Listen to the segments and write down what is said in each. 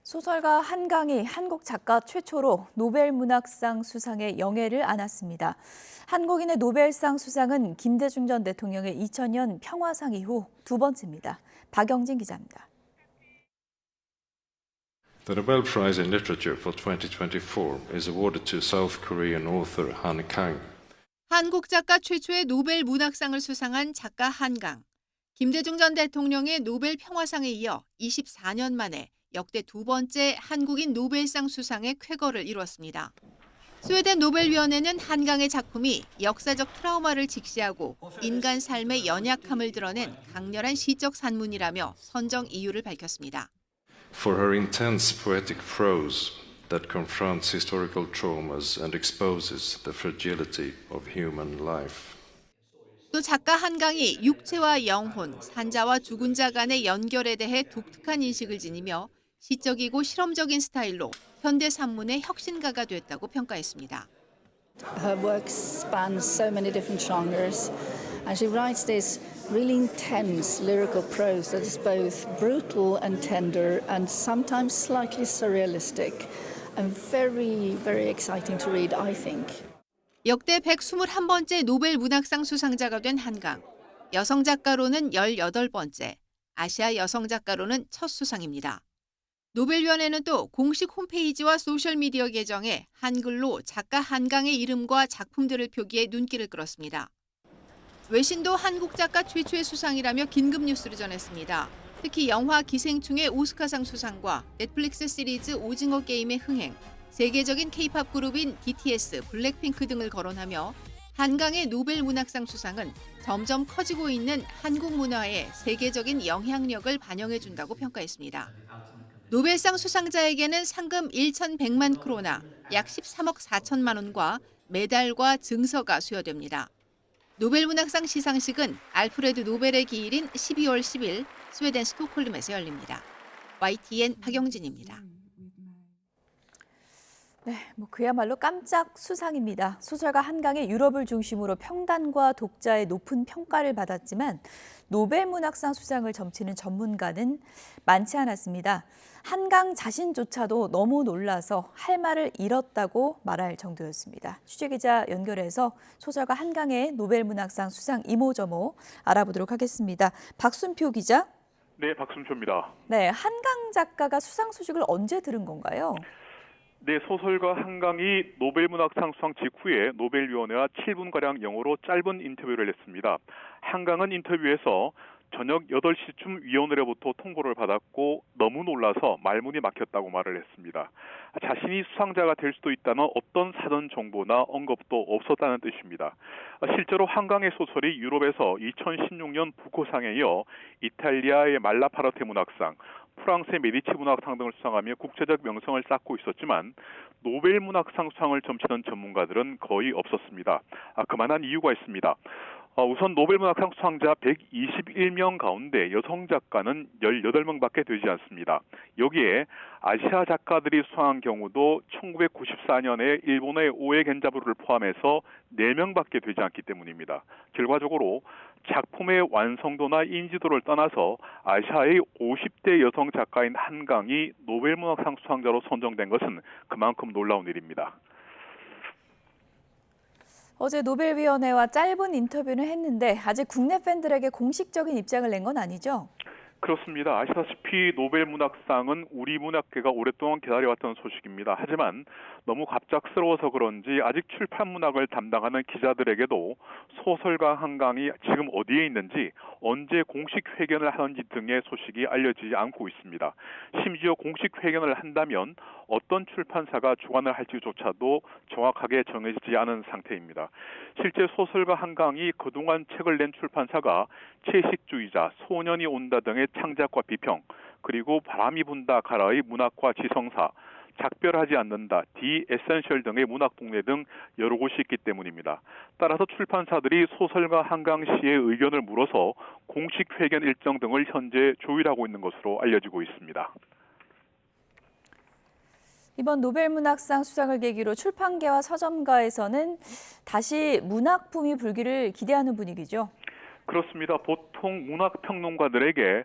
소설가 한강이 한국 작가 최초로 노벨 문학상 수상의 영예를 안았습니다. 한국인의 노벨상 수상은 김대중 전 대통령의 2000년 평화상 이후 두 번째입니다. 박영진 기자입니다. The Nobel Prize in Literature for 2024 is awarded to South Korean author Han Kang. 한국 작가 최초의 노벨 문학상을 수상한 작가 한강. 김대중 전 대통령의 노벨 평화상에 이어 24년 만에 역대 두 번째 한국인 노벨상 수상의 쾌거를 이루었습니다. 스웨덴 노벨위원회는 한강의 작품이 역사적 트라우마를 직시하고 인간 삶의 연약함을 드러낸 강렬한 시적 산문이라며 선정 이유를 밝혔습니다. For her intense poetic prose that confronts historical traumas and exposes the fragility of human life. 또 작가 한강이 육체와 영혼, 산자와 죽은 자 간의 연결에 대해 독특한 인식을 지니며 시적이고 실험적인 스타일로 현대 산문의 혁신가가 됐다고 평가했습니다. Her works span so many different genres, and she writes this really intense lyrical prose that is both brutal and tender and sometimes slightly surrealistic and very, very exciting to read, I think. 역대 121번째 노벨 문학상 수상자가 된 한강. 여성 작가로는 18번째, 아시아 여성 작가로는 첫 수상입니다. 노벨위원회는 또 공식 홈페이지와 소셜미디어 계정에 한글로 작가 한강의 이름과 작품들을 표기해 눈길을 끌었습니다. 외신도 한국 작가 최초의 수상이라며 긴급 뉴스를 전했습니다. 특히 영화 기생충의 오스카상 수상과 넷플릭스 시리즈 오징어 게임의 흥행, 세계적인 K-팝 그룹인 BTS, 블랙핑크 등을 거론하며 한강의 노벨 문학상 수상은 점점 커지고 있는 한국 문화의 세계적인 영향력을 반영해준다고 평가했습니다. 노벨상 수상자에게는 상금 1,100만 크로나, 약 13억 4천만 원과 메달과 증서가 수여됩니다. 노벨 문학상 시상식은 알프레드 노벨의 기일인 12월 10일 스웨덴 스톡홀름에서 열립니다. YTN 박영진입니다. 네, 그야말로 깜짝 수상입니다. 소설가 한강이 유럽을 중심으로 평단과 독자의 높은 평가를 받았지만 노벨 문학상 수상을 점치는 전문가는 많지 않았습니다. 한강 자신조차도 너무 놀라서 할 말을 잃었다고 말할 정도였습니다. 취재기자 연결해서 소설가 한강의 노벨 문학상 수상 이모저모 알아보도록 하겠습니다. 박순표 기자. 네, 박순표입니다. 네, 한강 작가가 수상 소식을 언제 들은 건가요? 네, 소설가 한강이 노벨 문학상 수상 직후에 노벨위원회와 7분가량 영어로 짧은 인터뷰를 했습니다. 한강은 인터뷰에서 저녁 8시쯤 위원회로부터 통보를 받았고 너무 놀라서 말문이 막혔다고 말을 했습니다. 자신이 수상자가 될 수도 있다는 어떤 사전 정보나 언급도 없었다는 뜻입니다. 실제로 한강의 소설이 유럽에서 2016년 부코상에 이어 이탈리아의 말라파르테 문학상, 프랑스의 메디치 문학상 등을 수상하며 국제적 명성을 쌓고 있었지만 노벨 문학상 수상을 점치는 전문가들은 거의 없었습니다. 그만한 이유가 있습니다. 우선 노벨 문학상 수상자 121명 가운데 여성 작가는 18명밖에 되지 않습니다. 여기에 아시아 작가들이 수상한 경우도 1994년에 일본의 오에 겐자부를 포함해서 4명밖에 되지 않기 때문입니다. 결과적으로 작품의 완성도나 인지도를 떠나서 아시아의 50대 여성 작가인 한강이 노벨 문학상 수상자로 선정된 것은 그만큼 놀라운 일입니다. 어제 노벨위원회와 짧은 인터뷰는 했는데 아직 국내 팬들에게 공식적인 입장을 낸 건 아니죠? 그렇습니다. 아시다시피 노벨 문학상은 우리 문학계가 오랫동안 기다려왔던 소식입니다. 하지만 너무 갑작스러워서 그런지 아직 출판 문학을 담당하는 기자들에게도 소설가 한강이 지금 어디에 있는지 언제 공식 회견을 하는지 등의 소식이 알려지지 않고 있습니다. 심지어 공식 회견을 한다면 어떤 출판사가 주관을 할지조차도 정확하게 정해지지 않은 상태입니다. 실제 소설가 한강이 그동안 책을 낸 출판사가 채식주의자, 소년이 온다 등의 창작과 비평, 그리고 바람이 분다 가라의 문학과 지성사, 작별하지 않는다, 디 에센셜 등의 문학 동네 등 여러 곳이 있기 때문입니다. 따라서 출판사들이 소설가 한강 씨의 의견을 물어서 공식 회견 일정 등을 현재 조율하고 있는 것으로 알려지고 있습니다. 이번 노벨 문학상 수상을 계기로 출판계와 서점가에서는 다시 문학붐이 불기를 기대하는 분위기죠. 그렇습니다. 보통 문학평론가들에게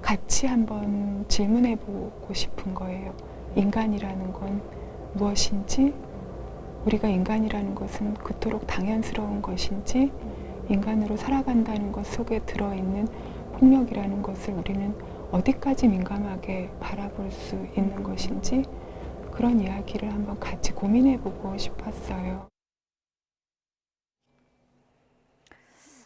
같이 한번 질문해 보고 싶은 거예요. 인간이라는 건 무엇인지, 우리가 인간이라는 것은 그토록 당연스러운 것인지, 인간으로 살아간다는 것 속에 들어있는 폭력이라는 것을 우리는 어디까지 민감하게 바라볼 수 있는 것인지, 그런 이야기를 한번 같이 고민해 보고 싶었어요.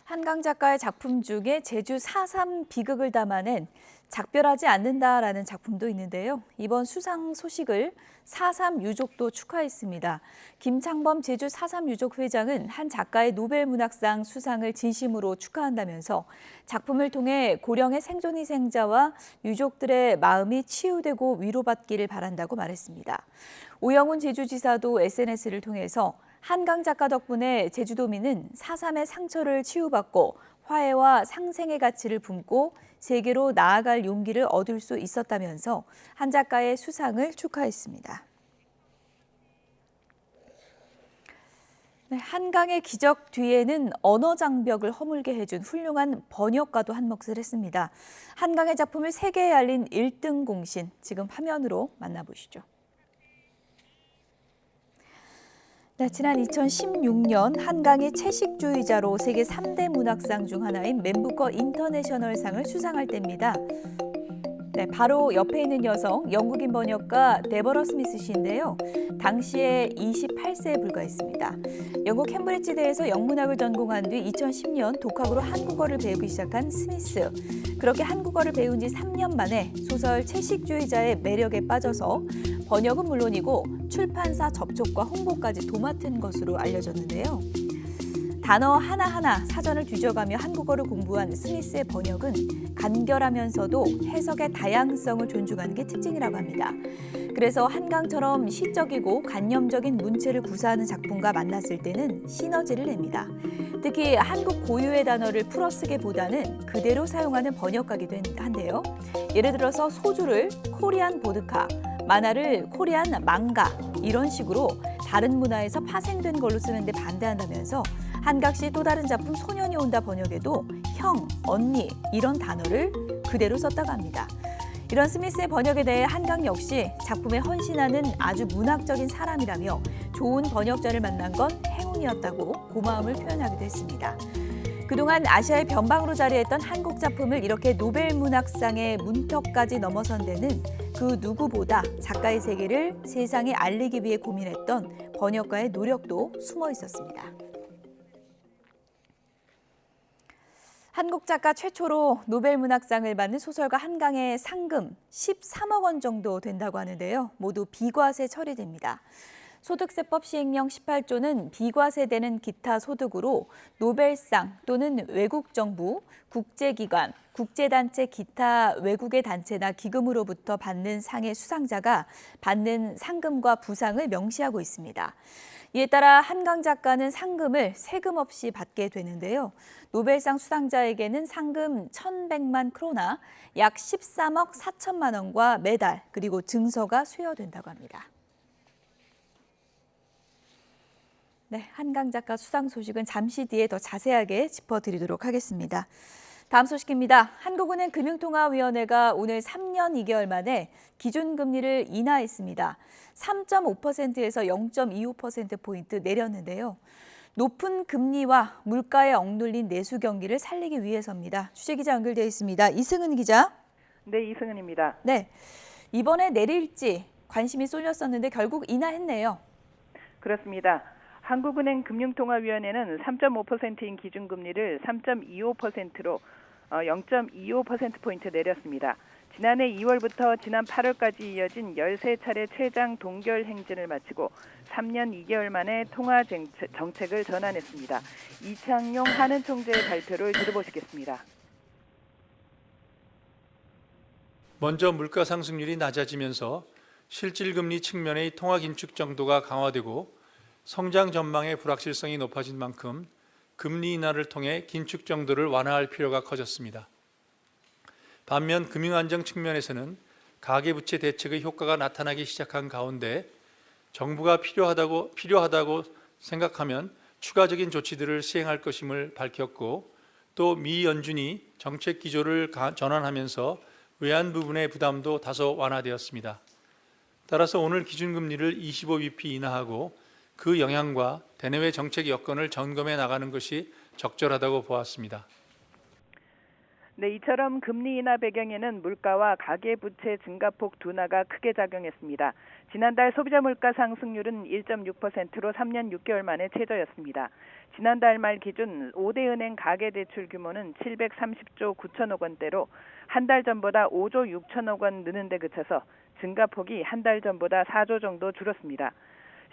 한강 작가의 작품 중에 제주 4.3 비극을 담아낸 작별하지 않는다라는 작품도 있는데요. 이번 수상 소식을 4.3 유족도 축하했습니다. 김창범 제주 4.3 유족 회장은 한 작가의 노벨 문학상 수상을 진심으로 축하한다면서 작품을 통해 고령의 생존희생자와 유족들의 마음이 치유되고 위로받기를 바란다고 말했습니다. 오영훈 제주지사도 SNS를 통해서 한강 작가 덕분에 제주도민은 4.3의 상처를 치유받고 화해와 상생의 가치를 품고 세계로 나아갈 용기를 얻을 수 있었다면서 한 작가의 수상을 축하했습니다. 네, 한강의 기적 뒤에는 언어 장벽을 허물게 해준 훌륭한 번역가도 한몫을 했습니다. 한강의 작품을 세계에 알린 1등 공신, 지금 화면으로 만나보시죠. 네, 지난 2016년 한강이 채식주의자로 세계 3대 문학상 중 하나인 맨 부커 인터내셔널상을 수상할 때입니다. 네, 바로 옆에 있는 여성, 영국인 번역가 데버러 스미스 씨인데요. 당시에 28세에 불과했습니다. 영국 캠브리지대에서 영문학을 전공한 뒤 2010년 독학으로 한국어를 배우기 시작한 스미스. 그렇게 한국어를 배운 지 3년 만에 소설 채식주의자의 매력에 빠져서 번역은 물론이고 출판사 접촉과 홍보까지 도맡은 것으로 알려졌는데요. 단어 하나하나 사전을 뒤져가며 한국어를 공부한 스미스의 번역은 간결하면서도 해석의 다양성을 존중하는 게 특징이라고 합니다. 그래서 한강처럼 시적이고 관념적인 문체를 구사하는 작품과 만났을 때는 시너지를 냅니다. 특히 한국 고유의 단어를 풀어쓰기보다는 그대로 사용하는 번역가기도 한데요. 예를 들어서 소주를 코리안 보드카, 만화를 코리안 망가 이런 식으로 다른 문화에서 파생된 걸로 쓰는데 반대한다면서 한각시 또 다른 작품 소년이 온다 번역에도 형, 언니 이런 단어를 그대로 썼다고 합니다. 이런 스미스의 번역에 대해 한강 역시 작품에 헌신하는 아주 문학적인 사람이라며 좋은 번역자를 만난 건 행운이었다고 고마움을 표현하기도 했습니다. 그동안 아시아의 변방으로 자리했던 한국 작품을 이렇게 노벨 문학상의 문턱까지 넘어선 데는 그 누구보다 작가의 세계를 세상에 알리기 위해 고민했던 번역가의 노력도 숨어 있었습니다. 한국 작가 최초로 노벨 문학상을 받는 소설가 한강의 상금 13억 원 정도 된다고 하는데요. 모두 비과세 처리됩니다. 소득세법 시행령 18조는 비과세되는 기타 소득으로 노벨상 또는 외국 정부, 국제기관, 국제단체 기타 외국의 단체나 기금으로부터 받는 상의 수상자가 받는 상금과 부상을 명시하고 있습니다. 이에 따라 한강 작가는 상금을 세금 없이 받게 되는데요. 노벨상 수상자에게는 상금 1,100만 크로나, 약 13억 4천만 원과 메달, 그리고 증서가 수여된다고 합니다. 네, 한강 작가 수상 소식은 잠시 뒤에 더 자세하게 짚어드리도록 하겠습니다. 다음 소식입니다. 한국은행 금융통화위원회가 오늘 3년 2개월 만에 기준금리를 인하했습니다. 3.5%에서 0.25%포인트 내렸는데요. 높은 금리와 물가에 억눌린 내수 경기를 살리기 위해서입니다. 취재기자 연결되어 있습니다. 이승은 기자. 네, 이승은입니다. 네, 이번에 내릴지 관심이 쏠렸었는데 결국 인하했네요. 그렇습니다. 한국은행 금융통화위원회는 3.5%인 기준금리를 3.25%로 0.25%포인트 내렸습니다. 지난해 2월부터 지난 8월까지 이어진 13차례 최장 동결 행진을 마치고 3년 2개월 만에 통화 정책을 전환했습니다. 이창용 한은 총재의 발표를 들어보시겠습니다. 먼저 물가 상승률이 낮아지면서 실질금리 측면의 통화 긴축 정도가 강화되고 성장 전망의 불확실성이 높아진 만큼 금리 인하를 통해 긴축 정도를 완화할 필요가 커졌습니다. 반면 금융안정 측면에서는 가계부채 대책의 효과가 나타나기 시작한 가운데 정부가 필요하다고 생각하면 추가적인 조치들을 시행할 것임을 밝혔고 또 미 연준이 정책 기조를 전환하면서 외환 부분의 부담도 다소 완화되었습니다. 따라서 오늘 기준금리를 25bp 인하하고 그 영향과 대내외 정책 여건을 점검해 나가는 것이 적절하다고 보았습니다. 네, 이처럼 금리 인하 배경에는 물가와 가계부채 증가폭 둔화가 크게 작용했습니다. 지난달 소비자 물가 상승률은 1.6%로 3년 6개월 만에 최저였습니다. 지난달 말 기준 5대 은행 가계대출 규모는 730조 9천억 원대로 한 달 전보다 5조 6천억 원 느는 데 그쳐서 증가폭이 한 달 전보다 4조 정도 줄었습니다.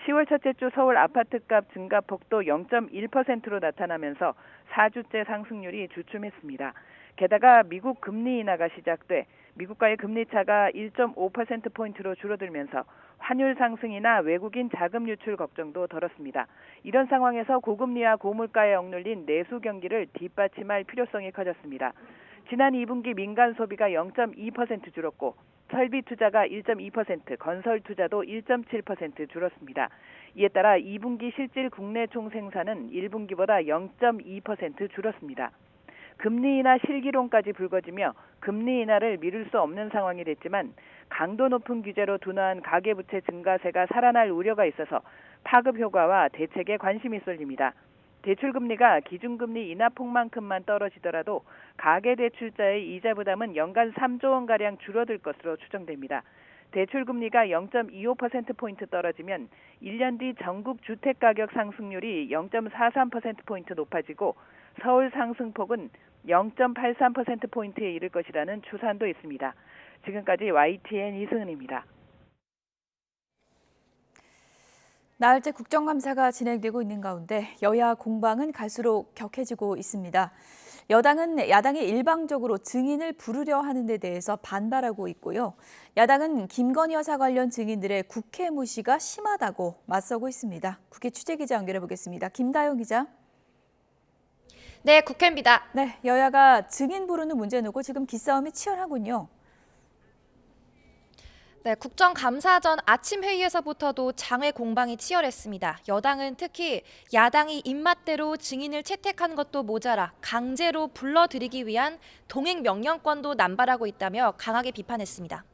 10월 첫째 주 서울 아파트값 증가폭도 0.1%로 나타나면서 4주째 상승률이 주춤했습니다. 게다가 미국 금리 인하가 시작돼 미국과의 금리 차가 1.5%포인트로 줄어들면서 환율 상승이나 외국인 자금 유출 걱정도 덜었습니다. 이런 상황에서 고금리와 고물가에 억눌린 내수 경기를 뒷받침할 필요성이 커졌습니다. 지난 2분기 민간 소비가 0.2% 줄었고 설비 투자가 1.2%, 건설 투자도 1.7% 줄었습니다. 이에 따라 2분기 실질 국내 총생산은 1분기보다 0.2% 줄었습니다. 금리 인하 실기론까지 불거지며 금리 인하를 미룰 수 없는 상황이 됐지만 강도 높은 규제로 둔화한 가계부채 증가세가 살아날 우려가 있어서 파급 효과와 대책에 관심이 쏠립니다. 대출금리가 기준금리 인하폭만큼만 떨어지더라도 가계대출자의 이자 부담은 연간 3조 원가량 줄어들 것으로 추정됩니다. 대출금리가 0.25%포인트 떨어지면 1년 뒤 전국 주택가격 상승률이 0.43%포인트 높아지고 서울 상승폭은 0.83%포인트에 이를 것이라는 추산도 있습니다. 지금까지 YTN 이승은입니다. 나흘째 국정감사가 진행되고 있는 가운데 여야 공방은 갈수록 격해지고 있습니다. 여당은 야당이 일방적으로 증인을 부르려 하는 데 대해서 반발하고 있고요. 야당은 김건희 여사 관련 증인들의 국회 무시가 심하다고 맞서고 있습니다. 국회 취재기자 연결해 보겠습니다. 김다영 기자. 네, 국회입니다. 네, 여야가 증인 부르는 문제 놓고 지금 기싸움이 치열하군요. 네, 국정감사 전 아침 회의에서부터도 장외 공방이 치열했습니다. 여당은 특히 야당이 입맛대로 증인을 채택한 것도 모자라 강제로 불러들이기 위한 동행 명령권도 남발하고 있다며 강하게 비판했습니다.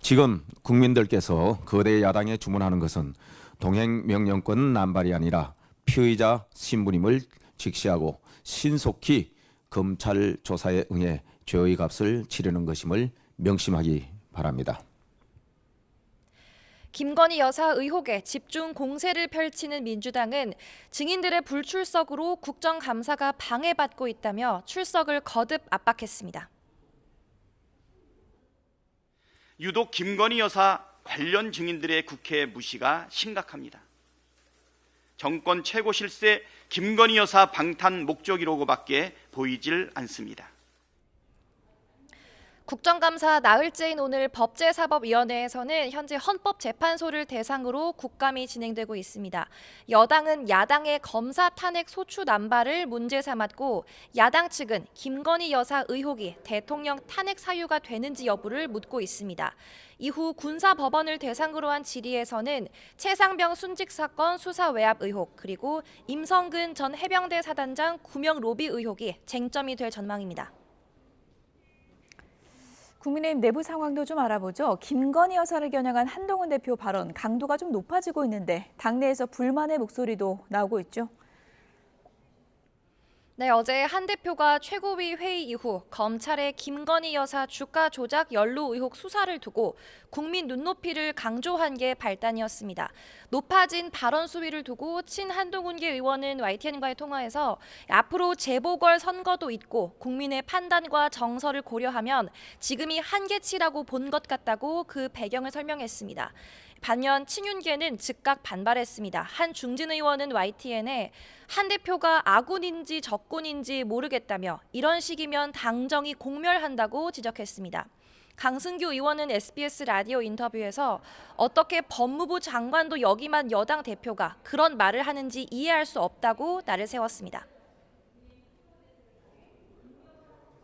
지금 국민들께서 거대 야당에 주문하는 것은 동행 명령권 남발이 아니라 피의자 신분임을 직시하고 신속히 검찰 조사에 응해 죄의 값을 치르는 것임을 명심하기 바랍니다. 김건희 여사 의혹에 집중 공세를 펼치는 민주당은 증인들의 불출석으로 국정감사가 방해받고 있다며 출석을 거듭 압박했습니다. 유독 김건희 여사 관련 증인들의 국회 무시가 심각합니다. 정권 최고 실세 김건희 여사 방탄 목적이라고밖에 보이질 않습니다. 국정감사 나흘째인 오늘 법제사법위원회에서는 현재 헌법재판소를 대상으로 국감이 진행되고 있습니다. 여당은 야당의 검사 탄핵 소추 남발을 문제 삼았고 야당 측은 김건희 여사 의혹이 대통령 탄핵 사유가 되는지 여부를 묻고 있습니다. 이후 군사법원을 대상으로 한 질의에서는 최상병 순직 사건 수사 외압 의혹 그리고 임성근 전 해병대 사단장 구명 로비 의혹이 쟁점이 될 전망입니다. 국민의힘 내부 상황도 좀 알아보죠. 김건희 여사를 겨냥한 한동훈 대표 발언 강도가 좀 높아지고 있는데 당내에서 불만의 목소리도 나오고 있죠. 네, 어제 한 대표가 최고위 회의 이후 검찰의 김건희 여사 주가 조작 연루 의혹 수사를 두고 국민 눈높이를 강조한 게 발단이었습니다. 높아진 발언 수위를 두고 친한동훈계 의원은 YTN과의 통화에서 앞으로 재보궐 선거도 있고 국민의 판단과 정서를 고려하면 지금이 한계치라고 본 것 같다고 그 배경을 설명했습니다. 반면 친윤계는 즉각 반발했습니다. 한 중진 의원은 YTN에 한 대표가 아군인지 적군인지 모르겠다며 이런 식이면 당정이 공멸한다고 지적했습니다. 강승규 의원은 SBS 라디오 인터뷰에서 어떻게 법무부 장관도 여기만 여당 대표가 그런 말을 하는지 이해할 수 없다고 날을 세웠습니다.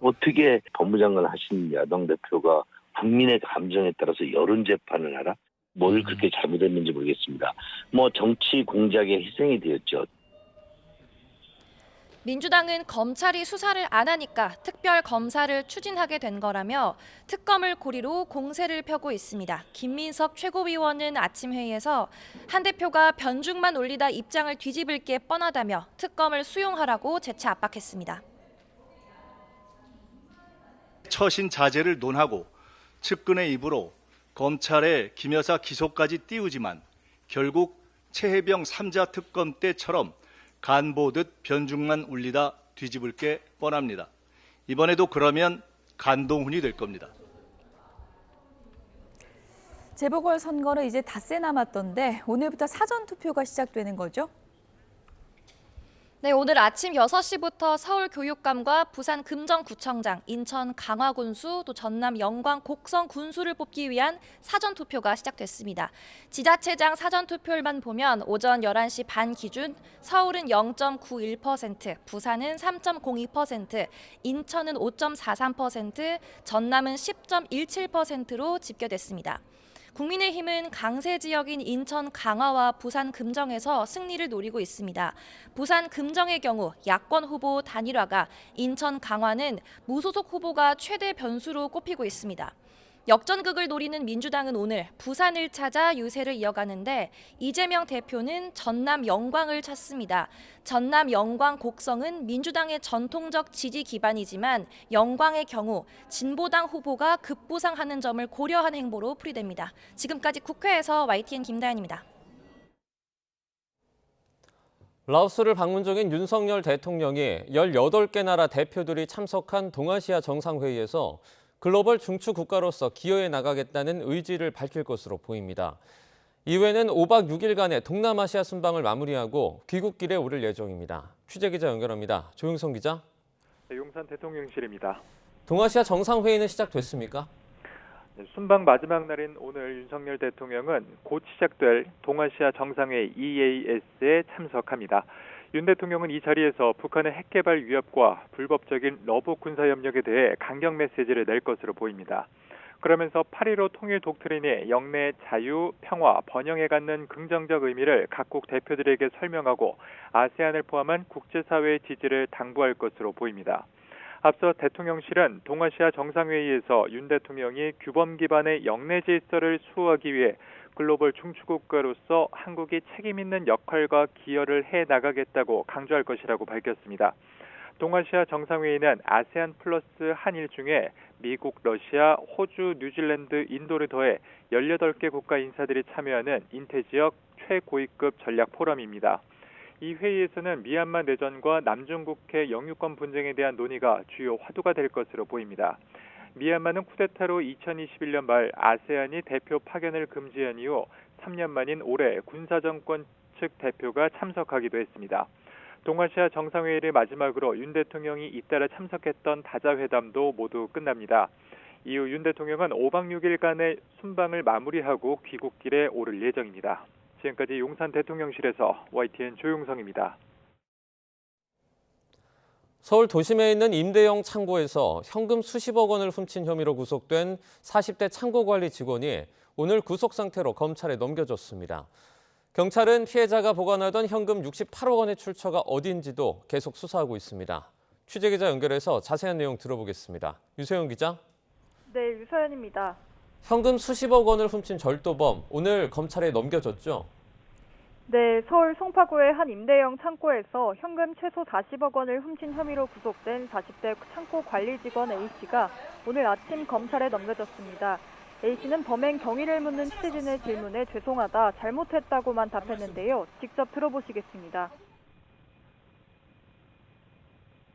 어떻게 법무장관 하신 야당 대표가 국민의 감정에 따라서 여론 재판을 하라? 뭘 그렇게 잘못했는지 모르겠습니다. 정치 공작에 희생이 되었죠. 민주당은 검찰이 수사를 안 하니까 특별 검사를 추진하게 된 거라며 특검을 고리로 공세를 펴고 있습니다. 김민석 최고위원은 아침 회의에서 한 대표가 변죽만 올리다 입장을 뒤집을 게 뻔하다며 특검을 수용하라고 재차 압박했습니다. 처신 자제를 논하고 측근의 입으로 검찰의 김 여사 기소까지 띄우지만 결국 최혜병 3자 특검 때처럼 간보듯 변죽만 울리다 뒤집을 게 뻔합니다. 이번에도 그러면 간동훈이 될 겁니다. 재보궐선거는 이제 닷새 남았던데 오늘부터 사전투표가 시작되는 거죠? 네, 오늘 아침 6시부터 서울교육감과 부산 금정구청장, 인천 강화군수, 또 전남 영광 곡성군수를 뽑기 위한 사전투표가 시작됐습니다. 지자체장 사전투표율만 보면 오전 11시 반 기준 서울은 0.91%, 부산은 3.02%, 인천은 5.43%, 전남은 10.17%로 집계됐습니다. 국민의힘은 강세 지역인 인천 강화와 부산 금정에서 승리를 노리고 있습니다. 부산 금정의 경우 야권 후보 단일화가, 인천 강화는 무소속 후보가 최대 변수로 꼽히고 있습니다. 역전극을 노리는 민주당은 오늘 부산을 찾아 유세를 이어가는데 이재명 대표는 전남 영광을 찾습니다. 전남 영광 곡성은 민주당의 전통적 지지 기반이지만 영광의 경우 진보당 후보가 급부상하는 점을 고려한 행보로 풀이됩니다. 지금까지 국회에서 YTN 김다현입니다. 라오스를 방문 중인 윤석열 대통령이 18개 나라 대표들이 참석한 동아시아 정상회의에서 글로벌 중추 국가로서 기여해 나가겠다는 의지를 밝힐 것으로 보입니다. 이후에는 5박 6일간의 동남아시아 순방을 마무리하고 귀국길에 오를 예정입니다. 취재기자 연결합니다. 조용성 기자. 네, 용산 대통령실입니다. 동아시아 정상회의는 시작됐습니까? 네, 순방 마지막 날인 오늘 윤석열 대통령은 곧 시작될 동아시아 정상회의 EAS에 참석합니다. 윤 대통령은 이 자리에서 북한의 핵개발 위협과 불법적인 러브 군사협력에 대해 강경 메시지를 낼 것으로 보입니다. 그러면서 8.15 통일 독트린이 영내 자유, 평화, 번영에 갖는 긍정적 의미를 각국 대표들에게 설명하고 아세안을 포함한 국제사회의 지지를 당부할 것으로 보입니다. 앞서 대통령실은 동아시아 정상회의에서 윤 대통령이 규범 기반의 영내 질서를 수호하기 위해 글로벌 중추국가로서 한국이 책임 있는 역할과 기여를 해 나가겠다고 강조할 것이라고 밝혔습니다. 동아시아 정상회의는 아세안 플러스 한일 중에 미국, 러시아, 호주, 뉴질랜드, 인도를 더해 18개 국가 인사들이 참여하는 인태지역 최고위급 전략 포럼입니다. 이 회의에서는 미얀마 내전과 남중국해 영유권 분쟁에 대한 논의가 주요 화두가 될 것으로 보입니다. 미얀마는 쿠데타로 2021년 말 아세안이 대표 파견을 금지한 이후 3년 만인 올해 군사정권 측 대표가 참석하기도 했습니다. 동아시아 정상회의를 마지막으로 윤 대통령이 잇따라 참석했던 다자회담도 모두 끝납니다. 이후 윤 대통령은 5박 6일간의 순방을 마무리하고 귀국길에 오를 예정입니다. 지금까지 용산 대통령실에서 YTN 조용성입니다. 서울 도심에 있는 임대형 창고에서 현금 수십억 원을 훔친 혐의로 구속된 40대 창고관리 직원이 오늘 구속 상태로 검찰에 넘겨졌습니다. 경찰은 피해자가 보관하던 현금 68억 원의 출처가 어딘지도 계속 수사하고 있습니다. 취재기자 연결해서 자세한 내용 들어보겠습니다. 유세윤 기자. 네, 유서연입니다. 현금 수십억 원을 훔친 절도범, 오늘 검찰에 넘겨졌죠? 네, 서울 송파구의 한 임대형 창고에서 현금 최소 40억 원을 훔친 혐의로 구속된 40대 창고 관리 직원 A씨가 오늘 아침 검찰에 넘겨졌습니다. A씨는 범행 경위를 묻는 취재진의 질문에 죄송하다, 잘못했다고만 답했는데요. 직접 들어보시겠습니다.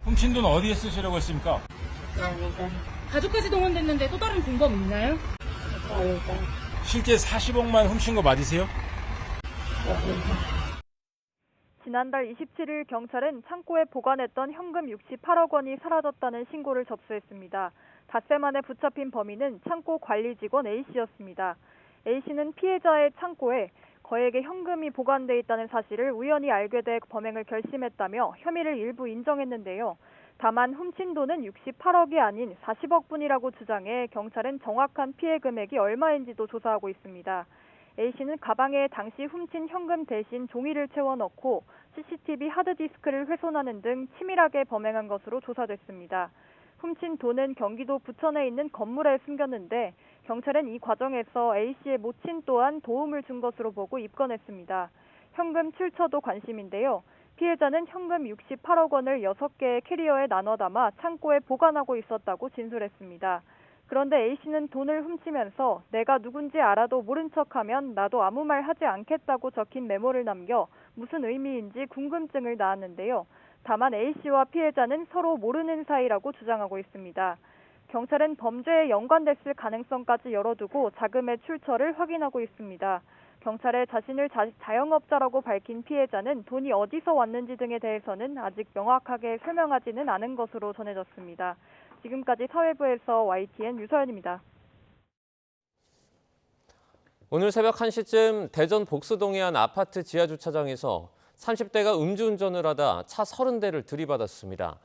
훔친 돈 어디에 쓰시려고 했습니까? 가족까지 동원됐는데 또 다른 공범 있나요? 실제 40억만 훔친 거 맞으세요? 지난달 27일 경찰은 창고에 보관했던 현금 68억 원이 사라졌다는 신고를 접수했습니다. 닷새 만에 붙잡힌 범인은 창고 관리 직원 A씨였습니다. A씨는 피해자의 창고에 거액의 현금이 보관돼 있다는 사실을 우연히 알게 돼 범행을 결심했다며 혐의를 일부 인정했는데요. 다만 훔친 돈은 68억이 아닌 40억 뿐이라고 주장해 경찰은 정확한 피해 금액이 얼마인지도 조사하고 있습니다. A씨는 가방에 당시 훔친 현금 대신 종이를 채워 넣고 CCTV 하드디스크를 훼손하는 등 치밀하게 범행한 것으로 조사됐습니다. 훔친 돈은 경기도 부천에 있는 건물에 숨겼는데 경찰은 이 과정에서 A씨의 모친 또한 도움을 준 것으로 보고 입건했습니다. 현금 출처도 관심인데요. 피해자는 현금 68억 원을 6개의 캐리어에 나눠 담아 창고에 보관하고 있었다고 진술했습니다. 그런데 A씨는 돈을 훔치면서 내가 누군지 알아도 모른 척하면 나도 아무 말 하지 않겠다고 적힌 메모를 남겨 무슨 의미인지 궁금증을 낳았는데요. 다만 A씨와 피해자는 서로 모르는 사이라고 주장하고 있습니다. 경찰은 범죄에 연관됐을 가능성까지 열어두고 자금의 출처를 확인하고 있습니다. 경찰에 자신을 자영업자라고 밝힌 피해자는 돈이 어디서 왔는지 등에 대해서는 아직 명확하게 설명하지는 않은 것으로 전해졌습니다. 지금까지 사회부에서 YTN 유서연입니다. 오늘 새벽 1시쯤 대전 복수동의 한 아파트 지하주차장에서 30대가 음주운전을 하다 차 30대를 들이받았습니다.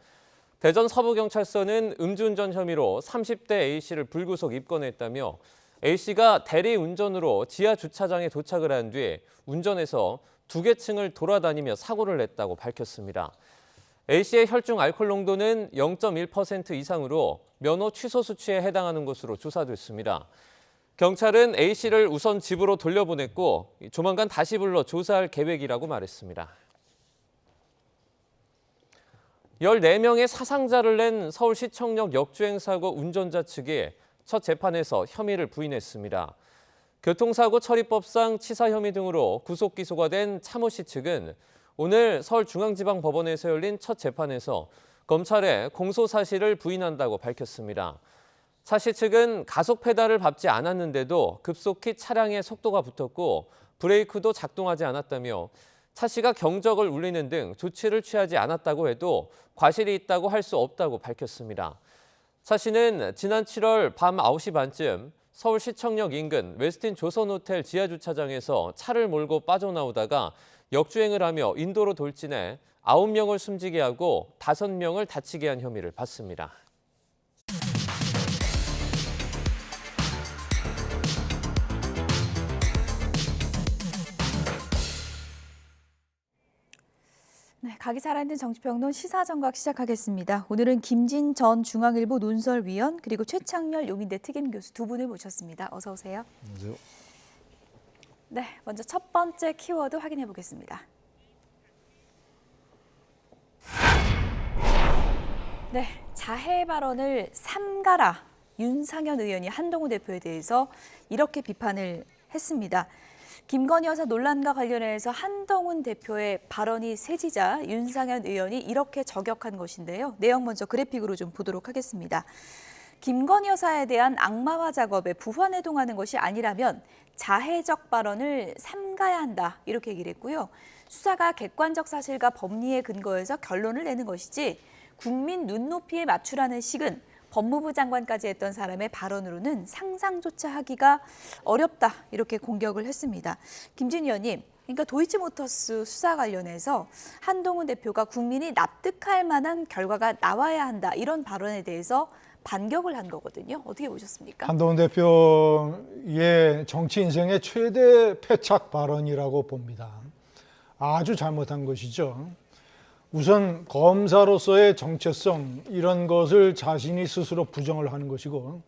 대전 서부경찰서는 음주운전 혐의로 30대 A씨를 불구속 입건했다며 A씨가 대리운전으로 지하주차장에 도착을 한 뒤 운전해서 2개 층을 돌아다니며 사고를 냈다고 밝혔습니다. A씨의 혈중 알코올 농도는 0.1% 이상으로 면허 취소 수치에 해당하는 것으로 조사됐습니다. 경찰은 A씨를 우선 집으로 돌려보냈고 조만간 다시 불러 조사할 계획이라고 말했습니다. 14명의 사상자를 낸 서울시청역 역주행 사고 운전자 측이 첫 재판에서 혐의를 부인했습니다. 교통사고 처리법상 치사 혐의 등으로 구속 기소가 된 차모 씨 측은 오늘 서울중앙지방법원에서 열린 첫 재판에서 검찰에 공소 사실을 부인한다고 밝혔습니다. 차 씨 측은 가속 페달을 밟지 않았는데도 급속히 차량에 속도가 붙었고 브레이크도 작동하지 않았다며 차 씨가 경적을 울리는 등 조치를 취하지 않았다고 해도 과실이 있다고 할 수 없다고 밝혔습니다. 차 씨는 지난 7월 밤 9시 반쯤 서울시청역 인근 웨스틴 조선호텔 지하주차장에서 차를 몰고 빠져나오다가 역주행을 하며 인도로 돌진해 9명을 숨지게 하고 5명을 다치게 한 혐의를 받습니다. 네, 각이 살아있는 정치평론 시사정각 시작하겠습니다. 오늘은 김진 전 중앙일보 논설위원 그리고 최창렬 용인대 특임교수 두 분을 모셨습니다. 어서 오세요. 안녕하세요. 네, 먼저 첫 번째 키워드 확인해 보겠습니다. 네, 자해 발언을 삼가라. 윤상현 의원이 한동훈 대표에 대해서 이렇게 비판을 했습니다. 김건희 여사 논란과 관련해서 한동훈 대표의 발언이 세지자 윤상현 의원이 이렇게 저격한 것인데요. 내용 먼저 그래픽으로 좀 보도록 하겠습니다. 김건희 여사에 대한 악마화 작업에 부환해동하는 것이 아니라면 자해적 발언을 삼가야 한다. 이렇게 얘기를 했고요. 수사가 객관적 사실과 법리에 근거해서 결론을 내는 것이지 국민 눈높이에 맞추라는 식은 법무부 장관까지 했던 사람의 발언으로는 상상조차 하기가 어렵다. 이렇게 공격을 했습니다. 김진 의원님, 그러니까 도이치모터스 수사 관련해서 한동훈 대표가 국민이 납득할 만한 결과가 나와야 한다. 이런 발언에 대해서 반격을 한 거거든요. 어떻게 보셨습니까? 한동훈 대표의 정치 인생의 최대 패착 발언이라고 봅니다. 아주 잘못한 것이죠. 우선 검사로서의 정체성 이런 것을 자신이 스스로 부정을 하는 것이고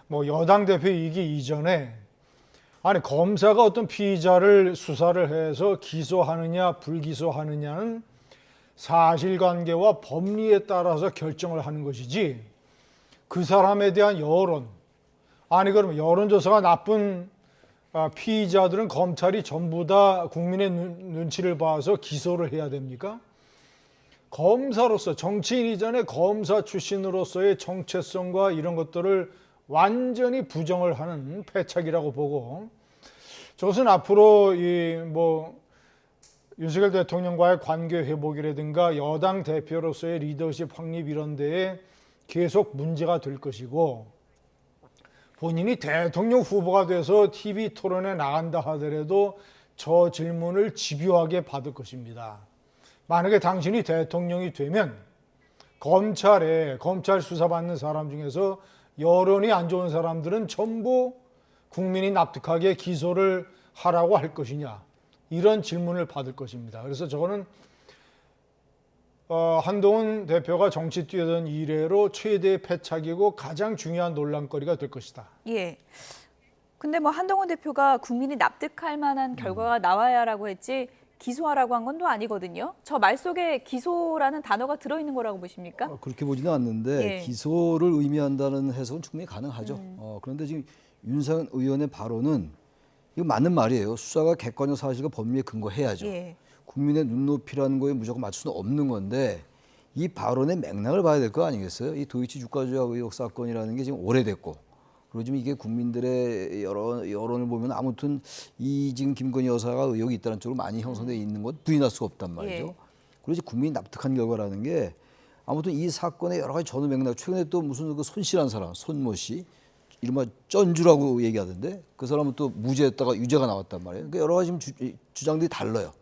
뭐 여당 대표이기 이전에 아니 검사가 어떤 피의자를 수사를 해서 기소하느냐 불기소하느냐는 사실관계와 법리에 따라서 결정을 하는 것이지 그 사람에 대한 여론 아니 그러면 여론조사가 나쁜 피의자들은 검찰이 전부 다 국민의 눈치를 봐서 기소를 해야 됩니까? 검사로서 정치인 이전에 검사 출신으로서의 정체성과 이런 것들을 완전히 부정을 하는 패착이라고 보고 저것은 앞으로 윤석열 대통령과의 관계 회복이라든가 여당 대표로서의 리더십 확립 이런 데에 계속 문제가 될 것이고 본인이 대통령 후보가 돼서 TV 토론에 나간다 하더라도 저 질문을 집요하게 받을 것입니다. 만약에 당신이 대통령이 되면 검찰 수사받는 사람 중에서 여론이 안 좋은 사람들은 전부 국민이 납득하게 기소를 하라고 할 것이냐 이런 질문을 받을 것입니다. 그래서 저거는 한동훈 대표가 정치 뛰어든 이래로 최대의 패착이고 가장 중요한 논란거리가 될 것이다. 예. 근데 뭐 한동훈 대표가 국민이 납득할 만한 결과가 나와야라고 했지 기소하라고 한 건 또 아니거든요. 저 말 속에 기소라는 단어가 들어있는 거라고 보십니까? 그렇게 보지는 않는데 예. 기소를 의미한다는 해석은 충분히 가능하죠. 그런데 지금 윤석열 의원의 발언은 이거 맞는 말이에요. 수사가 객관적 사실과 법리에 근거해야죠. 예. 국민의 눈높이라는 거에 무조건 맞출 수는 없는 건데 이 발언의 맥락을 봐야 될 거 아니겠어요? 이 도이치 주가 조작 의혹 사건이라는 게 지금 오래됐고 그리고 지금 이게 국민들의 여론을 보면 아무튼 이 지금 김건희 여사가 의혹이 있다는 쪽으로 많이 형성되어 있는 것 부인할 수가 없단 말이죠. 예. 그리고 이제 국민이 납득한 결과라는 게 아무튼 이 사건의 여러 가지 전후 맥락 최근에 또 무슨 그 손씨라는 사람 손모 씨 이른바 쩐주라고 얘기하던데 그 사람은 또 무죄였다가 유죄가 나왔단 말이에요. 그러니까 여러 가지 지금 주장들이 달라요.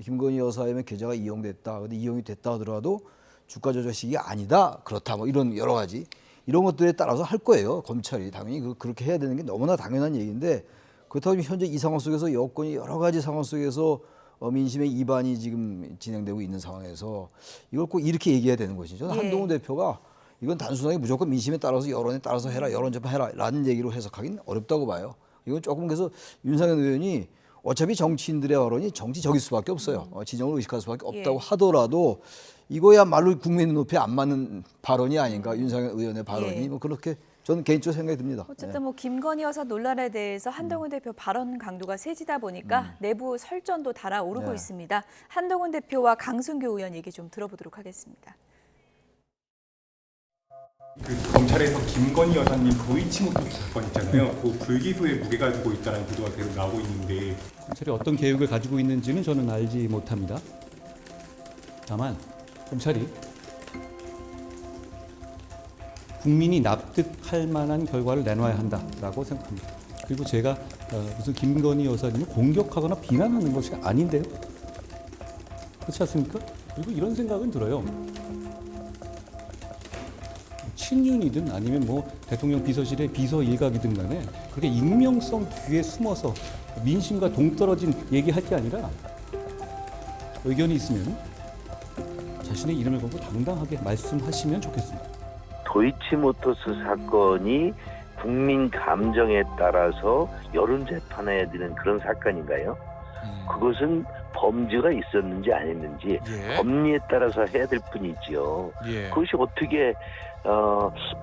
김건희 여사의 계좌가 이용됐다. 근데 이용이 됐다 하더라도 주가 조작식이 아니다. 그렇다. 뭐 이런 여러 가지 이런 것들에 따라서 할 거예요. 검찰이 당연히 그렇게 해야 되는 게 너무나 당연한 얘기인데 그렇다고 현재 이 상황 속에서 여건이 여러 가지 상황 속에서 민심의 이반이 지금 진행되고 있는 상황에서 이걸 꼭 이렇게 얘기해야 되는 것이죠. 예. 한동훈 대표가 이건 단순하게 무조건 민심에 따라서 여론에 따라서 해라, 여론 재판해라 라는 얘기로 해석하기는 어렵다고 봐요. 이건 조금 그래서 윤석열 의원이 어차피 정치인들의 여론이 정치적일 수밖에 없어요. 지정을 의식할 수밖에 없다고 하더라도 이거야말로 국민 눈높이에 안 맞는 발언이 아닌가 윤석열 의원의 발언이 뭐 그렇게 저는 개인적으로 생각이 듭니다. 어쨌든 뭐 김건희 여사 논란에 대해서 한동훈 대표 발언 강도가 세지다 보니까 내부 설전도 달아오르고 네. 있습니다. 한동훈 대표와 강승규 의원 얘기 좀 들어보도록 하겠습니다. 그 검찰에서 김건희 여사님 도이치모터 사건 있잖아요. 그 불기소에 무게가 두고 있다는 보도가 계속 나오고 있는데 검찰이 어떤 계획을 가지고 있는지는 저는 알지 못합니다. 다만 검찰이 국민이 납득할 만한 결과를 내놔야 한다라고 생각합니다. 그리고 제가 무슨 김건희 여사님을 공격하거나 비난하는 것이 아닌데요. 그렇지 않습니까? 그리고 이런 생각은 들어요. 친윤이든 아니면 뭐 대통령 비서실의 비서 일각이든 간에 그렇게 익명성 뒤에 숨어서 민심과 동떨어진 얘기할 게 아니라 의견이 있으면 자신의 이름을 걸고 당당하게 말씀하시면 좋겠습니다. 도이치모터스 사건이 국민 감정에 따라서 여론 재판해야 되는 그런 사건인가요? 그것은 범죄가 있었는지 아니었는지 법리에 따라서 해야 될 뿐이지요. 그것이 어떻게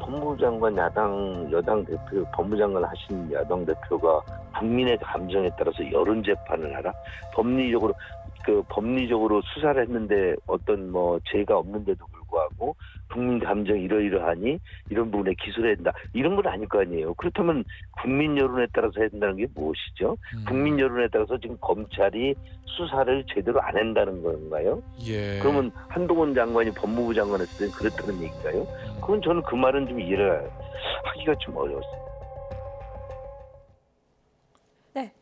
법무부 장관 여당 대표 법무장관 하신 야당 대표가 국민의 감정에 따라서 여론 재판을 하라? 법리적으로 수사를 했는데 어떤 뭐 죄가 없는데도 불구하고 국민 감정이 이러이러하니 이런 부분에 기소를 해야 된다. 이런 건 아닐 거 아니에요. 그렇다면 국민 여론에 따라서 해야 된다는 게 무엇이죠? 국민 여론에 따라서 지금 검찰이 수사를 제대로 안 한다는 건가요? 그러면 한동훈 장관이 법무부 장관 했을 때 그랬다는 얘기인가요? 그건 저는 그 말은 좀 이해를 하기가 좀 어려웠어요. 네.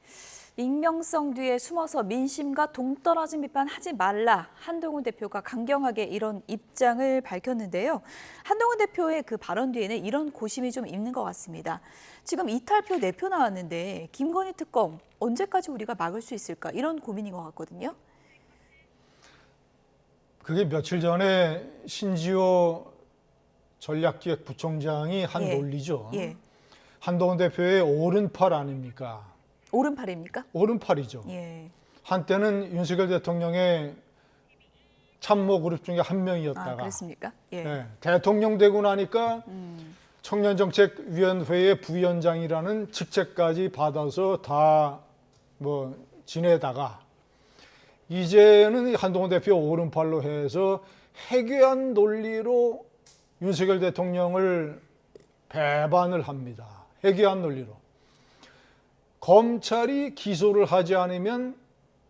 익명성 뒤에 숨어서 민심과 동떨어진 비판하지 말라. 한동훈 대표가 강경하게 이런 입장을 밝혔는데요. 한동훈 대표의 그 발언 뒤에는 이런 고심이 좀 있는 것 같습니다. 지금 이탈표 내표 나왔는데 김건희 특검 언제까지 우리가 막을 수 있을까? 이런 고민인 것 같거든요. 그게 며칠 전에 신지호 전략기획부총장이 한 논리죠. 한동훈 대표의 오른팔 아닙니까? 오른팔입니까? 오른팔이죠. 한때는 윤석열 대통령의 참모 그룹 중에 한 명이었다가 그렇습니까? 대통령 되고 나니까 청년정책위원회의 부위원장이라는 직책까지 받아서 다 뭐 지내다가 이제는 한동훈 대표 오른팔로 해서 해괴한 논리로 윤석열 대통령을 배반을 합니다. 해괴한 논리로. 검찰이 기소를 하지 않으면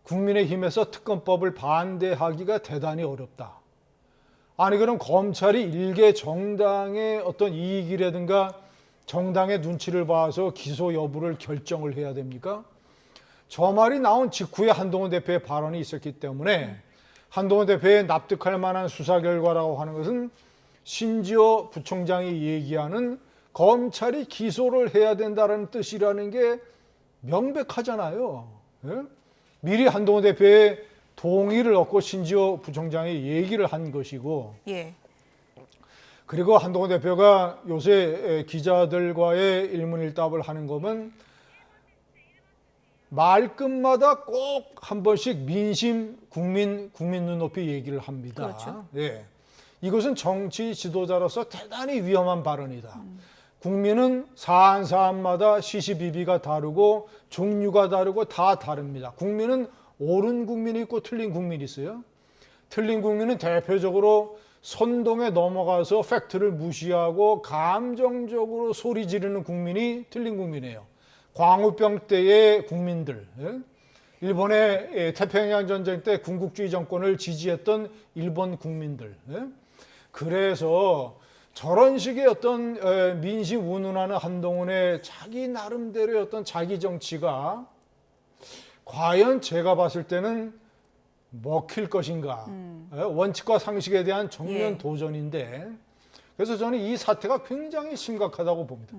국민의힘에서 특검법을 반대하기가 대단히 어렵다. 아니 그럼 검찰이 일개 정당의 어떤 이익이라든가 정당의 눈치를 봐서 기소 여부를 결정을 해야 됩니까? 저 말이 나온 직후에 한동훈 대표의 발언이 있었기 때문에 한동훈 대표의 납득할 만한 수사 결과라고 하는 것은 신지호 부총장이 얘기하는 검찰이 기소를 해야 된다는 뜻이라는 게 명백하잖아요. 예? 미리 한동훈 대표의 동의를 얻고 심지어 부총장이 얘기를 한 것이고 예. 그리고 한동훈 대표가 요새 기자들과의 일문일답을 하는 거면 말끝마다 꼭 한 번씩 민심, 국민 눈높이 얘기를 합니다. 그렇죠. 예. 이것은 정치 지도자로서 대단히 위험한 발언이다. 국민은 사안마다 시시비비가 다르고 종류가 다르고 다 다릅니다. 국민은 옳은 국민이 있고 틀린 국민이 있어요. 틀린 국민은 대표적으로 선동에 넘어가서 팩트를 무시하고 감정적으로 소리 지르는 국민이 틀린 국민이에요. 광우병 때의 국민들, 예? 일본의 태평양 전쟁 때 군국주의 정권을 지지했던 일본 국민들. 예? 그래서 저런 식의 어떤 민심 운운하는 한동훈의 자기 나름대로의 어떤 자기 정치가 과연 제가 봤을 때는 먹힐 것인가. 원칙과 상식에 대한 정면 도전인데 그래서 저는 이 사태가 굉장히 심각하다고 봅니다.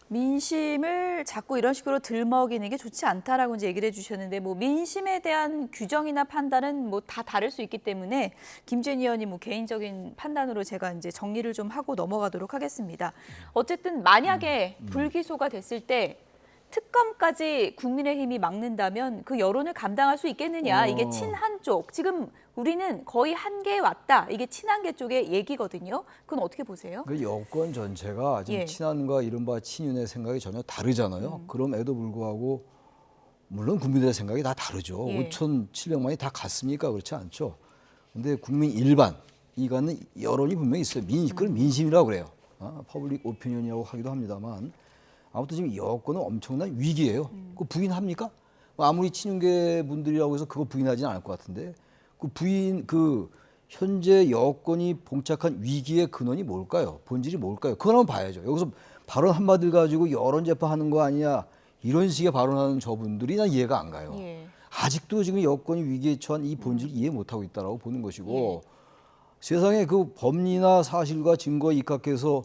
민심을 자꾸 이런 식으로 들먹이는 게 좋지 않다라고 이제 얘기를 해주셨는데 뭐 민심에 대한 규정이나 판단은 뭐 다 다를 수 있기 때문에 김재니 의원이 뭐 개인적인 판단으로 제가 이제 정리를 좀 하고 넘어가도록 하겠습니다. 어쨌든 만약에 불기소가 됐을 때 특검까지 국민의힘이 막는다면 그 여론을 감당할 수 있겠느냐. 이게 친한 쪽. 지금 우리는 거의 한계에 왔다. 이게 친한계 쪽의 얘기거든요. 그건 어떻게 보세요? 그 여권 전체가 지금 예. 친한과 이른바 친윤의 생각이 전혀 다르잖아요. 그럼에도 불구하고 물론 국민들의 생각이 다 다르죠. 예. 5,700만이 다 같습니까? 그렇지 않죠. 근데 국민 일반 이거는 여론이 분명히 있어요. 그걸 민심이라고 그래요. 퍼블릭 오피니언이라고 하기도 합니다만 아무튼 지금 여권은 엄청난 위기예요. 그거 부인합니까? 아무리 친윤계 분들이라고 해서 그거 부인하지는 않을 것 같은데 그 현재 여권이 봉착한 위기의 근원이 뭘까요? 본질이 뭘까요? 그걸 한번 봐야죠. 여기서 발언 한마디를 가지고 여론 재판하는 거 아니냐 이런 식의 발언하는 저분들이 난 이해가 안 가요. 예. 아직도 지금 여권이 위기에 처한 이 본질을 이해 못하고 있다라고 보는 것이고 세상에 그 법리나 사실과 증거에 입각해서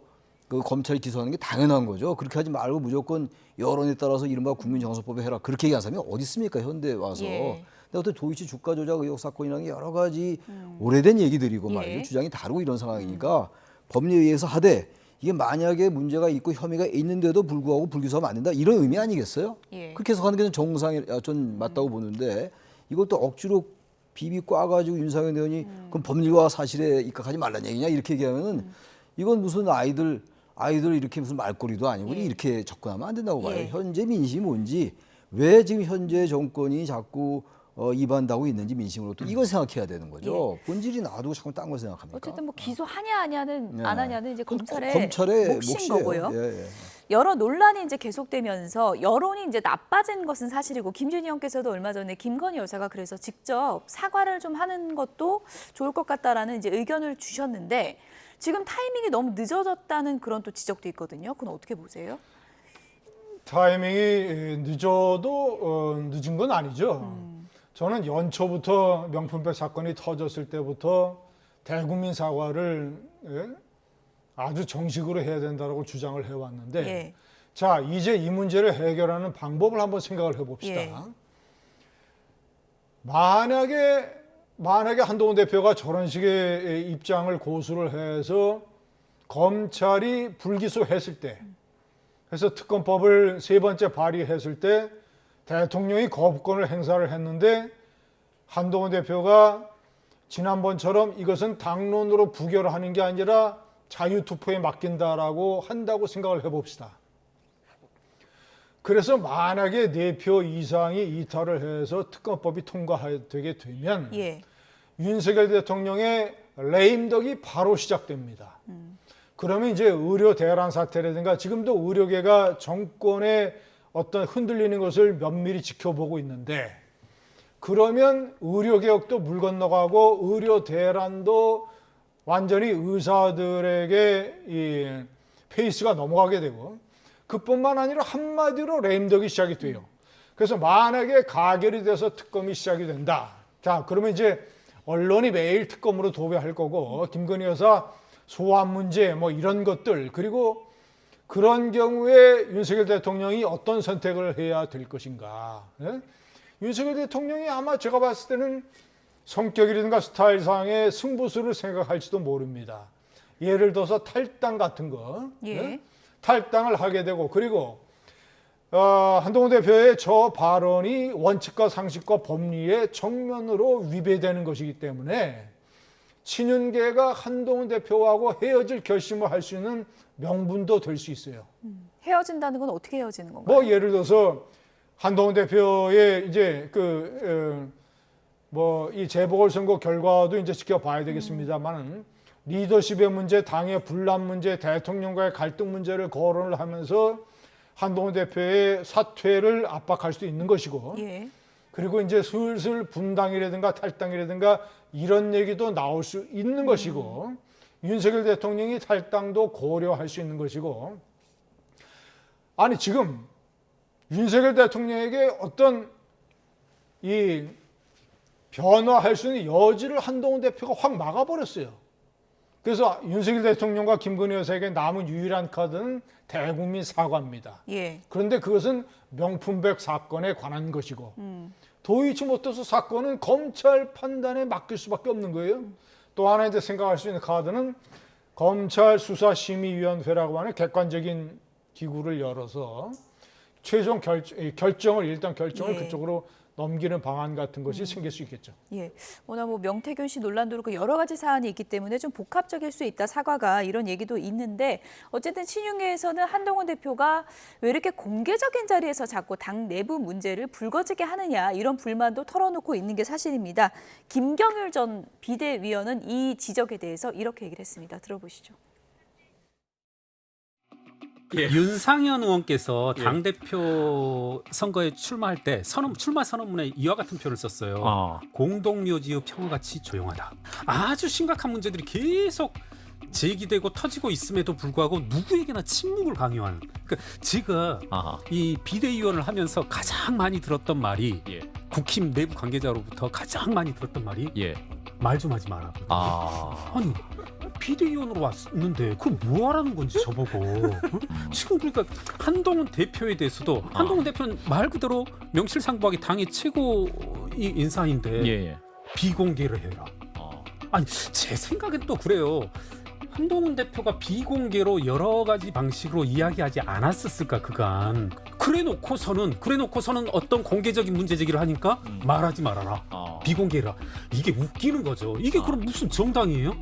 그 검찰이 기소하는 게 당연한 거죠. 그렇게 하지 말고 무조건 여론에 따라서 이른바 국민정서법에 해라. 그렇게 얘기한 사람이 어디 있습니까? 현대에 와서. 예. 근데 어떤 도이치 주가 조작 의혹 사건이라는 게 여러 가지 오래된 얘기들이고 예. 말이죠. 주장이 다르고 이런 상황이니까 법리에 의해서 하되 이게 만약에 문제가 있고 혐의가 있는데도 불구하고 불기소하면 안 된다. 이런 의미 아니겠어요? 예. 그렇게 해석하는 게 정상이 전 맞다고 보는데 이것도 억지로 비비 꽈가지고 윤석열 의원이 그럼 법리와 사실에 입각하지 말라는 얘기냐 이렇게 얘기하면은 이건 무슨 아이들 이렇게 무슨 말꼬리도 아니고 이렇게 접근하면 안 된다고 봐요. 현재 민심이 뭔지 왜 지금 현재 정권이 자꾸 입안다고 있는지 민심으로 또 이걸 생각해야 되는 거죠. 본질이 놔두고 자꾸 딴 걸 생각합니까? 어쨌든 뭐 기소하냐 아니냐는 안 하냐는 이제 검찰의 몫인 몫이에요. 거고요. 예. 여러 논란이 이제 계속되면서 여론이 이제 나빠진 것은 사실이고 김준희 의원께서도 얼마 전에 김건희 여사가 그래서 직접 사과를 좀 하는 것도 좋을 것 같다라는 이제 의견을 주셨는데 지금 타이밍이 너무 늦어졌다는 그런 또 지적도 있거든요. 그건 어떻게 보세요? 타이밍이 늦어도 늦은 건 아니죠. 저는 연초부터 명품백 사건이 터졌을 때부터 대국민 사과를 아주 정식으로 해야 된다고 주장을 해왔는데 예. 자 이제 이 문제를 해결하는 방법을 한번 생각을 해봅시다. 예. 만약에 한동훈 대표가 저런 식의 입장을 고수를 해서 검찰이 불기소했을 때 그래서 특검법을 세 번째 발의했을 때 대통령이 거부권을 행사를 했는데 한동훈 대표가 지난번처럼 이것은 당론으로 부결하는 게 아니라 자유투표에 맡긴다라고 한다고 생각을 해봅시다. 그래서 만약에 4표 이상이 이탈을 해서 특검법이 통과되게 되면 윤석열 대통령의 레임덕이 바로 시작됩니다. 그러면 이제 의료 대란 사태라든가 지금도 의료계가 정권의 어떤 흔들리는 것을 면밀히 지켜보고 있는데 그러면 의료개혁도 물 건너가고 의료 대란도 완전히 의사들에게 이 페이스가 넘어가게 되고 그뿐만 아니라 한마디로 레임덕이 시작이 돼요. 그래서 만약에 가결이 돼서 특검이 시작이 된다. 자, 그러면 이제 언론이 매일 특검으로 도배할 거고 김건희 여사 소환 문제 뭐 이런 것들 그리고 그런 경우에 윤석열 대통령이 어떤 선택을 해야 될 것인가. 예? 윤석열 대통령이 아마 제가 봤을 때는 성격이라든가 스타일상의 승부수를 생각할지도 모릅니다. 예를 들어서 탈당 같은 거. 예. 예? 탈당을 하게 되고, 그리고 한동훈 대표의 저 발언이 원칙과 상식과 법리에 정면으로 위배되는 것이기 때문에 친윤계가 한동훈 대표하고 헤어질 결심을 할 수 있는 명분도 될 수 있어요. 헤어진다는 건 어떻게 헤어지는 건가요? 뭐 예를 들어서 한동훈 대표의 이제 이 재보궐선거 결과도 이제 지켜봐야 되겠습니다만은 리더십의 문제, 당의 분란 문제, 대통령과의 갈등 문제를 거론을 하면서 한동훈 대표의 사퇴를 압박할 수도 있는 것이고, 예. 그리고 이제 슬슬 분당이라든가 탈당이라든가 이런 얘기도 나올 수 있는 것이고, 윤석열 대통령이 탈당도 고려할 수 있는 것이고, 아니 지금 윤석열 대통령에게 어떤 이 변화할 수 있는 여지를 한동훈 대표가 확 막아버렸어요. 그래서 윤석열 대통령과 김건희 여사에게 남은 유일한 카드는 대국민 사과입니다. 예. 그런데 그것은 명품백 사건에 관한 것이고 도이치모터스 사건은 검찰 판단에 맡길 수밖에 없는 거예요. 또 하나 이제 생각할 수 있는 카드는 검찰 수사심의위원회라고 하는 객관적인 기구를 열어서 최종 결정을 예. 그쪽으로 넘기는 방안 같은 것이 생길 수 있겠죠. 예, 워낙 뭐 명태균 씨 논란도 그렇고 여러 가지 사안이 있기 때문에 좀 복합적일 수 있다, 사과가, 이런 얘기도 있는데, 어쨌든 친윤계에서는 한동훈 대표가 왜 이렇게 공개적인 자리에서 자꾸 당 내부 문제를 불거지게 하느냐, 이런 불만도 털어놓고 있는 게 사실입니다. 김경일 전 비대위원은 이 지적에 대해서 이렇게 얘기를 했습니다. 들어보시죠. 예. 윤상현 의원께서 당대표 선거에 출마할 때 출마 선언문에 이와 같은 표를 썼어요. 공동묘지의 평화같이 조용하다. 아주 심각한 문제들이 계속 제기되고 터지고 있음에도 불구하고 누구에게나 침묵을 강요하는. 그러니까 제가 이 비대위원을 하면서 가장 많이 들었던 말이, 국힘 내부 관계자로부터 가장 많이 들었던 말이 말 좀 하지 마라. 아니 비대위원으로 왔는데 그럼 뭐 하라는 건지 저보고. 지금 그러니까 한동훈 대표에 대해서도 한동훈 대표는 말 그대로 명실상부하게 당의 최고 인사인데 비공개를 해라. 아니 제 생각엔 또 그래요. 한동훈 대표가 비공개로 여러 가지 방식으로 이야기하지 않았었을까 그간. 그래놓고서는 어떤 공개적인 문제 제기를 하니까 말하지 말아라. 비공개라. 이게 웃기는 거죠. 이게 그럼 무슨 정당이에요?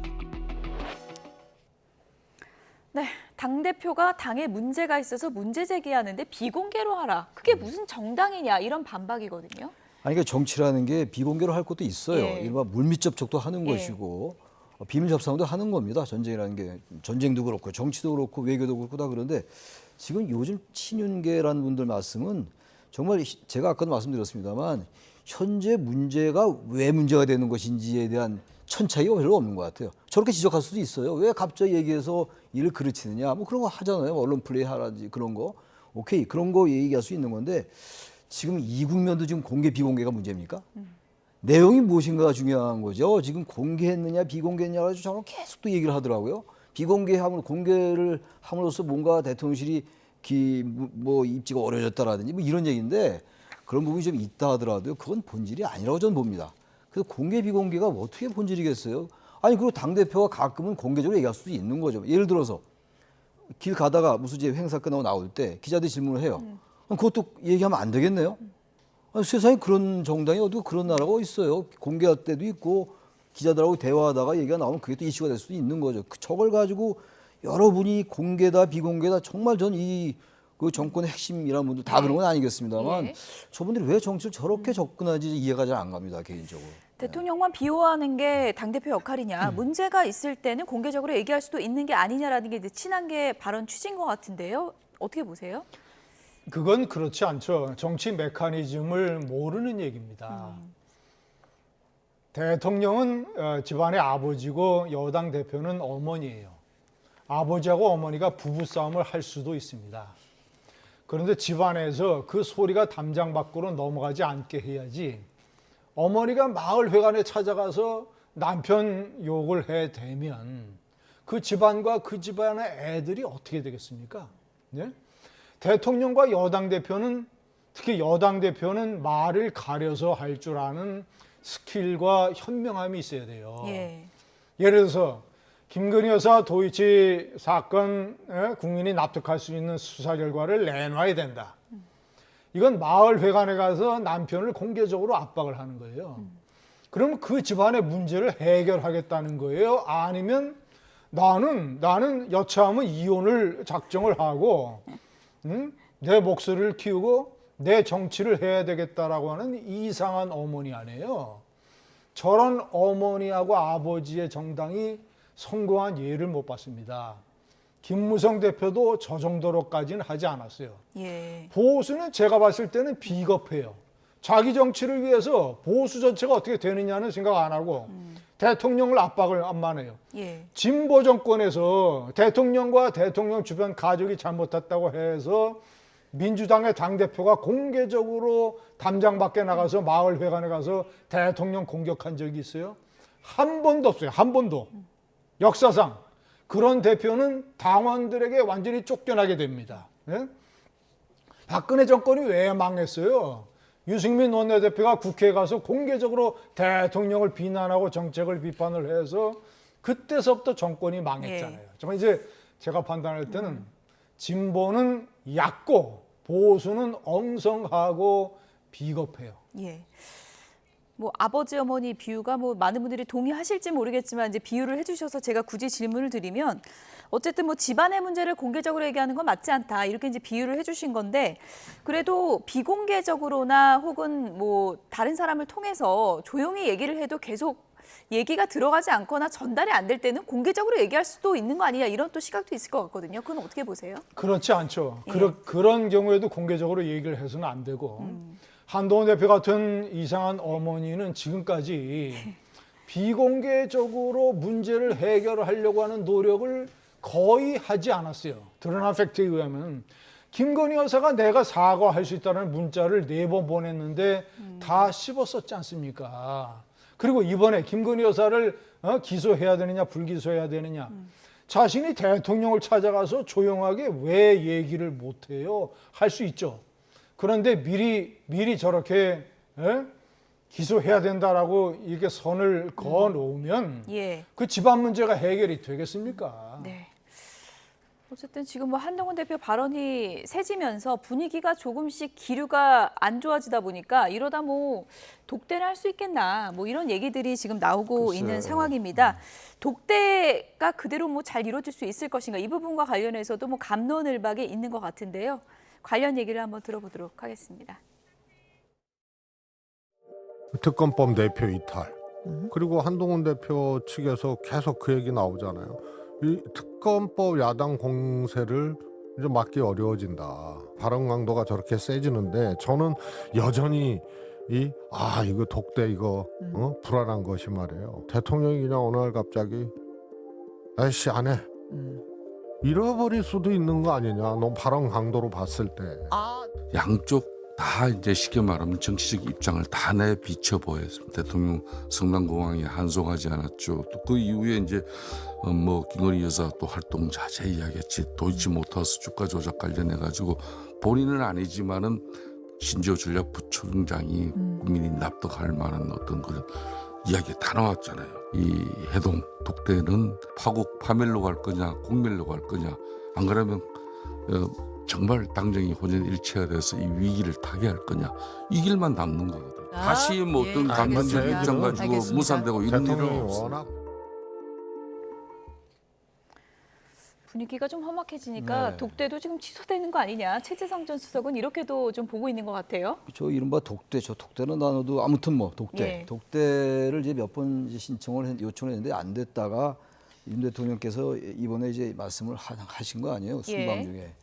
네, 당대표가 당에 문제가 있어서 문제 제기하는데 비공개로 하라. 그게 무슨 정당이냐, 이런 반박이거든요. 아니 그러니까 정치라는 게 비공개로 할 것도 있어요. 예. 일반 물밑 접촉도 하는 예. 것이고 비밀 접촉도 하는 겁니다. 전쟁이라는 게 전쟁도 그렇고 정치도 그렇고 외교도 그렇고 다 그런데 지금 요즘 친윤계라는 분들 말씀은 정말 제가 아까도 말씀드렸습니다만 현재 문제가 왜 문제가 되는 것인지에 대한 천차이가 별로 없는 것 같아요. 저렇게 지적할 수도 있어요. 왜 갑자기 얘기해서 일을 그르치느냐. 뭐 그런 거 하잖아요. 언론 플레이 하라든지 그런 거. 오케이. 그런 거 얘기할 수 있는 건데 지금 이 국면도 지금 공개 비공개가 문제입니까? 내용이 무엇인가가 중요한 거죠. 지금 공개했느냐 비공개했느냐 가지고 저는 계속 또 얘기를 하더라고요. 비공개하면 공개를 함으로써 뭔가 대통령실이 뭐 입지가 어려졌다라든지 뭐 이런 얘기인데 그런 부분이 좀 있다 하더라도요. 그건 본질이 아니라고 저는 봅니다. 그래서 공개 비공개가 어떻게 본질이겠어요? 아니 그리고 당대표가 가끔은 공개적으로 얘기할 수도 있는 거죠. 예를 들어서 길 가다가 무슨 행사 끝나고 나올 때 기자들이 질문을 해요. 그것도 얘기하면 안 되겠네요? 아니, 세상에 그런 정당이 어디 그런 나라가 있어요. 공개할 때도 있고 기자들하고 대화하다가 얘기가 나오면 그게 또 이슈가 될 수도 있는 거죠. 저걸 가지고 여러분이 공개다 비공개다 정말 전 그 정권의 핵심이라는 분들 다 그런 건 아니겠습니다만 저분들이 왜 정치를 저렇게 접근하지 이해가 잘 안 갑니다. 개인적으로. 대통령만 비호하는 게 당대표 역할이냐, 문제가 있을 때는 공개적으로 얘기할 수도 있는 게 아니냐라는 게 친한계 발언 취지인 것 같은데요. 어떻게 보세요? 그건 그렇지 않죠. 정치 메커니즘을 모르는 얘기입니다. 대통령은 집안의 아버지고 여당 대표는 어머니예요. 아버지하고 어머니가 부부싸움을 할 수도 있습니다. 그런데 집안에서 그 소리가 담장 밖으로 넘어가지 않게 해야지 어머니가 마을 회관에 찾아가서 남편 욕을 해대면 그 집안과 그 집안의 애들이 어떻게 되겠습니까? 예? 대통령과 여당 대표는 특히 여당 대표는 말을 가려서 할 줄 아는 스킬과 현명함이 있어야 돼요. 예를 들어서 김건희 여사 도이치 사건 국민이 납득할 수 있는 수사 결과를 내놔야 된다. 이건 마을회관에 가서 남편을 공개적으로 압박을 하는 거예요. 그러면 그 집안의 문제를 해결하겠다는 거예요? 아니면 나는 여차하면 이혼을 작정을 하고 내 목소리를 키우고 내 정치를 해야 되겠다라고 하는 이상한 어머니 아니에요. 저런 어머니하고 아버지의 정당이 성공한 예를 못 봤습니다. 김무성 대표도 저 정도로까지는 하지 않았어요. 보수는 제가 봤을 때는 비겁해요. 자기 정치를 위해서 보수 전체가 어떻게 되느냐는 생각 안 하고 대통령을 압박을 안만 해요. 진보 정권에서 대통령과 대통령 주변 가족이 잘못했다고 해서 민주당의 당대표가 공개적으로 담장 밖에 나가서 마을회관에 가서 대통령 공격한 적이 있어요? 한 번도 없어요. 한 번도. 역사상 그런 대표는 당원들에게 완전히 쫓겨나게 됩니다. 예? 박근혜 정권이 왜 망했어요? 유승민 원내대표가 국회에 가서 공개적으로 대통령을 비난하고 정책을 비판을 해서 그때서부터 정권이 망했잖아요. 정말 이제 제가 판단할 때는 진보는 얕고 보수는 엉성하고 비겁해요. 뭐 아버지 어머니 비유가 뭐 많은 분들이 동의하실지 모르겠지만 이제 비유를 해주셔서 제가 굳이 질문을 드리면 어쨌든 뭐 집안의 문제를 공개적으로 얘기하는 건 맞지 않다 이렇게 이제 비유를 해주신 건데 그래도 비공개적으로나 혹은 뭐 다른 사람을 통해서 조용히 얘기를 해도 계속 얘기가 들어가지 않거나 전달이 안 될 때는 공개적으로 얘기할 수도 있는 거 아니냐 이런 또 시각도 있을 것 같거든요. 그건 어떻게 보세요? 그렇지 않죠. 그런 경우에도 공개적으로 얘기를 해서는 안 되고 한동훈 대표 같은 이상한 어머니는 지금까지 비공개적으로 문제를 해결하려고 하는 노력을 거의 하지 않았어요. 드러난 팩트에 의하면 김건희 여사가 내가 사과할 수 있다는 문자를 4번 보냈는데 다 씹었었지 않습니까? 그리고 이번에 김건희 여사를 기소해야 되느냐 불기소해야 되느냐 자신이 대통령을 찾아가서 조용하게 왜 얘기를 못해요? 할 수 있죠. 그런데 미리 저렇게 기소해야 된다라고 이렇게 선을 그어 놓으면 그 집안 문제가 해결이 되겠습니까? 어쨌든 지금 뭐 한동훈 대표 발언이 세지면서 분위기가 조금씩 기류가 안 좋아지다 보니까 이러다 뭐 독대를 할 수 있겠나 뭐 이런 얘기들이 지금 나오고 있는 상황입니다. 독대가 그대로 뭐 잘 이루어질 수 있을 것인가 이 부분과 관련해서도 뭐 갑론을박에 있는 것 같은데요. 관련 얘기를 한번 들어보도록 하겠습니다. 특검법 내표 이탈 그리고 한동훈 대표 측에서 계속 그 얘기 나오잖아요. 이 특검법 야당 공세를 이제 막기 어려워진다. 발언 강도가 저렇게 세지는데 저는 여전히 이거 독대 이거 불안한 것이 말이에요. 대통령이 그냥 어느 날 갑자기 아이씨 안 해. 잃어버릴 수도 있는 거 아니냐. 너 발언 강도로 봤을 때. 양쪽 다 이제 쉽게 말하면 정치적 입장을 다 내비쳐 보였습니다. 대통령 성남공항에 한송하지 않았죠. 또 그 이후에 이제 뭐 김건희 여사 또 활동 자제 이야기했지. 도이치모터스 주가 조작 관련해 가지고 본인은 아니지만은 신지호 전략부총장이 국민이 납득할 만한 어떤 그런 이야기 다 나왔잖아요. 이 해동 독대는 파국 파멸로 갈 거냐 공멸로 갈 거냐 안 그러면 정말 당정이 혼연일체가 돼서 이 위기를 타개할 거냐 이 길만 남는 거거든요. 다시 뭐 어떤 강론적 입장 가지고 무산되고 이런 일은 없어요. 분위기가 좀 험악해지니까 독대도 지금 취소되는 거 아니냐. 최재성 전 수석은 이렇게도 좀 보고 있는 것 같아요. 저 이른바 독대, 저 독대는 단어도 아무튼 뭐 독대, 독대를 이제 몇 번 신청을 요청을 했는데 안 됐다가 윤 대통령께서 이번에 이제 말씀을 하신 거 아니에요 순방 중에.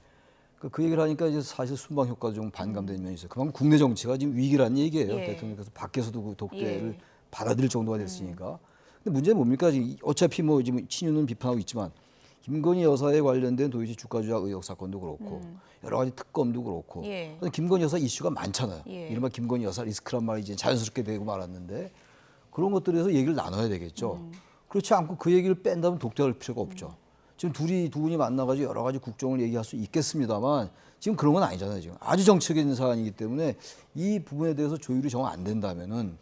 그 얘기를 하니까 이제 사실 순방 효과도 좀 반감되는 면이 있어요. 그만큼 국내 정치가 지금 위기라는 얘기예요. 대통령께서 밖에서도 그 독대를 받아들일 정도가 됐으니까. 근데 문제는 뭡니까? 어차피 뭐 지금 친윤은 비판하고 있지만. 김건희 여사에 관련된 도이치 주가 조작 의혹 사건도 그렇고 여러 가지 특검도 그렇고 김건희 여사 이슈가 많잖아요. 이른바 김건희 여사 리스크란 말이 이제 자연스럽게 되고 말았는데 그런 것들에서 얘기를 나눠야 되겠죠. 그렇지 않고 그 얘기를 뺀다면 독대할 필요가 없죠. 지금 두 분이 만나가지고 여러 가지 국정을 얘기할 수 있겠습니다만 지금 그런 건 아니잖아요. 지금 아주 정치적인 사안이기 때문에 이 부분에 대해서 조율이 정 안 된다면은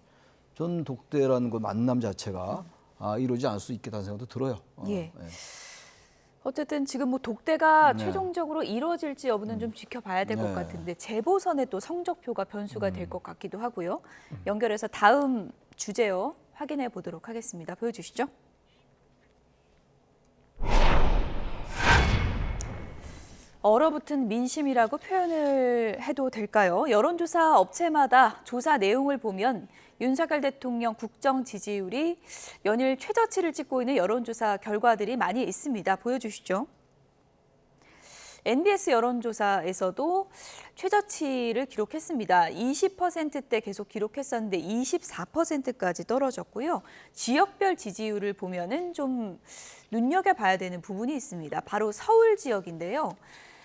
전 독대라는 그 만남 자체가 이루어지지 않을 수 있겠다는 생각도 들어요. 예. 어쨌든 지금 뭐 독대가 네. 최종적으로 이루어질지 여부는 좀 지켜봐야 될 것 네. 같은데 재보선의 또 성적표가 변수가 될 것 같기도 하고요. 연결해서 다음 주제요 확인해 보도록 하겠습니다. 보여주시죠. 얼어붙은 민심이라고 표현을 해도 될까요? 여론조사 업체마다 조사 내용을 보면 윤석열 대통령 국정 지지율이 연일 최저치를 찍고 있는 여론조사 결과들이 많이 있습니다. 보여주시죠. NBS 여론조사에서도 최저치를 기록했습니다. 20%대 계속 기록했었는데 24%까지 떨어졌고요. 지역별 지지율을 보면은 좀 눈여겨봐야 되는 부분이 있습니다. 바로 서울 지역인데요.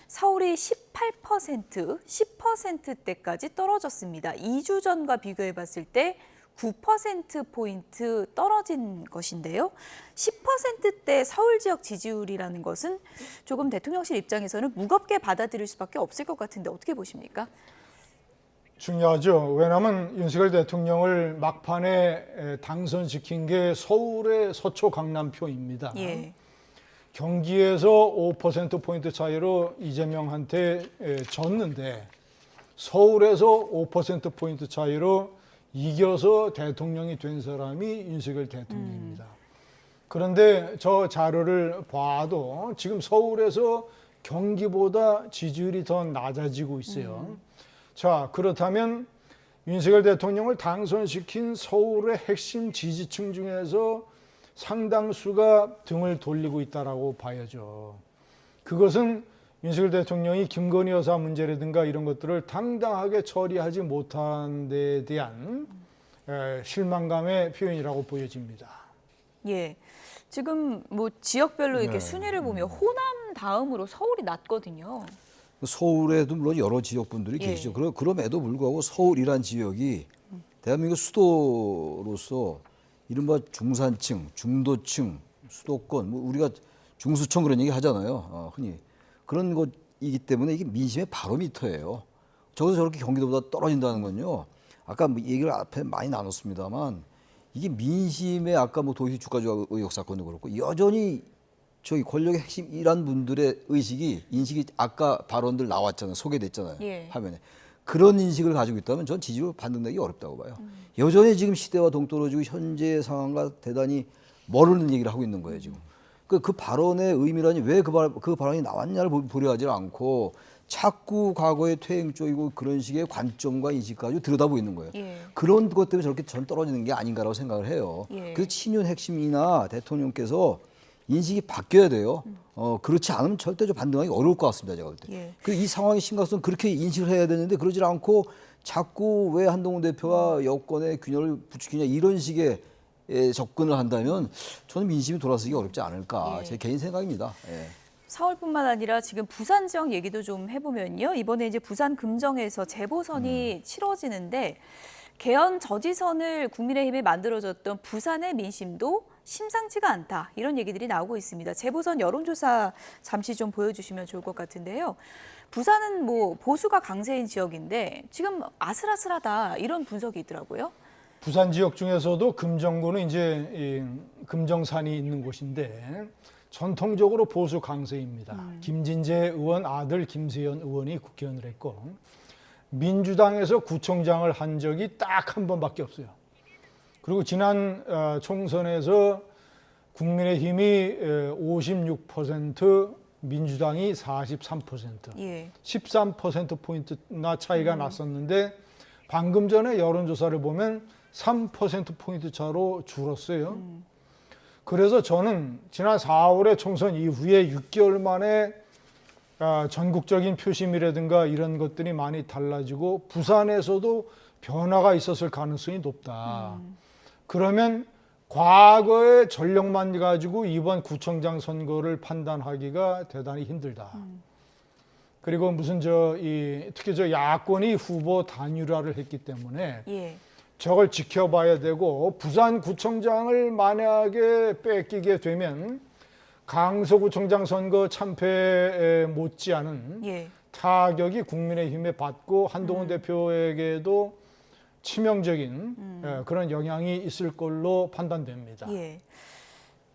서울이 18%, 10%대까지 떨어졌습니다. 2주 전과 비교해 봤을 때 9%포인트 떨어진 것인데요. 10%대 서울 지역 지지율이라는 것은 조금 대통령실 입장에서는 무겁게 받아들일 수밖에 없을 것 같은데 어떻게 보십니까? 중요하죠. 왜냐하면 윤석열 대통령을 막판에 당선시킨 게 서울의 서초 강남표입니다. 예. 경기에서 5%포인트 차이로 이재명한테 졌는데 서울에서 5%포인트 차이로 이겨서 대통령이 된 사람이 윤석열 대통령입니다. 그런데 저 자료를 봐도 지금 서울에서 경기보다 지지율이 더 낮아지고 있어요. 자, 그렇다면 윤석열 대통령을 당선시킨 서울의 핵심 지지층 중에서 상당수가 등을 돌리고 있다라고 봐야죠. 그것은 윤석열 대통령이 김건희 여사 문제라든가 이런 것들을 당당하게 처리하지 못한 데 대한 실망감의 표현이라고 보여집니다. 예. 지금 뭐 지역별로 이렇게 순위를 보면 호남 다음으로 서울이 낮거든요. 서울에도 물론 여러 지역분들이 예. 계시죠. 그럼에도 불구하고 서울이란 지역이 대한민국 수도로서 이른바 중산층, 중도층, 수도권, 뭐 우리가 중수층 그런 얘기 하잖아요. 흔히. 그런 곳이기 때문에 이게 민심의 바로미터예요. 저기서 저렇게 경기도보다 떨어진다는 건요. 아까 뭐 얘기를 앞에 많이 나눴습니다만 이게 민심의 아까 뭐 도시 주가 조작 의혹 사건도 그렇고 여전히 저기 권력의 핵심 이란 분들의 인식이 아까 발언들 나왔잖아요. 소개됐잖아요. 예. 화면에. 그런 인식을 가지고 있다면 전 지지율 반등되기 어렵다고 봐요. 여전히 지금 시대와 동떨어지고 현재의 상황과 대단히 모르는 얘기를 하고 있는 거예요, 지금. 그 발언의 의미라니 왜 그 발언이 나왔냐를 보려 하지 않고 자꾸 과거의 퇴행 쪽이고 그런 식의 관점과 인식 가지고 들여다보고 있는 거예요. 예. 그런 것 때문에 저렇게 전 떨어지는 게 아닌가라고 생각을 해요. 예. 그래서 친윤 핵심이나 대통령께서 인식이 바뀌어야 돼요. 그렇지 않으면 절대 반등하기 어려울 것 같습니다, 제가 볼 때. 예. 이 상황의 심각성 그렇게 인식을 해야 되는데 그러질 않고 자꾸 왜 한동훈 대표가 여권의 균열을 부추기냐 이런 식의 접근을 한다면 저는 민심이 돌아서기 어렵지 않을까. 예. 제 개인 생각입니다. 예. 서울뿐만 아니라 지금 부산 지역 얘기도 좀 해보면요. 이번에 이제 부산 금정에서 재보선이 치러지는데 개헌 저지선을 국민의힘에 만들어줬던 부산의 민심도 심상치가 않다. 이런 얘기들이 나오고 있습니다. 재보선 여론조사 잠시 좀 보여주시면 좋을 것 같은데요. 부산은 뭐 보수가 강세인 지역인데 지금 아슬아슬하다 이런 분석이 있더라고요. 부산 지역 중에서도 금정구는 이제 이 금정산이 있는 곳인데 전통적으로 보수 강세입니다. 김진재 의원 아들 김세현 의원이 국회의원을 했고 민주당에서 구청장을 한 적이 딱 한 번밖에 없어요. 그리고 지난 총선에서 국민의힘이 56%, 민주당이 43%, 예. 13%포인트나 차이가 났었는데 방금 전에 여론조사를 보면 3%포인트 차로 줄었어요. 그래서 저는 지난 4월에 총선 이후에 6개월 만에 전국적인 표심이라든가 이런 것들이 많이 달라지고 부산에서도 변화가 있었을 가능성이 높다. 그러면 과거의 전력만 가지고 이번 구청장 선거를 판단하기가 대단히 힘들다. 그리고 무슨 특히 야권이 후보 단일화를 했기 때문에 예. 저걸 지켜봐야 되고 부산 구청장을 만약에 뺏기게 되면 강서구청장 선거 참패에 못지않은 예. 타격이 국민의힘에 받고 한동훈 대표에게도 치명적인 그런 영향이 있을 걸로 판단됩니다. 예.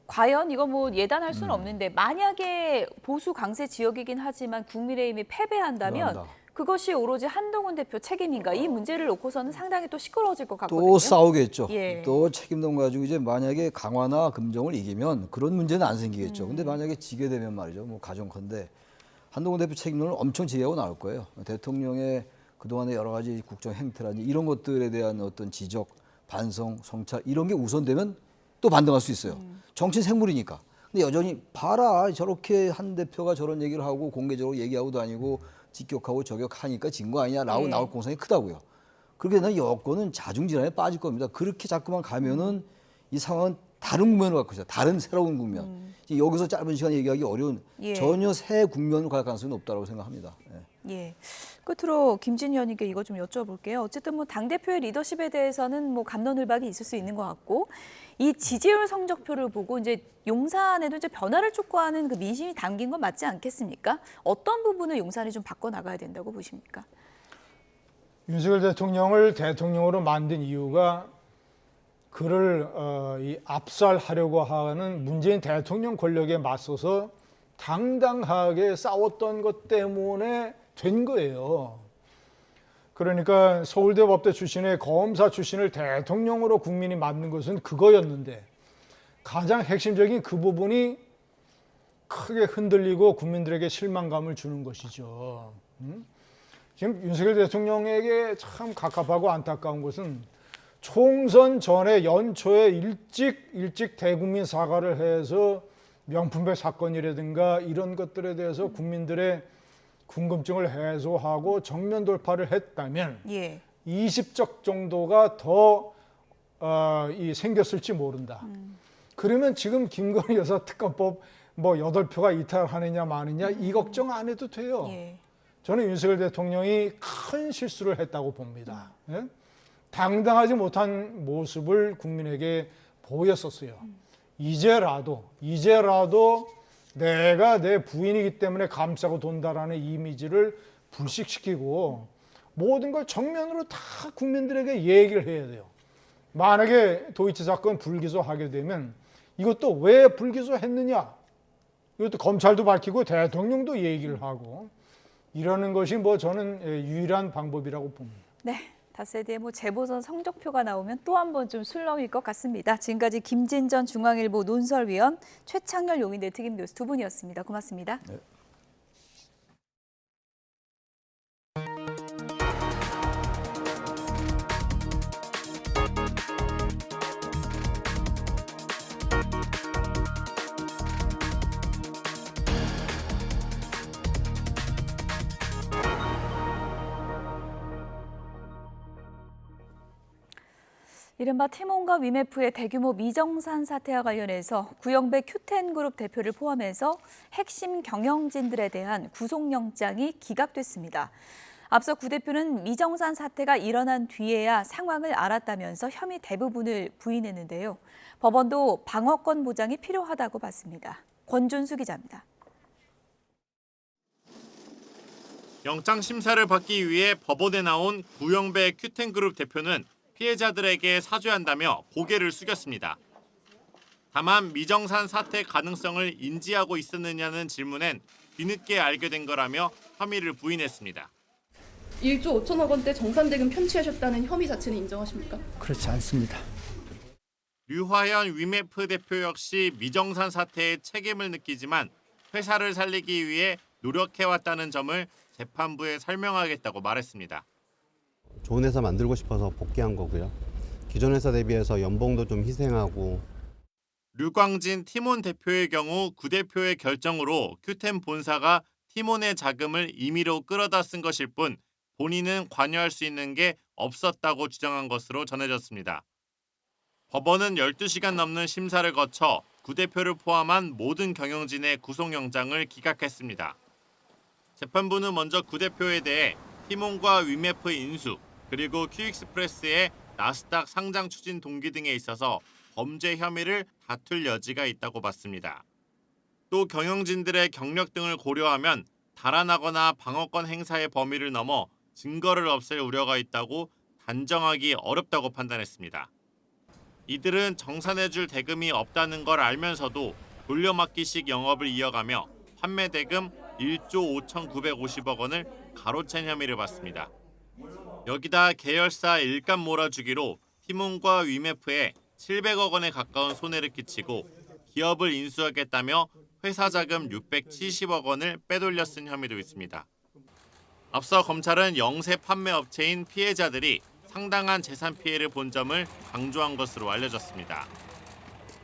과연 이거 뭐 예단할 수는 없는데 만약에 보수 강세 지역이긴 하지만 국민의힘이 패배한다면 그런다. 그것이 오로지 한동훈 대표 책임인가? 이 문제를 놓고서는 상당히 또 시끄러워질 것 같거든요. 또 싸우겠죠. 예. 또 책임론 가지고 이제 만약에 강화나 금정을 이기면 그런 문제는 안 생기겠죠. 근데 만약에 지게 되면 말이죠. 뭐 가정컨대 한동훈 대표 책임론을 엄청 제기하고 나올 거예요. 대통령의 그동안의 여러 가지 국정 행태라든지 이런 것들에 대한 어떤 지적, 반성, 성찰 이런 게 우선되면 또 반등할 수 있어요. 정치 생물이니까. 근데 여전히 봐라 저렇게 한 대표가 저런 얘기를 하고 공개적으로 얘기하고 다니고 직격하고 저격하니까 진 거 아니냐라고 나올 공산이 크다고요. 그렇게 되면 여권은 자중질환에 빠질 겁니다. 그렇게 자꾸만 가면은 이 상황은 다른 국면으로 갈 것이다. 다른 새로운 국면. 여기서 짧은 시간 얘기하기 어려운 전혀 새 국면으로 갈 가능성이 높다고 생각합니다. 예. 끝으로 김진희 의원님께 이거 좀 여쭤볼게요. 어쨌든 뭐 당대표의 리더십에 대해서는 뭐 갑론을박이 있을 수 있는 것 같고 이 지지율 성적표를 보고 이제 용산에도 이제 변화를 촉구하는 그 민심이 담긴 건 맞지 않겠습니까? 어떤 부분을 용산이 좀 바꿔나가야 된다고 보십니까? 윤석열 대통령을 대통령으로 만든 이유가 그를 이 압살하려고 하는 문재인 대통령 권력에 맞서서 당당하게 싸웠던 것 때문에 된 거예요. 그러니까 서울대 법대 출신의 검사 출신을 대통령으로 국민이 맞는 것은 그거였는데 가장 핵심적인 그 부분이 크게 흔들리고 국민들에게 실망감을 주는 것이죠. 지금 윤석열 대통령에게 참 갑갑하고 안타까운 것은 총선 전에 연초에 일찍 대국민 사과를 해서 명품백 사건이라든가 이런 것들에 대해서 국민들의 궁금증을 해소하고 정면 돌파를 했다면 20적 정도가 더 생겼을지 모른다. 그러면 지금 김건희 여사 특검법 뭐 8표가 이탈하느냐 마느냐 이 걱정 안 해도 돼요. 저는 윤석열 대통령이 큰 실수를 했다고 봅니다. 예? 당당하지 못한 모습을 국민에게 보였었어요. 이제라도 내가 내 부인이기 때문에 감싸고 돈다라는 이미지를 불식시키고 모든 걸 정면으로 다 국민들에게 얘기를 해야 돼요. 만약에 도이치 사건 불기소하게 되면 이것도 왜 불기소했느냐 이것도 검찰도 밝히고 대통령도 얘기를 하고 이러는 것이 뭐 저는 유일한 방법이라고 봅니다. 네. 다세대의 뭐 재보선 성적표가 나오면 또 한 번 좀 술렁일 것 같습니다. 지금까지 김진전 중앙일보 논설위원, 최창렬 용인대 특임교수 두 분이었습니다. 고맙습니다. 네. 이른바 티몬과 위메프의 대규모 미정산 사태와 관련해서 구영배 큐텐그룹 대표를 포함해서 핵심 경영진들에 대한 구속영장이 기각됐습니다. 앞서 구 대표는 미정산 사태가 일어난 뒤에야 상황을 알았다면서 혐의 대부분을 부인했는데요. 법원도 방어권 보장이 필요하다고 봤습니다. 권준수 기자입니다. 영장 심사를 받기 위해 법원에 나온 구영배 큐텐그룹 대표는 피해자들에게 사죄한다며 고개를 숙였습니다. 다만 미정산 사태 가능성을 인지하고 있었느냐는 질문엔 뒤늦게 알게 된 거라며 혐의를 부인했습니다. 1조 5천억 원대 정산대금 편취하셨다는 혐의 자체는 인정하십니까? 그렇지 않습니다. 류화연 위메프 대표 역시 미정산 사태에 책임을 느끼지만 회사를 살리기 위해 노력해왔다는 점을 재판부에 설명하겠다고 말했습니다. 좋은 회사 만들고 싶어서 복귀한 거고요. 기존 회사 대비해서 연봉도 좀 희생하고. 류광진 티몬 대표의 경우 구 대표의 결정으로 큐텐 본사가 티몬의 자금을 임의로 끌어다 쓴 것일 뿐 본인은 관여할 수 있는 게 없었다고 주장한 것으로 전해졌습니다. 법원은 12시간 넘는 심사를 거쳐 구 대표를 포함한 모든 경영진의 구속영장을 기각했습니다. 재판부는 먼저 구 대표에 대해 티몬과 위메프 인수, 그리고 큐익스프레스의 나스닥 상장 추진 동기 등에 있어서 범죄 혐의를 다툴 여지가 있다고 봤습니다. 또 경영진들의 경력 등을 고려하면 달아나거나 방어권 행사의 범위를 넘어 증거를 없앨 우려가 있다고 단정하기 어렵다고 판단했습니다. 이들은 정산해줄 대금이 없다는 걸 알면서도 돌려막기식 영업을 이어가며 판매 대금 1조 5,950억 원을 가로챈 혐의를 받습니다. 여기다 계열사 일감 몰아주기로 티몬과 위메프에 700억 원에 가까운 손해를 끼치고 기업을 인수하겠다며 회사 자금 670억 원을 빼돌려 쓴 혐의도 있습니다. 앞서 검찰은 영세 판매 업체인 피해자들이 상당한 재산 피해를 본 점을 강조한 것으로 알려졌습니다.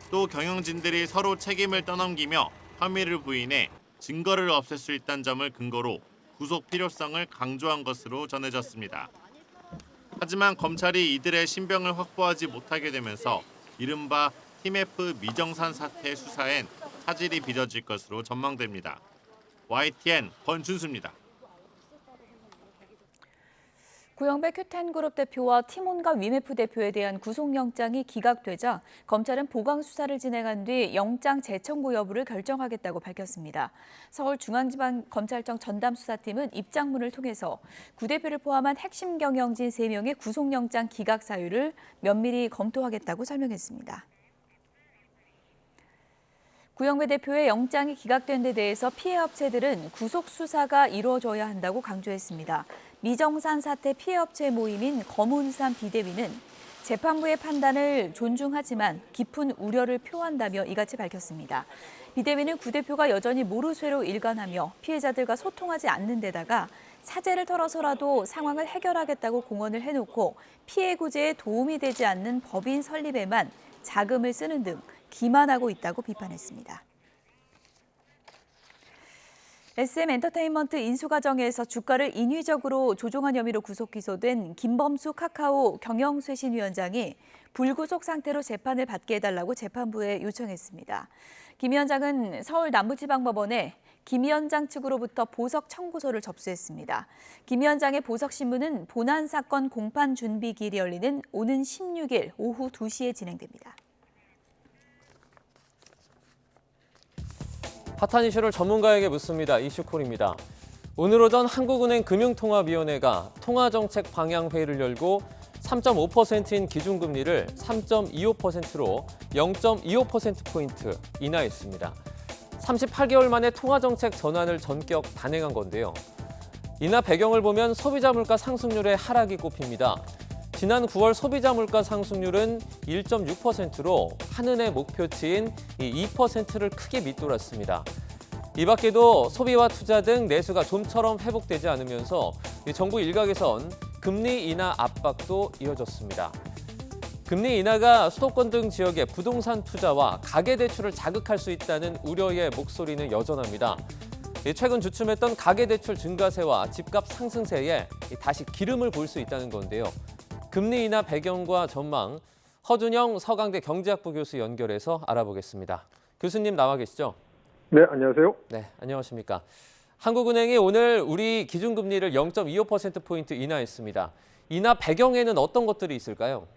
또 경영진들이 서로 책임을 떠넘기며 혐의를 부인해 증거를 없앨 수 있다는 점을 근거로 구속 필요성을 강조한 것으로 전해졌습니다. 하지만 검찰이 이들의 신병을 확보하지 못하게 되면서 이른바 TMF 미정산 사태 수사엔 차질이 빚어질 것으로 전망됩니다. YTN 권준수입니다. 구영배 큐텐그룹 대표와 티몬과 위메프 대표에 대한 구속영장이 기각되자 검찰은 보강 수사를 진행한 뒤 영장 재청구 여부를 결정하겠다고 밝혔습니다. 서울중앙지방검찰청 전담수사팀은 입장문을 통해서 구 대표를 포함한 핵심 경영진 3명의 구속영장 기각 사유를 면밀히 검토하겠다고 설명했습니다. 구영배 대표의 영장이 기각된 데 대해서 피해 업체들은 구속 수사가 이루어져야 한다고 강조했습니다. 미정산 사태 피해업체 모임인 검운산 비대위는 재판부의 판단을 존중하지만 깊은 우려를 표한다며 이같이 밝혔습니다. 비대위는 구 대표가 여전히 모르쇠로 일관하며 피해자들과 소통하지 않는 데다가 사재를 털어서라도 상황을 해결하겠다고 공언을 해놓고 피해 구제에 도움이 되지 않는 법인 설립에만 자금을 쓰는 등 기만하고 있다고 비판했습니다. SM엔터테인먼트 인수 과정에서 주가를 인위적으로 조종한 혐의로 구속 기소된 김범수 카카오 경영쇄신위원장이 불구속 상태로 재판을 받게 해달라고 재판부에 요청했습니다. 김 위원장은 서울 남부지방법원에 김 위원장 측으로부터 보석 청구서를 접수했습니다. 김 위원장의 보석 신문은 본안 사건 공판 준비 기일이 열리는 오는 16일 오후 2시에 진행됩니다. 핫한 이슈를 전문가에게 묻습니다. 이슈콜입니다. 오늘 오전 한국은행 금융통합위원회가 통화정책 방향회의를 열고 3.5%인 기준금리를 3.25%로 0.25%포인트 인하했습니다. 38개월 만에 통화정책 전환을 전격 단행한 건데요. 인하 배경을 보면 소비자 물가 상승률의 하락이 꼽힙니다. 지난 9월 소비자 물가 상승률은 1.6%로 한은의 목표치인 2%를 크게 밑돌았습니다. 이 밖에도 소비와 투자 등 내수가 좀처럼 회복되지 않으면서 정부 일각에선 금리 인하 압박도 이어졌습니다. 금리 인하가 수도권 등 지역의 부동산 투자와 가계대출을 자극할 수 있다는 우려의 목소리는 여전합니다. 최근 주춤했던 가계대출 증가세와 집값 상승세에 다시 기름을 부을 수 있다는 건데요. 금리 인하 배경과 전망, 허준영 서강대 경제학부 교수 연결해서 알아보겠습니다. 교수님 나와 계시죠? 네, 안녕하세요. 네, 안녕하십니까. 한국은행이 오늘 우리 기준금리를 0.25%포인트 인하했습니다. 인하 배경에는 어떤 것들이 있을까요?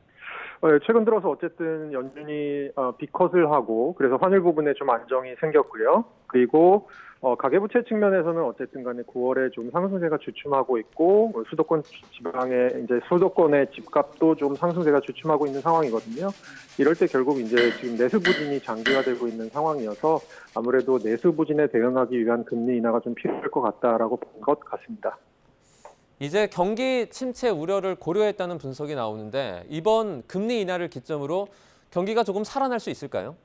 최근 들어서 어쨌든 연준이 빅컷을 하고 그래서 환율 부분에 좀 안정이 생겼고요. 그리고 가계부채 측면에서는 어쨌든 간에 9월에 좀 상승세가 주춤하고 있고 수도권 지방의 이제 수도권의 집값도 좀 상승세가 주춤하고 있는 상황이거든요. 이럴 때 결국 이제 지금 내수 부진이 장기화되고 있는 상황이어서 아무래도 내수 부진에 대응하기 위한 금리 인하가 좀 필요할 것 같다라고 본 것 같습니다. 이제 경기 침체 우려를 고려했다는 분석이 나오는데 이번 금리 인하를 기점으로 경기가 조금 살아날 수 있을까요?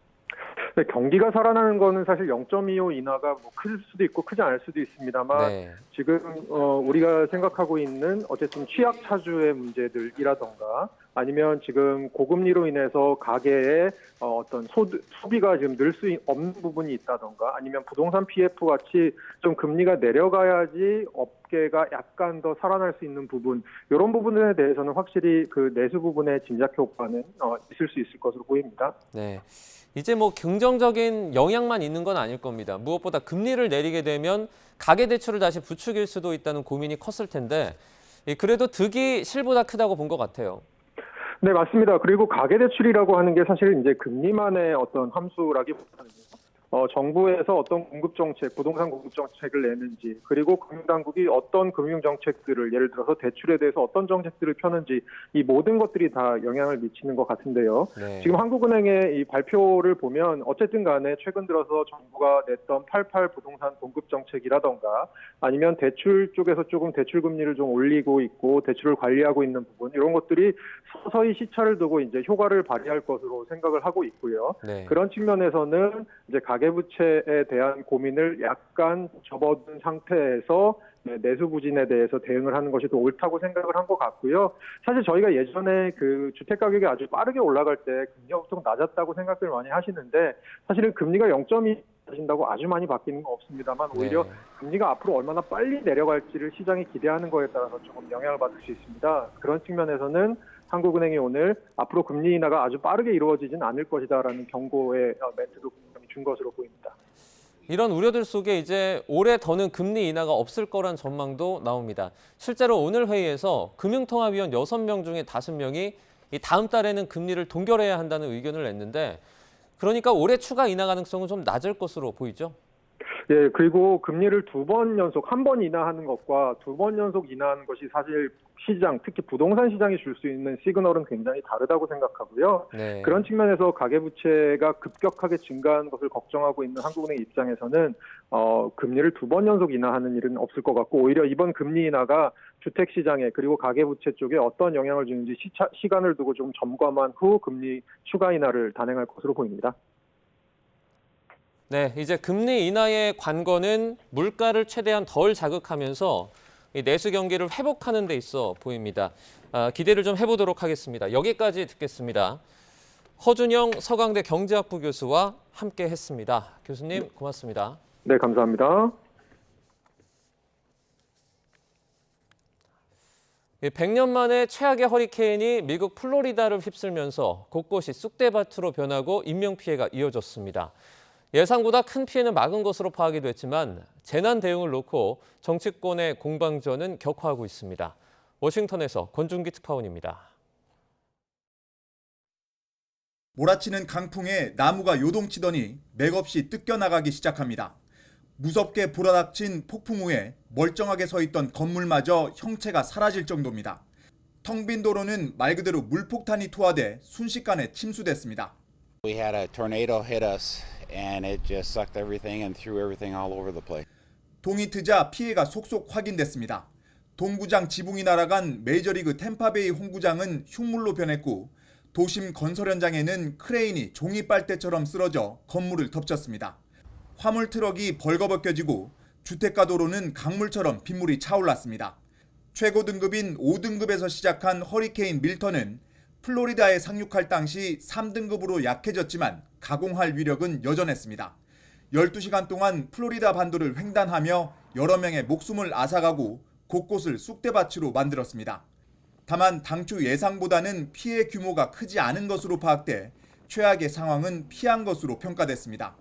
네, 경기가 살아나는 거는 사실 0.25 인하가 뭐 클 수도 있고 크지 않을 수도 있습니다만 네. 지금 우리가 생각하고 있는 어쨌든 취약 차주의 문제들이라던가 아니면 지금 고금리로 인해서 가계의 어떤 소비가 지금 늘 수 없는 부분이 있다던가 아니면 부동산 PF 같이 좀 금리가 내려가야지 업계가 약간 더 살아날 수 있는 부분 이런 부분에 대해서는 확실히 그 내수 부분의 진작 효과는 있을 수 있을 것으로 보입니다. 네. 이제 뭐 긍정적인 영향만 있는 건 아닐 겁니다. 무엇보다 금리를 내리게 되면 가계대출을 다시 부추길 수도 있다는 고민이 컸을 텐데 그래도 득이 실보다 크다고 본 것 같아요. 네, 맞습니다. 그리고 가계대출이라고 하는 게 사실 이제 금리만의 어떤 함수라기보다는 정부에서 어떤 공급 정책, 부동산 공급 정책을 내는지, 그리고 금융당국이 어떤 금융 정책들을, 예를 들어서 대출에 대해서 어떤 정책들을 펴는지, 이 모든 것들이 다 영향을 미치는 것 같은데요. 네. 지금 한국은행의 이 발표를 보면 어쨌든 간에 최근 들어서 정부가 냈던 88 부동산 공급 정책이라던가 아니면 대출 쪽에서 조금 대출 금리를 좀 올리고 있고 대출을 관리하고 있는 부분, 이런 것들이 서서히 시차를 두고 이제 효과를 발휘할 것으로 생각을 하고 있고요. 네. 그런 측면에서는 이제 가계부채에 대한 고민을 약간 접어둔 상태에서 내수 부진에 대해서 대응을 하는 것이 더 옳다고 생각을 한 것 같고요. 사실 저희가 예전에 그 주택 가격이 아주 빠르게 올라갈 때 금리가 보통 낮았다고 생각을 많이 하시는데, 사실은 금리가 0.2 낮아진다고 아주 많이 바뀌는 건 없습니다만 오히려 네. 금리가 앞으로 얼마나 빨리 내려갈지를 시장이 기대하는 거에 따라서 조금 영향을 받을 수 있습니다. 그런 측면에서는 한국은행이 오늘 앞으로 금리 인하가 아주 빠르게 이루어지진 않을 것이다라는 경고의 멘트도 분명히 준 것으로 보입니다. 이런 우려들 속에 이제 올해 더는 금리 인하가 없을 거란 전망도 나옵니다. 실제로 오늘 회의에서 금융통합위원 6명 중에 5명이 이 다음 달에는 금리를 동결해야 한다는 의견을 냈는데, 그러니까 올해 추가 인하 가능성은 좀 낮을 것으로 보이죠? 예, 그리고 금리를 2번 연속, 한 번 인하하는 것과 2번 연속 인하하는 것이 사실 시장, 특히 부동산 시장이 줄 수 있는 시그널은 굉장히 다르다고 생각하고요. 네. 그런 측면에서 가계부채가 급격하게 증가하는 것을 걱정하고 있는 한국은행 입장에서는 금리를 2번 연속 인하하는 일은 없을 것 같고, 오히려 이번 금리 인하가 주택 시장에 그리고 가계부채 쪽에 어떤 영향을 주는지 시간을 두고 좀 점검한 후 금리 추가 인하를 단행할 것으로 보입니다. 네, 이제 금리 인하의 관건은 물가를 최대한 덜 자극하면서 이 내수 경기를 회복하는 데 있어 보입니다. 기대를 좀 해보도록 하겠습니다. 여기까지 듣겠습니다. 허준영 서강대 경제학부 교수와 함께했습니다. 교수님 고맙습니다. 네, 감사합니다. 100년 만에 최악의 허리케인이 미국 플로리다를 휩쓸면서 곳곳이 쑥대밭으로 변하고 인명피해가 이어졌습니다. 예상보다 큰 피해는 막은 것으로 파악이 됐지만 재난 대응을 놓고 정치권의 공방전은 격화하고 있습니다. 워싱턴에서 권준기 특파원입니다. 몰아치는 강풍에 나무가 요동치더니 맥없이 뜯겨나가기 시작합니다. 무섭게 불어닥친 폭풍 후에 멀쩡하게 서 있던 건물마저 형체가 사라질 정도입니다. 텅 빈 도로는 말 그대로 물폭탄이 투하돼 순식간에 침수됐습니다. We had a tornado hit us and it just sucked everything and threw everything all over the place. 동이 트자 피해가 속속 확인됐습니다. 동구장 지붕이 날아간 메이저리그 템파베이 홈구장은 흉물로 변했고, 도심 건설 현장에는 크레인이 종이 빨대처럼 쓰러져 건물을 덮쳤습니다. 화물 트럭이 벌거벗겨지고 주택가 도로는 강물처럼 빗물이 차올랐습니다. 최고 등급인 5등급에서 시작한 허리케인 밀턴은 플로리다에 상륙할 당시 3등급으로 약해졌지만 가공할 위력은 여전했습니다. 12시간 동안 플로리다 반도를 횡단하며 여러 명의 목숨을 앗아가고 곳곳을 쑥대밭으로 만들었습니다. 다만 당초 예상보다는 피해 규모가 크지 않은 것으로 파악돼 최악의 상황은 피한 것으로 평가됐습니다.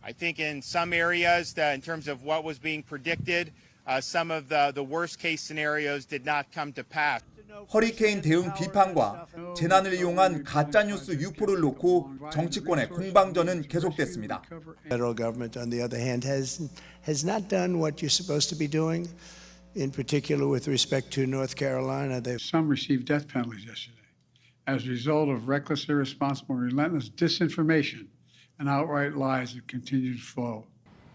I think in some areas, in terms of what was being predicted, some of the worst case scenarios did not come to pass. 허리케인 대응 비판과 재난을 이용한 가짜뉴스 유포를 놓고 정치권의 공방전은 계속됐습니다. Federal government, on the other hand, has not done what you're supposed to be doing. In particular, with respect to North Carolina, some received death penalties yesterday as a result of reckless, irresponsible, relentless disinformation and outright lies that continue to flow.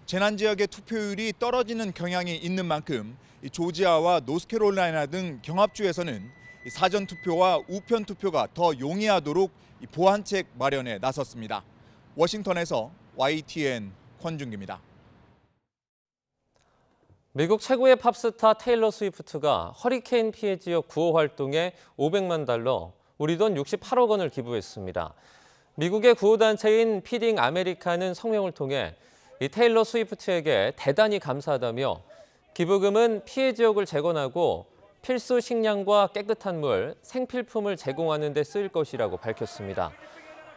재난 지역의 투표율이 떨어지는 경향이 있는 만큼 조지아와 노스캐롤라이나 등 경합주에서는 사전 투표와 우편 투표가 더 용이하도록 보완책 마련에 나섰습니다. 워싱턴에서 YTN 권준기입니다. 미국 최고의 팝스타 테일러 스위프트가 허리케인 피해 지역 구호 활동에 $500만, 우리 돈 68억 원을 기부했습니다. 미국의 구호단체인 피딩 아메리카는 성명을 통해 이 테일러 스위프트에게 대단히 감사하다며 기부금은 피해 지역을 재건하고 필수 식량과 깨끗한 물, 생필품을 제공하는 데 쓰일 것이라고 밝혔습니다.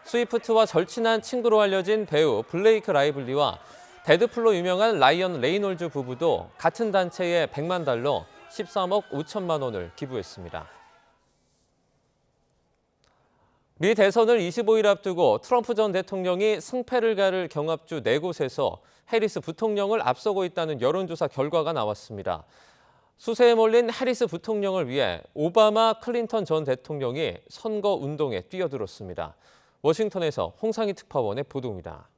스위프트와 절친한 친구로 알려진 배우 블레이크 라이블리와 데드풀로 유명한 라이언 레이놀즈 부부도 같은 단체에 $100만, 13억 5천만 원을 기부했습니다. 미 대선을 25일 앞두고 트럼프 전 대통령이 승패를 가를 경합주 4곳에서 해리스 부통령을 앞서고 있다는 여론조사 결과가 나왔습니다. 수세에 몰린 해리스 부통령을 위해 오바마, 클린턴 전 대통령이 선거 운동에 뛰어들었습니다. 워싱턴에서 홍상희 특파원의 보도입니다.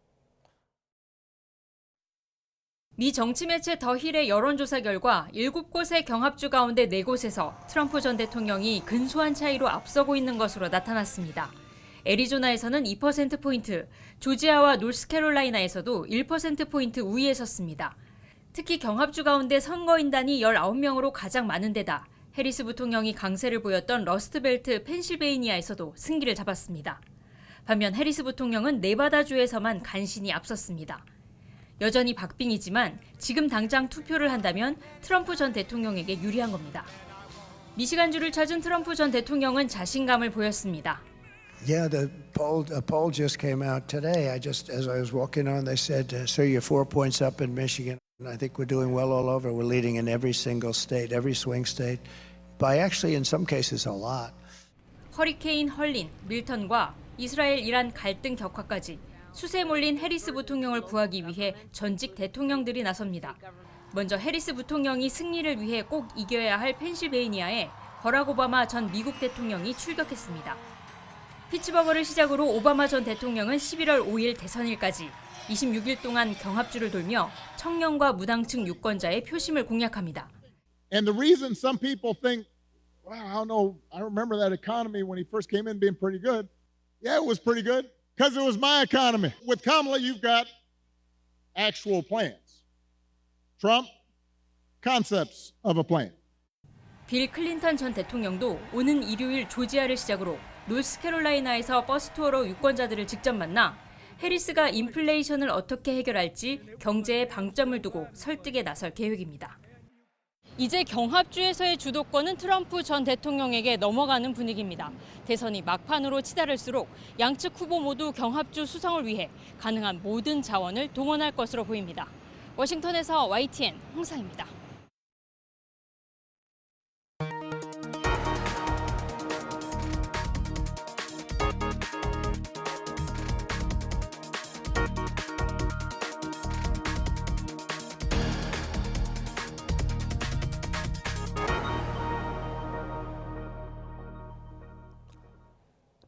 미 정치 매체 더 힐의 여론조사 결과 7곳의 경합주 가운데 4곳에서 트럼프 전 대통령이 근소한 차이로 앞서고 있는 것으로 나타났습니다. 애리조나에서는 2%포인트, 조지아와 노스캐롤라이나에서도 1%포인트 우위에 섰습니다. 특히 경합주 가운데 선거인단이 19명으로 가장 많은 데다 해리스 부통령이 강세를 보였던 러스트벨트 펜실베이니아에서도 승기를 잡았습니다. 반면 해리스 부통령은 네바다주에서만 간신히 앞섰습니다. 여전히 박빙이지만 지금 당장 투표를 한다면 트럼프 전 대통령에게 유리한 겁니다. 미시간주를 찾은 트럼프 전 대통령은 자신감을 보였습니다. Yeah, the poll just came out today. As I was walking on, they said, "Sir, you're 4 points up in Michigan." And I think we're doing well all over. We're leading in every single state, every swing state, by actually, in some cases, a lot. 허리케인 헐린, 밀턴과 이스라엘-이란 갈등 격화까지 수세에 몰린 해리스 부통령을 구하기 위해 전직 대통령들이 나섭니다. 먼저 해리스 부통령이 승리를 위해 꼭 이겨야 할 펜실베이니아에 버락 오바마 전 미국 대통령이 출격했습니다. 피츠버그를 시작으로 오바마 전 대통령은 11월 5일 대선일까지 26일 동안 경합주를 돌며 청년과 무당층 유권자의 표심을 공략합니다. And the reason some people think, well, I don't know, I remember that economy when he first came in being pretty good. Yeah, it was pretty good. Because it was my economy. With Kamala, you've got actual plans. Trump, concepts of a plan. 빌 클린턴 전 대통령도 오는 일요일 조지아를 시작으로 노스캐롤라이나에서 버스 투어로 유권자들을 직접 만나 해리스가 인플레이션을 어떻게 해결할지 경제에 방점을 두고 설득에 나설 계획입니다. 이제 경합주에서의 주도권은 트럼프 전 대통령에게 넘어가는 분위기입니다. 대선이 막판으로 치달을수록 양측 후보 모두 경합주 수성을 위해 가능한 모든 자원을 동원할 것으로 보입니다. 워싱턴에서 YTN 홍상입니다.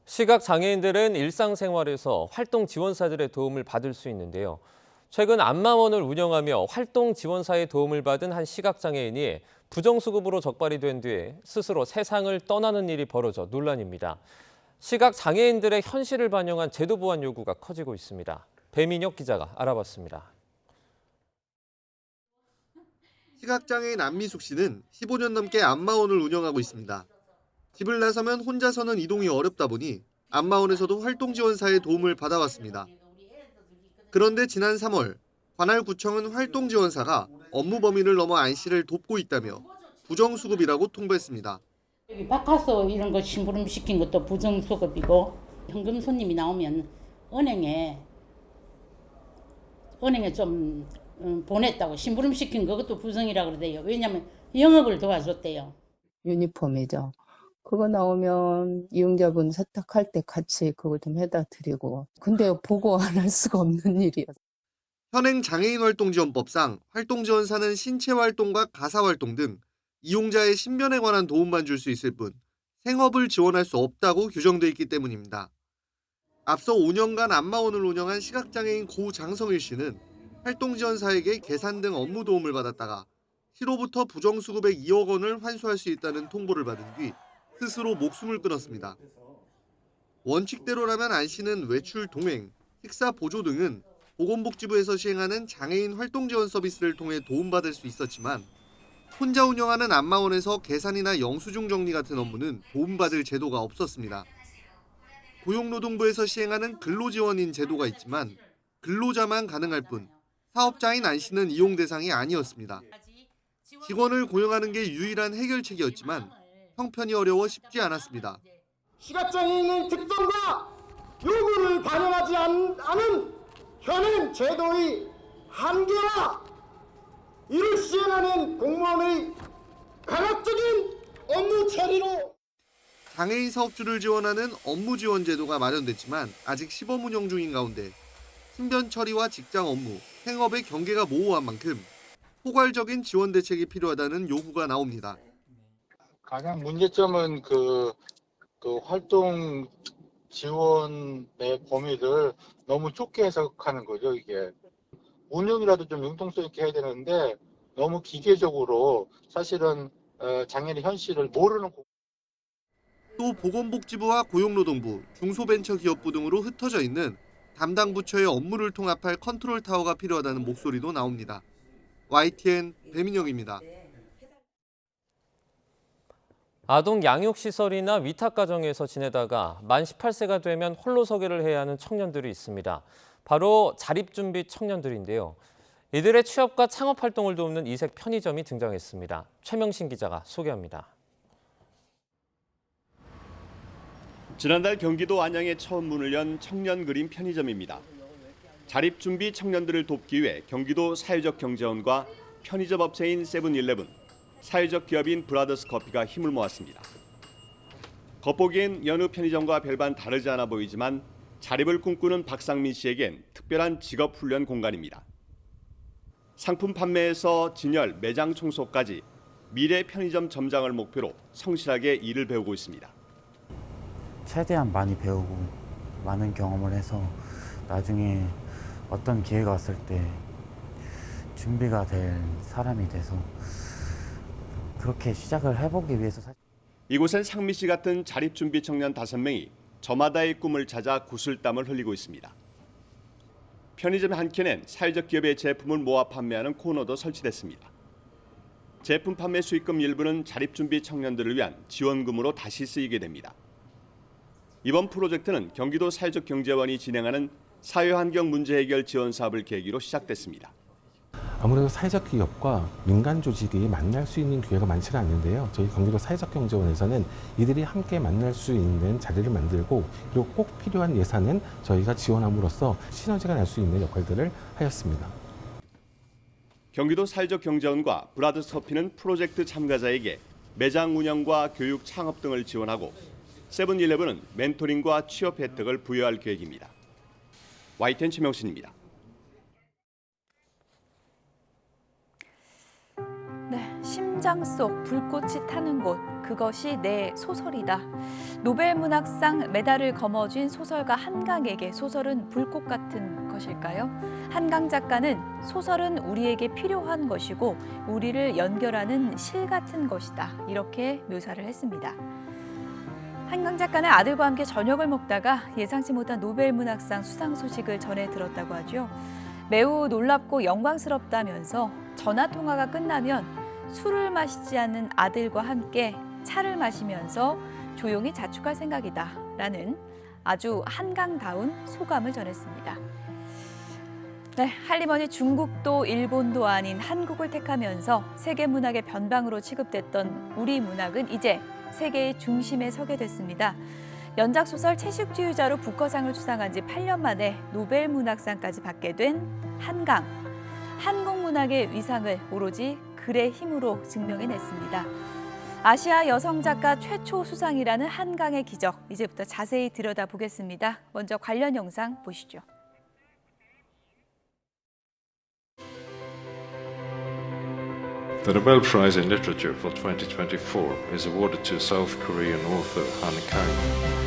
시각장애인들은 일상생활에서 활동지원사들의 도움을 받을 수 있는데요. 최근 안마원을 운영하며 활동지원사의 도움을 받은 한 시각장애인이 부정수급으로 적발이 된 뒤에 스스로 세상을 떠나는 일이 벌어져 논란입니다. 시각장애인들의 현실을 반영한 제도 보완 요구가 커지고 있습니다. 배민혁 기자가 알아봤습니다. 시각장애인 안미숙 씨는 15년 넘게 안마원을 운영하고 있습니다. 집을 나서면 혼자서는 이동이 어렵다 보니 안마원에서도 활동지원사의 도움을 받아왔습니다. 그런데 지난 3월 관할구청은 활동지원사가 업무 범위를 넘어 안 씨를 돕고 있다며 부정수급이라고 통보했습니다. 여기 바카서 이런 거 심부름 시킨 것도 부정수급이고 현금 손님이 나오면 은행에 좀 보냈다고 심부름 시킨 그것도 부정이라고 그러대요. 왜냐하면 영업을 도와줬대요. 유니폼이죠. 그거 나오면 이용자분 세탁할 때 같이 그거 좀 해다 드리고. 근데 보고 안 할 수가 없는 일이에요. 현행 장애인활동지원법상 활동지원사는 신체활동과 가사활동 등 이용자의 신변에 관한 도움만 줄 수 있을 뿐 생업을 지원할 수 없다고 규정돼 있기 때문입니다. 앞서 5년간 안마원을 운영한 시각장애인 고 장성일 씨는 활동지원사에게 계산 등 업무 도움을 받았다가 시로부터 부정수급액 2억 원을 환수할 수 있다는 통보를 받은 뒤 스스로 목숨을 끊었습니다. 원칙대로라면 안 씨는 외출 동행, 식사 보조 등은 보건복지부에서 시행하는 장애인 활동지원 서비스를 통해 도움받을 수 있었지만 혼자 운영하는 안마원에서 계산이나 영수증 정리 같은 업무는 도움받을 제도가 없었습니다. 고용노동부에서 시행하는 근로지원인 제도가 있지만 근로자만 가능할 뿐 사업자인 안 씨는 이용 대상이 아니었습니다. 직원을 고용하는 게 유일한 해결책이었지만 형편이 어려워 쉽지 않았습니다. 시각장애인의 특성과 요구를 반영하지 않은 현행 제도의 한계와 이를 시행하는 공무원의 강압적인 업무 처리로 장애인 사업주를 지원하는 업무 지원 제도가 마련됐지만 아직 시범 운영 중인 가운데 신변 처리와 직장 업무, 행업의 경계가 모호한 만큼 포괄적인 지원 대책이 필요하다는 요구가 나옵니다. 가장 문제점은 그 활동 지원의 범위를 너무 좁게 해석하는 거죠, 이게. 운영이라도 좀 융통성 있게 해야 되는데 너무 기계적으로 사실은 장애인의 현실을 모르는. 또 보건복지부와 고용노동부, 중소벤처기업부 등으로 흩어져 있는 담당 부처의 업무를 통합할 컨트롤타워가 필요하다는 목소리도 나옵니다. YTN 배민영입니다. 아동 양육시설이나 위탁가정에서 지내다가 만 18세가 되면 홀로서기를 해야 하는 청년들이 있습니다. 바로 자립준비 청년들인데요. 이들의 취업과 창업 활동을 돕는 이색 편의점이 등장했습니다. 최명신 기자가 소개합니다. 지난달 경기도 안양에 처음 문을 연 청년 그림 편의점입니다. 자립준비 청년들을 돕기 위해 경기도 사회적 경제원과 편의점 업체인 세븐일레븐, 사회적 기업인 브라더스 커피가 힘을 모았습니다. 겉보기엔 여느 편의점과 별반 다르지 않아 보이지만 자립을 꿈꾸는 박상민 씨에겐 특별한 직업 훈련 공간입니다. 상품 판매에서 진열, 매장 청소까지 미래 편의점 점장을 목표로 성실하게 일을 배우고 있습니다. 최대한 많이 배우고 많은 경험을 해서 나중에 어떤 기회가 왔을 때 준비가 될 사람이 돼서 그렇게 시작을 해보기 위해서. 이곳엔 상미 씨 같은 자립준비 청년 5명이 저마다의 꿈을 찾아 구슬땀을 흘리고 있습니다. 편의점 한 켠엔 사회적 기업의 제품을 모아 판매하는 코너도 설치됐습니다. 제품 판매 수익금 일부는 자립준비 청년들을 위한 지원금으로 다시 쓰이게 됩니다. 이번 프로젝트는 경기도 사회적 경제원이 진행하는 사회환경 문제 해결 지원 사업을 계기로 시작됐습니다. 아무래도 사회적 기업과 민간 조직이 만날 수 있는 기회가 많지는 않는데요. 저희 경기도 사회적경제원에서는 이들이 함께 만날 수 있는 자리를 만들고 그리고 꼭 필요한 예산은 저희가 지원함으로써 시너지가 날 수 있는 역할들을 하였습니다. 경기도 사회적 경제원과 브라더스 커피는 프로젝트 참가자에게 매장 운영과 교육 창업 등을 지원하고 세븐일레븐은 멘토링과 취업 혜택을 부여할 계획입니다. YTN 최명신입니다. 네, 심장 속 불꽃이 타는 곳, 그것이 내 소설이다. 노벨문학상 메달을 거머쥔 소설가 한강에게 소설은 불꽃 같은 것일까요? 한강 작가는 소설은 우리에게 필요한 것이고 우리를 연결하는 실 같은 것이다. 이렇게 묘사를 했습니다. 한강 작가는 아들과 함께 저녁을 먹다가 예상치 못한 노벨문학상 수상 소식을 전해 들었다고 하죠. 매우 놀랍고 영광스럽다면서 전화 통화가 끝나면 술을 마시지 않는 아들과 함께 차를 마시면서 조용히 자축할 생각이다 라는 아주 한강다운 소감을 전했습니다. 네, 할리머니 중국도 일본도 아닌 한국을 택하면서 세계 문학의 변방으로 취급됐던 우리 문학은 이제 세계의 중심에 서게 됐습니다. 연작소설 채식주의자로 부커상을 수상한 지 8년 만에 노벨문학상까지 받게 된 한강. 한국 문학의 위상을 오로지 글의 힘으로 증명해냈습니다. 아시아 여성 작가 최초 수상이라는 한강의 기적, 이제부터 자세히 들여다보겠습니다. 먼저 관련 영상 보시죠. The Nobel Prize in Literature for 2024 is awarded to South Korean author Han Kang.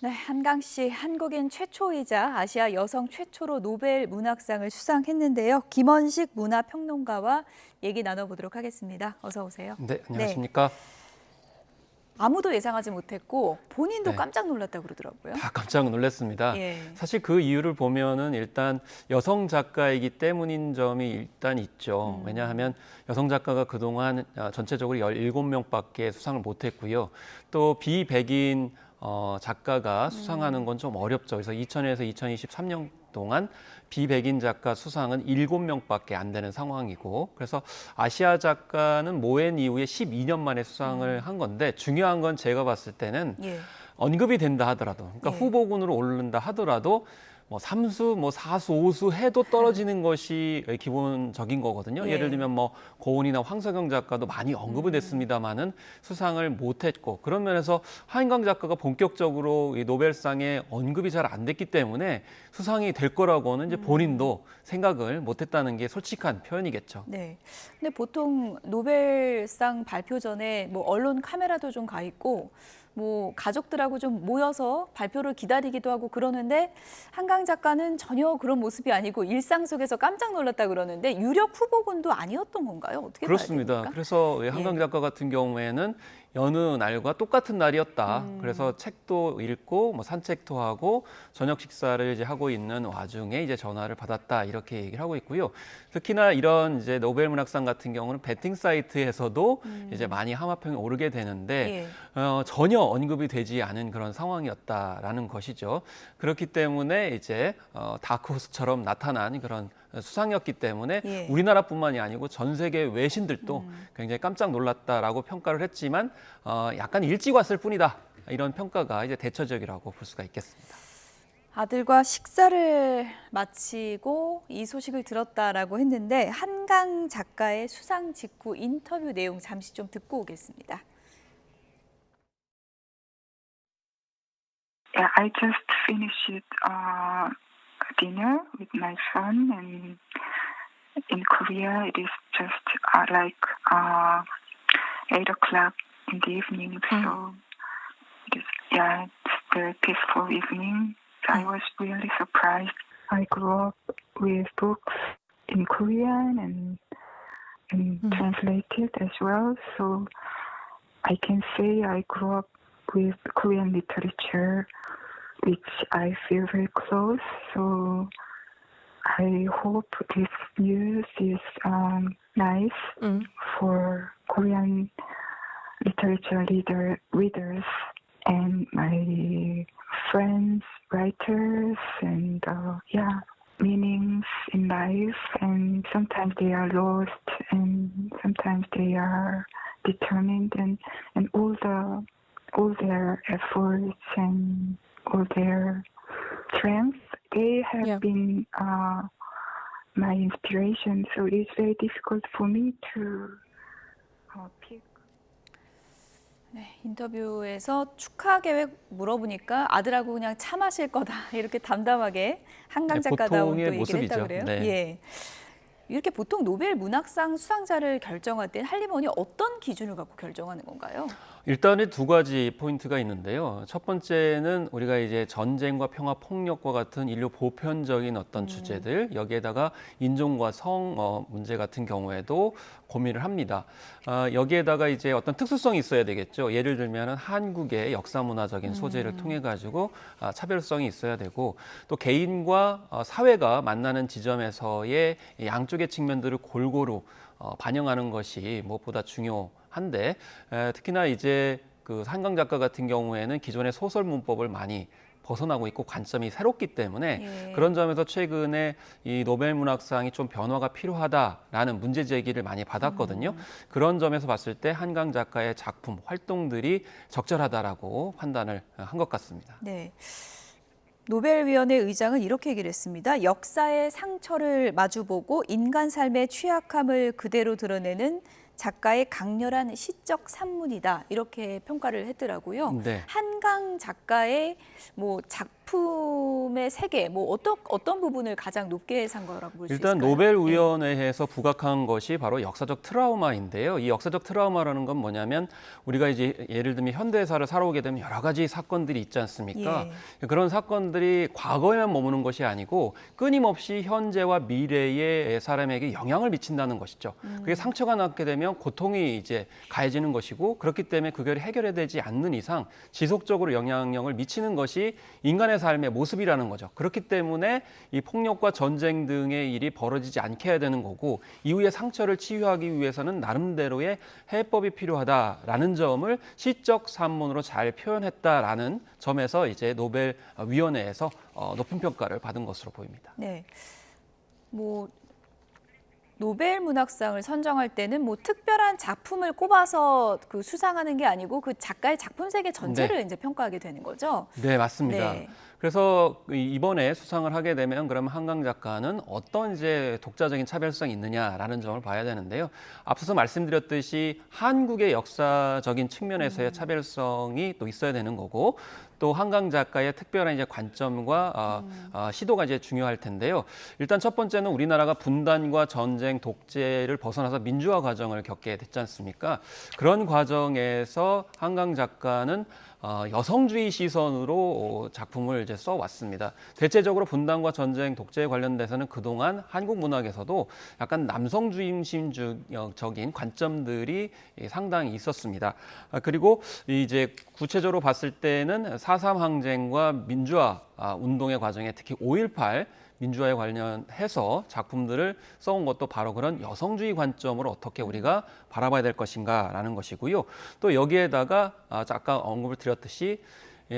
네, 한강 씨, 한국인 최초이자 아시아 여성 최초로 노벨 문학상을 수상했는데요. 김원식 문화평론가와 얘기 나눠보도록 하겠습니다. 어서 오세요. 네, 안녕하십니까. 네. 아무도 예상하지 못했고 본인도 네. 깜짝 놀랐다고 그러더라고요. 다 깜짝 놀랐습니다. 예. 사실 그 이유를 보면은 일단 여성 작가이기 때문인 점이 일단 있죠. 왜냐하면 여성 작가가 그동안 전체적으로 17명밖에 수상을 못했고요. 또 비백인 작가가 수상하는 건 좀 어렵죠. 그래서 2000년에서 2023년 동안 비백인 작가 수상은 7명밖에 안 되는 상황이고, 그래서 아시아 작가는 모엔 이후에 12년 만에 수상을 한 건데, 중요한 건 제가 봤을 때는 언급이 된다 하더라도, 그러니까 후보군으로 오른다 하더라도 뭐 3수, 뭐 4수, 5수 해도 떨어지는 것이 기본적인 거거든요. 예를 들면 뭐 고은이나 황석영 작가도 많이 언급이 됐습니다만은 수상을 못했고, 그런 면에서 하인강 작가가 본격적으로 이 노벨상에 언급이 잘 안 됐기 때문에 수상이 될 거라고는 이제 본인도 생각을 못했다는 게 솔직한 표현이겠죠. 네. 근데 보통 노벨상 발표 전에 뭐 언론 카메라도 좀 가 있고, 뭐 가족들하고 좀 모여서 발표를 기다리기도 하고 그러는데, 한강 작가는 전혀 그런 모습이 아니고 일상 속에서 깜짝 놀랐다 그러는데, 유력 후보군도 아니었던 건가요? 어떻게 그렇습니다. 봐야 됩니까? 그래서 한강 작가 같은 경우에는 여느 날과 똑같은 날이었다. 그래서 책도 읽고 뭐 산책도 하고 저녁 식사를 이제 하고 있는 와중에 이제 전화를 받았다, 이렇게 얘기를 하고 있고요. 특히나 이런 이제 노벨 문학상 같은 경우는 베팅 사이트에서도 이제 많이 하마평이 오르게 되는데 전혀 언급이 되지 않은 그런 상황이었다라는 것이죠. 그렇기 때문에 이제 다크호스처럼 나타난 그런 수상이었기 때문에 우리나라뿐만이 아니고 전 세계 외신들도 굉장히 깜짝 놀랐다라고 평가를 했지만 약간 일찍 왔을 뿐이다, 이런 평가가 이제 대처적이라고 볼 수가 있겠습니다. 아들과 식사를 마치고 이 소식을 들었다라고 했는데, 한강 작가의 수상 직후 인터뷰 내용 잠시 좀 듣고 오겠습니다. Yeah, I just finished dinner with my son, and in Korea it is just like 8 o'clock in the evening, so it's very peaceful evening. I was really surprised. I grew up with books in Korean and translated as well, so I can say I grew up with Korean literature, which I feel very close. So I hope this news is nice for Korean literature readers and my friends, writers, and meanings in life. And sometimes they are lost, and sometimes they are determined, and all their efforts and all their strength, they have been my inspiration. So it's very difficult for me to pick. 네, 인터뷰에서 축하 계획 물어보니까 아들하고 그냥 차 마실 거다, 이렇게 담담하게 한강 작가다운 또 얘기를 했다고 그래요. 예. 이렇게 보통 노벨 문학상 수상자를 결정할 때 한림원이 어떤 기준을 갖고 결정하는 건가요? 일단은 두 가지 포인트가 있는데요. 첫 번째는 우리가 이제 전쟁과 평화, 폭력과 같은 인류 보편적인 어떤 주제들, 여기에다가 인종과 성 문제 같은 경우에도 고민을 합니다. 여기에다가 이제 어떤 특수성이 있어야 되겠죠. 예를 들면 한국의 역사문화적인 소재를 통해 가지고 차별성이 있어야 되고, 또 개인과 사회가 만나는 지점에서의 양쪽의 측면들을 골고루 반영하는 것이 무엇보다 중요한데, 특히나 이제 그 한강 작가 같은 경우에는 기존의 소설 문법을 많이 벗어나고 있고 관점이 새롭기 때문에 그런 점에서 최근에 이 노벨 문학상이 좀 변화가 필요하다라는 문제 제기를 많이 받았거든요. 그런 점에서 봤을 때 한강 작가의 작품, 활동들이 적절하다라고 판단을 한 것 같습니다. 네. 노벨위원회 의장은 이렇게 얘기를 했습니다. 역사의 상처를 마주보고 인간 삶의 취약함을 그대로 드러내는 작가의 강렬한 시적 산문이다, 이렇게 평가를 했더라고요. 네. 한강 작가의 뭐 작품의 세계, 뭐 어떤 부분을 가장 높게 산 거라고 볼 수 있을까요? 일단 노벨위원회에서 부각한 것이 바로 역사적 트라우마인데요. 이 역사적 트라우마라는 건 뭐냐면, 우리가 이제 예를 들면 현대사를 살아오게 되면 여러 가지 사건들이 있지 않습니까? 그런 사건들이 과거에만 머무는 것이 아니고 끊임없이 현재와 미래의 사람에게 영향을 미친다는 것이죠. 그게 상처가 났게 되면 고통이 이제 가해지는 것이고, 그렇기 때문에 그걸 해결되지 않는 이상 지속적으로 영향력을 미치는 것이 인간의 삶의 모습이라는 거죠. 그렇기 때문에 이 폭력과 전쟁 등의 일이 벌어지지 않게 해야 되는 거고 이후에 상처를 치유하기 위해서는 나름대로의 해법이 필요하다라는 점을 시적 산문으로 잘 표현했다라는 점에서 이제 노벨 위원회에서 높은 평가를 받은 것으로 보입니다. 네. 노벨 문학상을 선정할 때는 특별한 작품을 꼽아서 수상하는 게 아니고 그 작가의 작품 세계 전체를 이제 평가하게 되는 거죠. 네, 맞습니다. 네. 그래서 이번에 수상을 하게 되면 그럼 한강 작가는 어떤 이제 독자적인 차별성이 있느냐라는 점을 봐야 되는데요. 앞서서 말씀드렸듯이 한국의 역사적인 측면에서의 차별성이 또 있어야 되는 거고 또 한강 작가의 특별한 이제 관점과 시도가 이제 중요할 텐데요. 일단 첫 번째는 우리나라가 분단과 전쟁, 독재를 벗어나서 민주화 과정을 겪게 됐지 않습니까? 그런 과정에서 한강 작가는 여성주의 시선으로 작품을 이제 써왔습니다. 대체적으로 분단과 전쟁, 독재에 관련돼서는 그동안 한국 문학에서도 약간 남성주의심적인 관점들이 상당히 있었습니다. 그리고 이제 구체적으로 봤을 때는 4.3 항쟁과 민주화 운동의 과정에 특히 5.18 민주화에 관련해서 작품들을 써온 것도 바로 그런 여성주의 관점으로 어떻게 우리가 바라봐야 될 것인가라는 것이고요. 또 여기에다가 아까 언급을 드렸듯이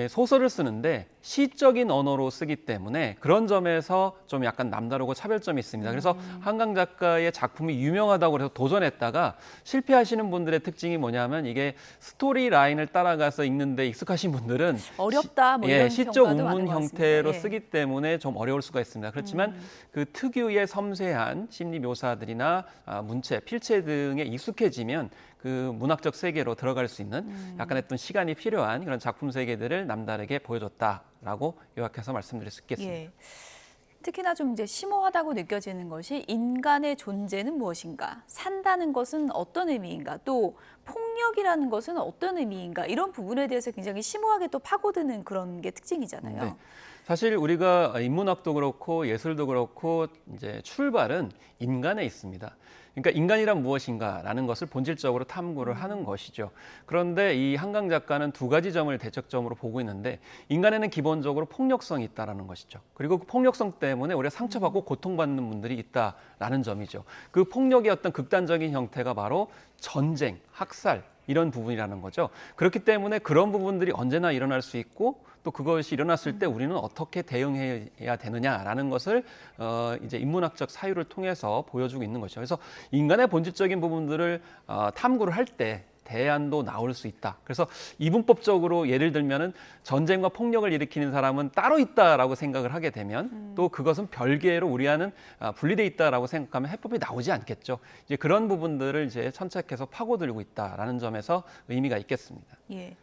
소설을 쓰는데 시적인 언어로 쓰기 때문에 그런 점에서 좀 약간 남다르고 차별점이 있습니다. 그래서 한강 작가의 작품이 유명하다고 해서 도전했다가 실패하시는 분들의 특징이 뭐냐면 이게 스토리 라인을 따라가서 읽는데 익숙하신 분들은 어렵다 이런 시적 평가도 많은 운문 것 같습니다. 형태로 예. 쓰기 때문에 좀 어려울 수가 있습니다. 그렇지만 그 특유의 섬세한 심리 묘사들이나 문체, 필체 등에 익숙해지면 그 문학적 세계로 들어갈 수 있는 약간 어떤 시간이 필요한 그런 작품 세계들을 남다르게 보여줬다라고 요약해서 말씀드릴 수 있겠습니다. 예. 특히나 좀 이제 심오하다고 느껴지는 것이 인간의 존재는 무엇인가, 산다는 것은 어떤 의미인가, 또 폭력이라는 것은 어떤 의미인가 이런 부분에 대해서 굉장히 심오하게 또 파고드는 그런 게 특징이잖아요. 네. 사실 우리가 인문학도 그렇고 예술도 그렇고 이제 출발은 인간에 있습니다. 그러니까 인간이란 무엇인가라는 것을 본질적으로 탐구를 하는 것이죠. 그런데 이 한강 작가는 두 가지 점을 대척점으로 보고 있는데 인간에는 기본적으로 폭력성이 있다라는 것이죠. 그리고 그 폭력성 때문에 우리가 상처받고 고통받는 분들이 있다라는 점이죠. 그 폭력의 어떤 극단적인 형태가 바로 전쟁, 학살 이런 부분이라는 거죠. 그렇기 때문에 그런 부분들이 언제나 일어날 수 있고 또 그것이 일어났을 때 우리는 어떻게 대응해야 되느냐라는 것을 이제 인문학적 사유를 통해서 보여주고 있는 거죠. 그래서 인간의 본질적인 부분들을 탐구를 할 때 대안도 나올 수 있다. 그래서 이분법적으로 예를 들면은 전쟁과 폭력을 일으키는 사람은 따로 있다라고 생각을 하게 되면 또 그것은 별개로 우리와는 분리돼 있다라고 생각하면 해법이 나오지 않겠죠. 이제 그런 부분들을 이제 천착해서 파고들고 있다라는 점에서 의미가 있겠습니다. 예.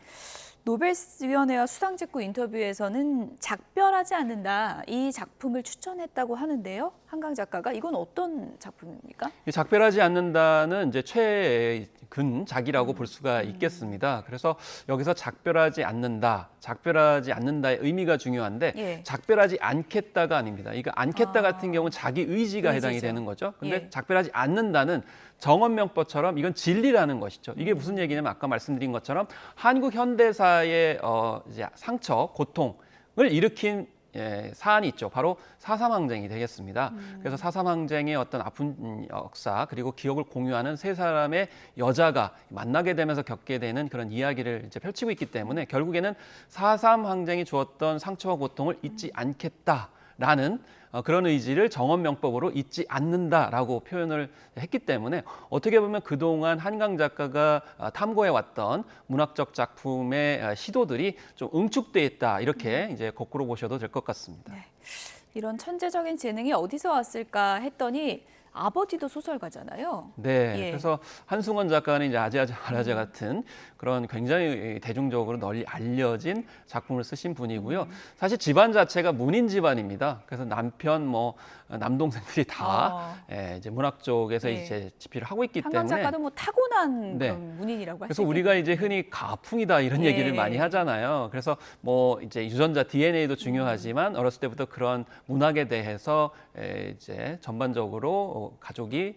노벨위원회와 수상직구 인터뷰에서는 작별하지 않는다 이 작품을 추천했다고 하는데요. 한강 작가가 이건 어떤 작품입니까? 작별하지 않는다는 이제 최근작이라고 볼 수가 있겠습니다. 그래서 여기서 작별하지 않는다의 의미가 중요한데 예. 작별하지 않겠다가 아닙니다. 이거 않겠다 같은 경우는 자기 의지가 해당이 되는 거죠. 근데 예. 작별하지 않는다는 정언명법처럼 이건 진리라는 것이죠. 이게 무슨 얘기냐면 아까 말씀드린 것처럼 한국 현대사의 이제 상처, 고통을 일으킨 사안이 있죠. 바로 4.3 항쟁이 되겠습니다. 그래서 4.3 항쟁의 어떤 아픈 역사 그리고 기억을 공유하는 세 사람의 여자가 만나게 되면서 겪게 되는 그런 이야기를 이제 펼치고 있기 때문에 결국에는 4.3 항쟁이 주었던 상처와 고통을 잊지 않겠다라는 그런 의지를 정언명법으로 잊지 않는다라고 표현을 했기 때문에 어떻게 보면 그동안 한강 작가가 탐구해왔던 문학적 작품의 시도들이 좀 응축돼 있다 이렇게 이제 거꾸로 보셔도 될 것 같습니다. 네. 이런 천재적인 재능이 어디서 왔을까 했더니 아버지도 소설가잖아요. 네, 예. 그래서 한승원 작가는 이제 아재아재 말아재 같은 그런 굉장히 대중적으로 널리 알려진 작품을 쓰신 분이고요. 사실 집안 자체가 문인 집안입니다. 그래서 남편, 남동생들이 다 이제 문학 쪽에서 네. 이제 집필을 하고 있기 한강 때문에. 작가도 타고난 네. 그런 문인이라고 할 수 그래서 있겠네요. 우리가 이제 흔히 가풍이다 이런 예. 얘기를 많이 하잖아요. 그래서 이제 유전자 DNA도 중요하지만 어렸을 때부터 그런 문학에 대해서 이제 전반적으로 또 가족이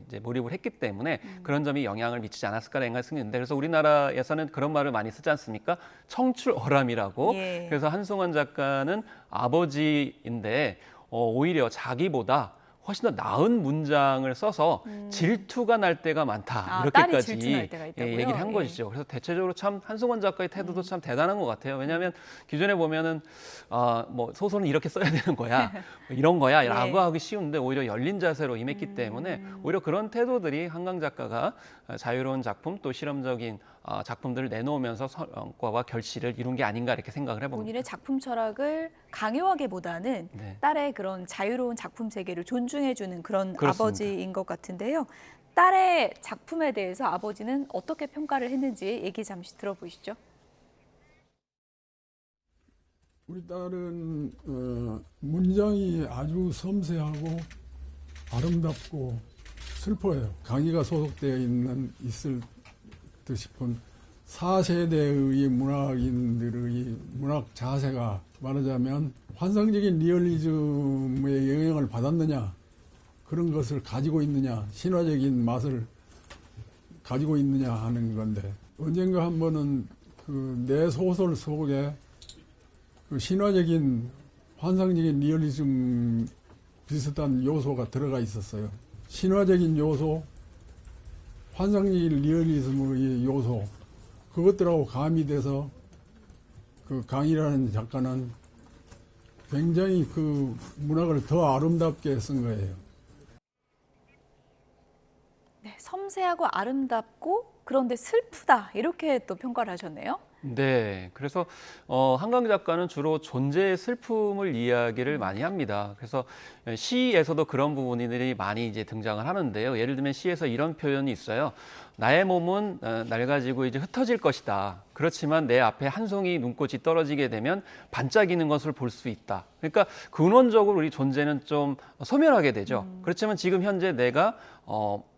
이제 몰입을 했기 때문에 그런 점이 영향을 미치지 않았을까라는 생각이 드는데 그래서 우리나라에서는 그런 말을 많이 쓰지 않습니까? 청출어람이라고. 예. 그래서 한승환 작가는 아버지인데 오히려 자기보다 훨씬 더 나은 문장을 써서 질투가 날 때가 많다. 딸이 이렇게까지 질투날 때가 있다고요? 얘기를 한 예. 것이죠. 그래서 대체적으로 참 한승환 작가의 태도도 참 대단한 것 같아요. 왜냐하면 기존에 보면은 뭐 소설은 이렇게 써야 되는 거야, 뭐 이런 거야라고 예. 하기 쉬운데 오히려 열린 자세로 임했기 때문에 오히려 그런 태도들이 한강 작가가 자유로운 작품 또 실험적인 작품들을 내놓으면서 성과와 결실을 이룬 게 아닌가 이렇게 생각을 해봅니다. 본인의 작품 철학을 강요하기보다는 네. 딸의 그런 자유로운 작품 세계를 존중해주는 그런 그렇습니다. 아버지인 것 같은데요. 딸의 작품에 대해서 아버지는 어떻게 평가를 했는지 얘기 잠시 들어보시죠. 우리 딸은 문장이 아주 섬세하고 아름답고 슬퍼요. 강의가 소속되어 있을 듯 싶은 4세대의 문학인들의 문학 자세가 말하자면 환상적인 리얼리즘의 영향을 받았느냐, 그런 것을 가지고 있느냐, 신화적인 맛을 가지고 있느냐 하는 건데, 언젠가 한 번은 내 소설 속에 신화적인 환상적인 리얼리즘 비슷한 요소가 들어가 있었어요. 신화적인 요소, 환상적인 리얼리즘의 요소, 그것들하고 가미돼서 강이라는 작가는 굉장히 문학을 더 아름답게 쓴 거예요. 네, 섬세하고 아름답고 그런데 슬프다 이렇게 또 평가를 하셨네요. 네, 그래서 한강 작가는 주로 존재의 슬픔을 이야기를 많이 합니다. 그래서 시에서도 그런 부분들이 많이 이제 등장을 하는데요. 예를 들면 시에서 이런 표현이 있어요. 나의 몸은 낡아지고 이제 흩어질 것이다. 그렇지만 내 앞에 한 송이 눈꽃이 떨어지게 되면 반짝이는 것을 볼 수 있다. 그러니까 근원적으로 우리 존재는 좀 소멸하게 되죠. 그렇지만 지금 현재 내가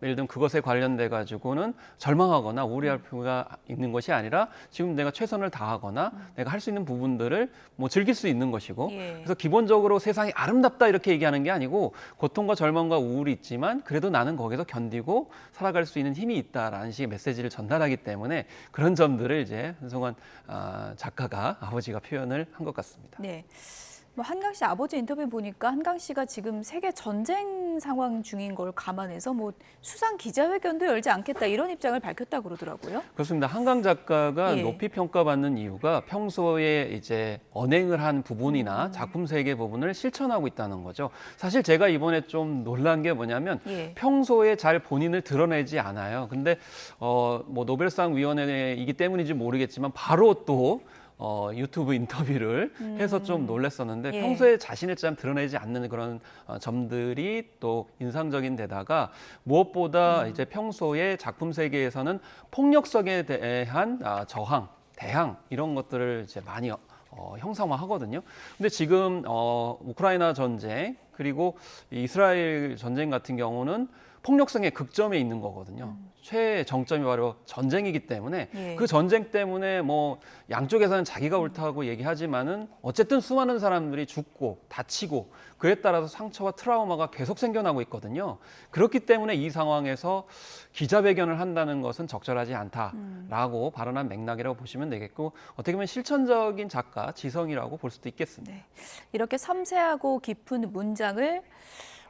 예를 들면 그것에 관련돼 가지고는 절망하거나 우울할 필요가 있는 것이 아니라 지금 내가 최선을 다하거나 내가 할 수 있는 부분들을 뭐 즐길 수 있는 것이고 그래서 기본적으로 세상이 아름답다 이렇게 얘기하는 게 아니고 고통과 절망과 우울이 있지만 그래도 나는 거기서 견디고 살아갈 수 있는 힘이 있다라는 식의 메시지를 전달하기 때문에 그런 점들을 이제 한승환 작가가 아버지가 표현을 한 것 같습니다. 네. 뭐 한강 씨 아버지 인터뷰 보니까 한강 씨가 지금 세계 전쟁 상황 중인 걸 감안해서 뭐 수상 기자회견도 열지 않겠다 이런 입장을 밝혔다 그러더라고요. 그렇습니다. 한강 작가가 예. 높이 평가받는 이유가 평소에 이제 언행을 한 부분이나 작품 세계 부분을 실천하고 있다는 거죠. 사실 제가 이번에 좀 놀란 게 뭐냐면 예. 평소에 잘 본인을 드러내지 않아요. 근데 뭐 노벨상 위원회이기 때문인지 모르겠지만 바로 또 유튜브 인터뷰를 해서 좀 놀랐었는데 예. 평소에 자신을 참 드러내지 않는 그런 점들이 또 인상적인 데다가 무엇보다 이제 평소에 작품 세계에서는 폭력성에 대한 저항, 대항 이런 것들을 이제 많이 형상화하거든요. 근데 지금 우크라이나 전쟁 그리고 이스라엘 전쟁 같은 경우는 폭력성의 극점에 있는 거거든요. 최정점이 바로 전쟁이기 때문에 예. 그 전쟁 때문에 뭐 양쪽에서는 자기가 옳다고 얘기하지만은 어쨌든 수많은 사람들이 죽고 다치고 그에 따라서 상처와 트라우마가 계속 생겨나고 있거든요. 그렇기 때문에 이 상황에서 기자회견을 한다는 것은 적절하지 않다라고 발언한 맥락이라고 보시면 되겠고 어떻게 보면 실천적인 작가 지성이라고 볼 수도 있겠습니다. 네. 이렇게 섬세하고 깊은 문장을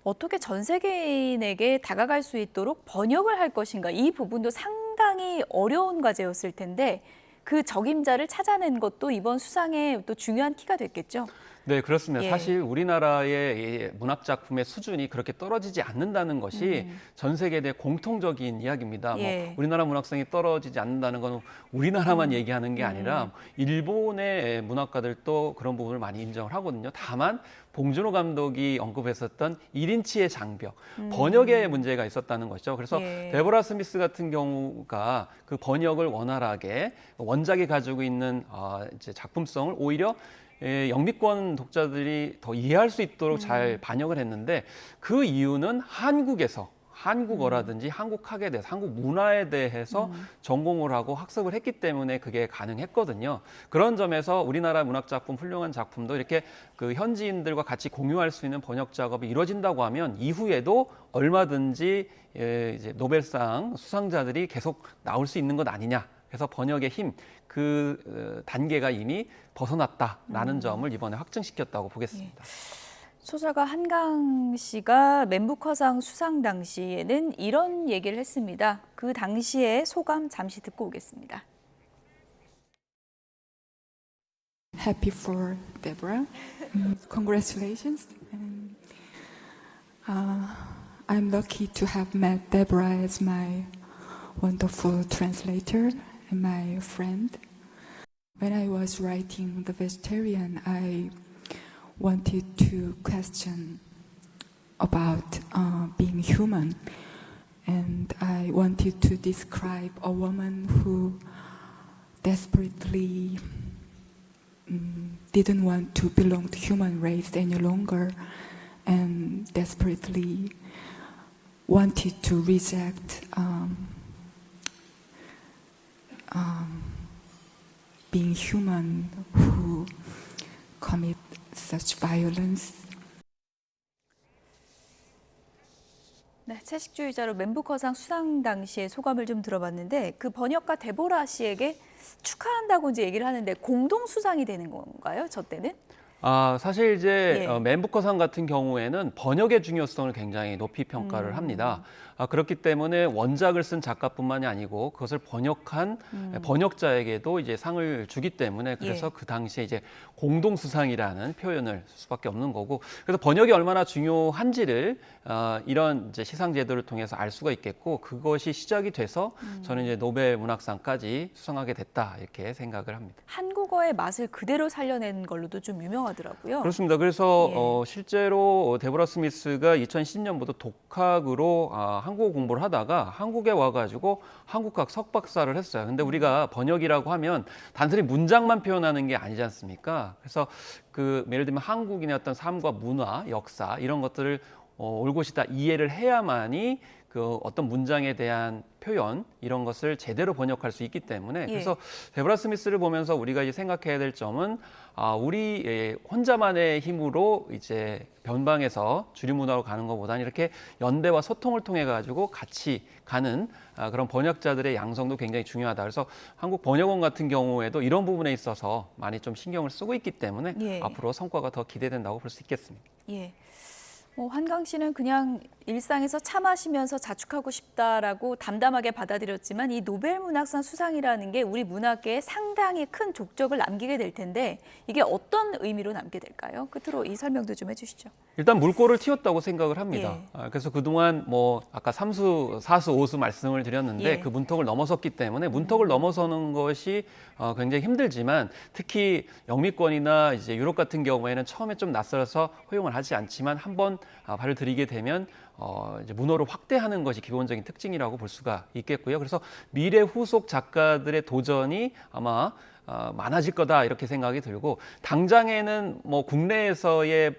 어떻게 전 세계인에게 다가갈 수 있도록 번역을 할 것인가 이 부분도 상당히 어려운 과제였을 텐데 그 적임자를 찾아낸 것도 이번 수상의 또 중요한 키가 됐겠죠. 네, 그렇습니다. 예. 사실 우리나라의 문학 작품의 수준이 그렇게 떨어지지 않는다는 것이 전 세계에 대해 공통적인 이야기입니다. 예. 뭐 우리나라 문학성이 떨어지지 않는다는 건 우리나라만 얘기하는 게 아니라 일본의 문학가들도 그런 부분을 많이 인정을 하거든요. 다만 봉준호 감독이 언급했었던 1인치의 장벽, 번역에 문제가 있었다는 것이죠. 그래서 예. 데보라 스미스 같은 경우가 그 번역을 원활하게 원작이 가지고 있는 이제 작품성을 오히려 영미권 독자들이 더 이해할 수 있도록 잘 반영을 했는데 그 이유는 한국에서 한국어라든지 한국학에 대해서, 한국 문화에 대해서 전공을 하고 학습을 했기 때문에 그게 가능했거든요. 그런 점에서 우리나라 문학작품, 훌륭한 작품도 이렇게 그 현지인들과 같이 공유할 수 있는 번역 작업이 이루어진다고 하면 이후에도 얼마든지 이제 노벨상 수상자들이 계속 나올 수 있는 것 아니냐. 그래서 번역의 힘, 그 단계가 이미 벗어났다라는 점을 이번에 확증시켰다고 보겠습니다. 소설가 한강 씨가 맨부커상 수상 당시에는 이런 얘기를 했습니다. 그 당시의 소감 잠시 듣고 오겠습니다. Happy for Deborah. Congratulations. I'm lucky to have met Deborah as my wonderful translator and my friend. When I was writing The Vegetarian, I wanted to question about being human, and I wanted to describe a woman who desperately didn't want to belong to human race any longer, and desperately wanted to reject being human who commit such violence. 네, 채식주의자로 맨부커상 수상 당시의 소감을 좀 들어봤는데 그 번역가 데보라 씨에게 축하한다고 이제 얘기를 하는데 공동 수상이 되는 건가요? 저 때는? 사실 이제 예. 맨부커상 같은 경우에는 번역의 중요성을 굉장히 높이 평가를 합니다. 그렇기 때문에 원작을 쓴 작가뿐만이 아니고 그것을 번역한 번역자에게도 이제 상을 주기 때문에 그래서 예. 그 당시에 이제 공동수상이라는 표현을 쓸 수밖에 없는 거고, 그래서 번역이 얼마나 중요한지를 이런 이제 시상 제도를 통해서 알 수가 있겠고, 그것이 시작이 돼서 저는 이제 노벨 문학상까지 수상하게 됐다 이렇게 생각을 합니다. 한국어의 맛을 그대로 살려낸 걸로도 좀 유명하더라고요. 그렇습니다. 그래서 예. 실제로 데보라 스미스가 2010년부터 독학으로 한국어 공부를 하다가 한국에 와가지고 한국학 석박사를 했어요. 근데 우리가 번역이라고 하면 단순히 문장만 표현하는 게 아니지 않습니까? 그래서 그 예를 들면 한국인의 어떤 삶과 문화, 역사 이런 것들을 올곧이 다 이해를 해야만이 그 어떤 문장에 대한 표현 이런 것을 제대로 번역할 수 있기 때문에 그래서 데보라 스미스를 보면서 우리가 이제 생각해야 될 점은 우리 혼자만의 힘으로 이제 변방에서 주류 문화로 가는 것보다는 이렇게 연대와 소통을 통해 가지고 같이 가는 그런 번역자들의 양성도 굉장히 중요하다. 그래서 한국 번역원 같은 경우에도 이런 부분에 있어서 많이 좀 신경을 쓰고 있기 때문에 예. 앞으로 성과가 더 기대된다고 볼 수 있겠습니다. 예. 한강 씨는 그냥 일상에서 차 마시면서 자축하고 싶다라고 담담하게 받아들였지만 이 노벨 문학상 수상이라는 게 우리 문학계에 상당히 큰 족적을 남기게 될 텐데 이게 어떤 의미로 남게 될까요? 끝으로 이 설명도 좀 해주시죠. 일단 물꼬를 틔웠다고 생각을 합니다. 예. 그래서 그동안 뭐 아까 3수, 4수, 5수 말씀을 드렸는데 예. 그 문턱을 넘어섰기 때문에 문턱을 넘어서는 것이 굉장히 힘들지만 특히 영미권이나 이제 유럽 같은 경우에는 처음에 좀 낯설어서 허용을 하지 않지만 한번 발을 들이게 되면 이제 문호를 확대하는 것이 기본적인 특징이라고 볼 수가 있겠고요. 그래서 미래 후속 작가들의 도전이 아마 많아질 거다 이렇게 생각이 들고, 당장에는 뭐 국내에서의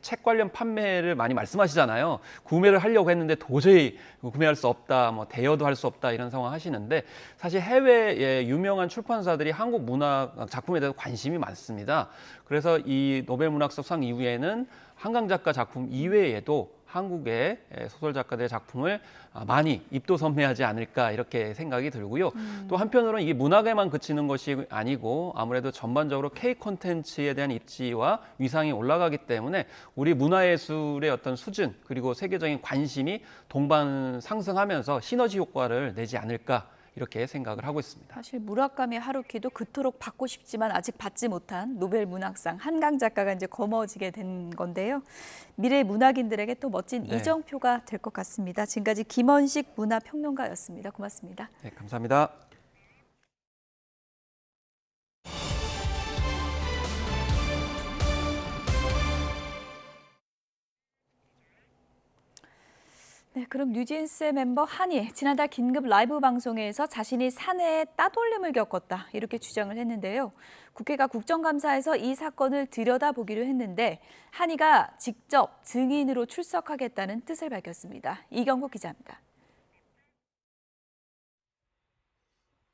책 관련 판매를 많이 말씀하시잖아요. 구매를 하려고 했는데 도저히 구매할 수 없다, 뭐 대여도 할 수 없다 이런 상황 하시는데 사실 해외의 유명한 출판사들이 한국 문학 작품에 대해서 관심이 많습니다. 그래서 이 노벨 문학상 이후에는 한강 작가 작품 이외에도 한국의 소설 작가들의 작품을 많이 입도선매하지 않을까 이렇게 생각이 들고요. 또 한편으로는 이게 문학에만 그치는 것이 아니고 아무래도 전반적으로 K 콘텐츠에 대한 입지와 위상이 올라가기 때문에 우리 문화예술의 어떤 수준 그리고 세계적인 관심이 동반 상승하면서 시너지 효과를 내지 않을까 이렇게 생각을 하고 있습니다. 사실 무라카미 하루키도 그토록 받고 싶지만 아직 받지 못한 노벨 문학상 한강 작가가 이제 거머쥐게 된 건데요. 미래 문학인들에게 또 멋진 이정표가 될 것 같습니다. 지금까지 김원식 문화평론가였습니다. 고맙습니다. 네, 감사합니다. 네, 그럼 뉴진스의 멤버 한이 지난달 긴급 라이브 방송에서 자신이 사내에 따돌림을 겪었다 이렇게 주장을 했는데요. 국회가 국정감사에서 이 사건을 들여다보기로 했는데 한이가 직접 증인으로 출석하겠다는 뜻을 밝혔습니다. 이경국 기자입니다.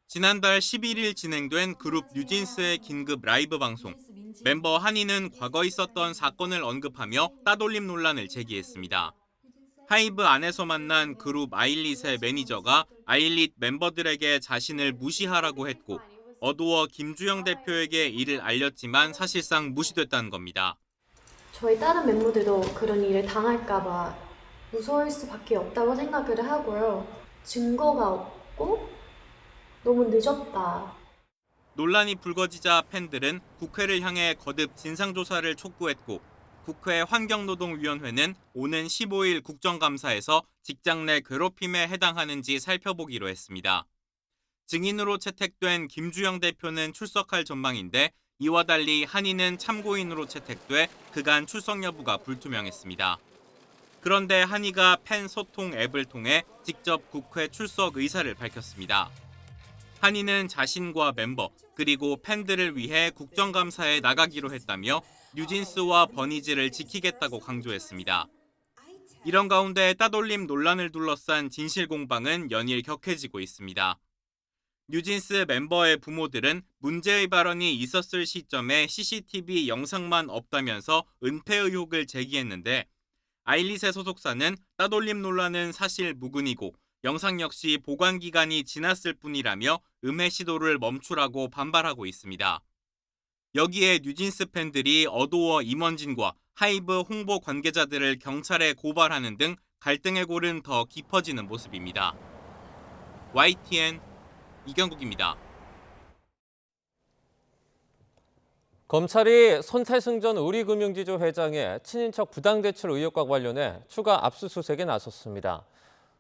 지난달 11일 진행된 그룹 뉴진스의 긴급 라이브 방송. 멤버 한이는 과거 있었던 사건을 언급하며 따돌림 논란을 제기했습니다. 하이브 안에서 만난 그룹 아일릿의 매니저가 아일릿 멤버들에게 자신을 무시하라고 했고 어두워 김주영 대표에게 이를 알렸지만 사실상 무시됐다는 겁니다. 저희 다른 멤버들도 그런 일을 당할까 봐 무서울 수밖에 없다고 생각을 하고요. 증거가 없고 너무 늦었다. 논란이 불거지자 팬들은 국회를 향해 거듭 진상조사를 촉구했고 국회 환경노동위원회는 오는 15일 국정감사에서 직장 내 괴롭힘에 해당하는지 살펴보기로 했습니다. 증인으로 채택된 김주영 대표는 출석할 전망인데 이와 달리 한이는 참고인으로 채택돼 그간 출석 여부가 불투명했습니다. 그런데 한이가 팬 소통 앱을 통해 직접 국회 출석 의사를 밝혔습니다. 한이는 자신과 멤버 그리고 팬들을 위해 국정감사에 나가기로 했다며 뉴진스와 버니즈를 지키겠다고 강조했습니다. 이런 가운데 따돌림 논란을 둘러싼 진실 공방은 연일 격해지고 있습니다. 뉴진스 멤버의 부모들은 문제의 발언이 있었을 시점에 CCTV 영상만 없다면서 은폐 의혹을 제기했는데 아일릿의 소속사는 따돌림 논란은 사실 무근이고 영상 역시 보관 기간이 지났을 뿐이라며 음해 시도를 멈추라고 반발하고 있습니다. 여기에 뉴진스 팬들이 어도어 임원진과 하이브 홍보 관계자들을 경찰에 고발하는 등 갈등의 골은 더 깊어지는 모습입니다. YTN 이경국입니다. 검찰이 손태승 전 우리금융지주 회장의 친인척 부당대출 의혹과 관련해 추가 압수수색에 나섰습니다.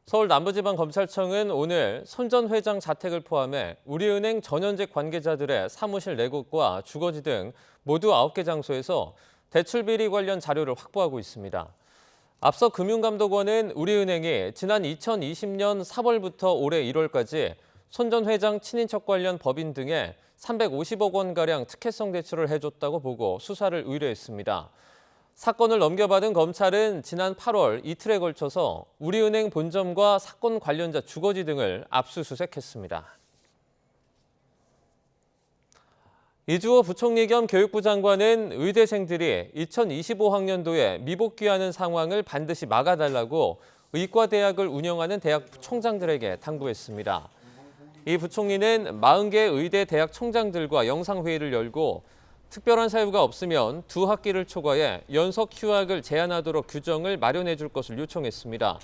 서울 남부지방검찰청은 오늘 손 전 회장 자택을 포함해 우리은행 전현직 관계자들의 사무실 4곳과 주거지 등 모두 9개 장소에서 대출 비리 관련 자료를 확보하고 있습니다. 앞서 금융감독원은 우리은행이 지난 2020년 4월부터 올해 1월까지 손 전 회장 친인척 관련 법인 등에 350억 원가량 특혜성 대출을 해줬다고 보고 수사를 의뢰했습니다. 사건을 넘겨받은 검찰은 지난 8월 이틀에 걸쳐서 우리은행 본점과 사건 관련자 주거지 등을 압수수색했습니다. 이주호 부총리 겸 교육부 장관은 의대생들이 2025학년도에 미복귀하는 상황을 반드시 막아달라고 의과대학을 운영하는 대학 총장들에게 당부했습니다. 이 부총리는 40개 의대 대학 총장들과 영상회의를 열고 특별한 사유가 없으면 2학기를 초과해 연속 휴학을 제한하도록 규정을 마련해 줄 것을 요청했습니다.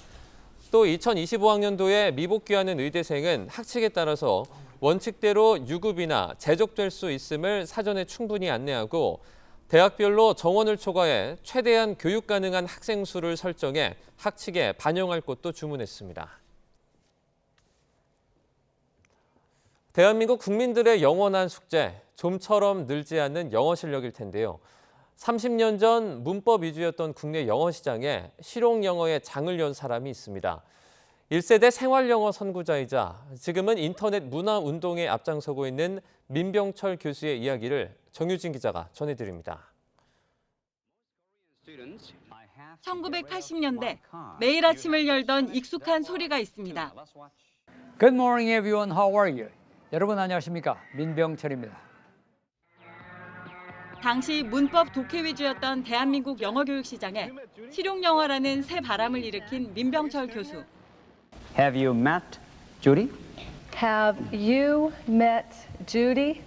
또 2025학년도에 미복귀하는 의대생은 학칙에 따라서 원칙대로 유급이나 재적될 수 있음을 사전에 충분히 안내하고 대학별로 정원을 초과해 최대한 교육 가능한 학생 수를 설정해 학칙에 반영할 것도 주문했습니다. 대한민국 국민들의 영원한 숙제, 좀처럼 늘지 않는 영어 실력일 텐데요. 30년 전 문법 위주였던 국내 영어 시장에 실용 영어의 장을 연 사람이 있습니다. 1세대 생활영어 선구자이자 지금은 인터넷 문화 운동에 앞장서고 있는 민병철 교수의 이야기를 정유진 기자가 전해드립니다. 1980년대 매일 아침을 열던 익숙한 소리가 있습니다. Good morning everyone. How are you? 여러분 안녕하십니까? 민병철입니다. 당시 문법 독해 위주였던 대한민국 영어 교육 시장에 실용 영어라는 새 바람을 일으킨 민병철 교수. Have you met Judy? Have you met Judy?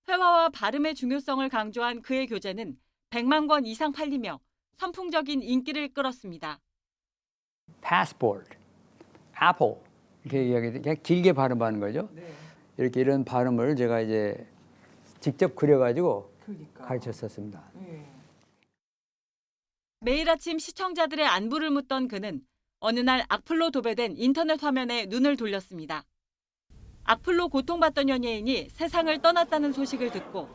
회화와 발음의 중요성을 강조한 그의 교재는 100만 권 이상 팔리며 선풍적인 인기를 끌었습니다. Passport, Apple 이렇게 이야기 그냥 길게 발음하는 거죠. 네. 이렇게 이런 발음을 제가 이제 직접 그려가지고 가르쳤었습니다. 매일 아침 시청자들의 안부를 묻던 그는 어느 날 악플로 도배된 인터넷 화면에 눈을 돌렸습니다. 악플로 고통받던 연예인이 세상을 떠났다는 소식을 듣고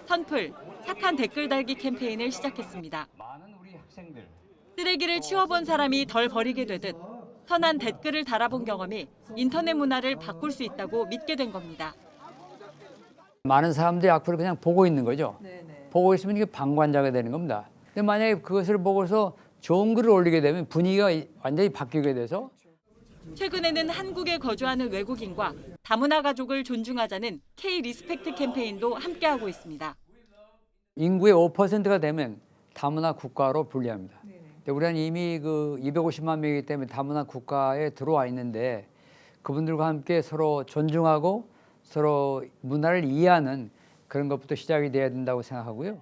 선플, 착한 댓글 달기 캠페인을 시작했습니다. 쓰레기를 치워본 사람이 덜 버리게 되듯 선한 댓글을 달아본 경험이 인터넷 문화를 바꿀 수 있다고 믿게 된 겁니다. 많은 사람들이 악플을 그냥 보고 있는 거죠. 보고 있으면 이게 방관자가 되는 겁니다. 근데 만약에 그것을 보고서 좋은 글을 올리게 되면 분위기가 완전히 바뀌게 돼서 최근에는 한국에 거주하는 외국인과 다문화 가족을 존중하자는 K-리스펙트 캠페인도 함께하고 있습니다. 인구의 5%가 되면 다문화 국가로 분류합니다. 근데 우리는 이미 그 250만 명이기 때문에 다문화 국가에 들어와 있는데 그분들과 함께 서로 존중하고 서로 문화를 이해하는 그런 것부터 시작이 돼야 된다고 생각하고요.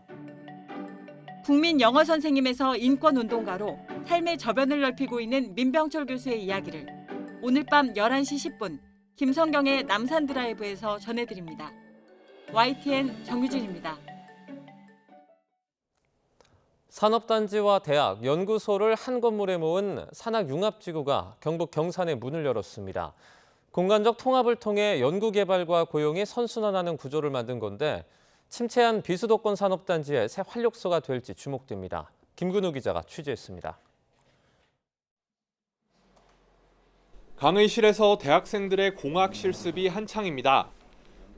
국민 영어 선생님에서 인권 운동가로 삶의 저변을 넓히고 있는 민병철 교수의 이야기를 오늘 밤 11시 10분 김성경의 남산 드라이브에서 전해드립니다. YTN 정유진입니다. 산업단지와 대학, 연구소를 한 건물에 모은 산학융합지구가 경북 경산에 문을 열었습니다. 공간적 통합을 통해 연구개발과 고용이 선순환하는 구조를 만든 건데 침체한 비수도권 산업단지의 새 활력소가 될지 주목됩니다. 김근우 기자가 취재했습니다. 강의실에서 대학생들의 공학 실습이 한창입니다.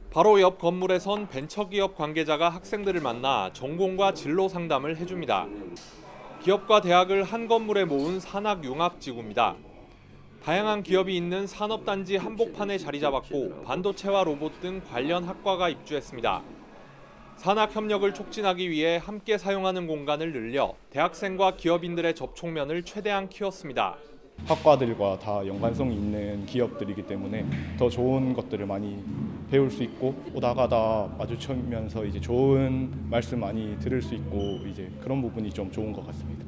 바로 옆 건물에선 벤처기업 관계자가 학생들을 만나 전공과 진로 상담을 해줍니다. 기업과 대학을 한 건물에 모은 산학융합지구입니다. 다양한 기업이 있는 산업단지 한복판에 자리 잡았고 반도체와 로봇 등 관련 학과가 입주했습니다. 산학 협력을 촉진하기 위해 함께 사용하는 공간을 늘려 대학생과 기업인들의 접촉면을 최대한 키웠습니다. 학과들과 다 연관성이 있는 기업들이기 때문에 더 좋은 것들을 많이 배울 수 있고 오다 가다 마주치면서 이제 좋은 말씀 많이 들을 수 있고 이제 그런 부분이 좀 좋은 것 같습니다.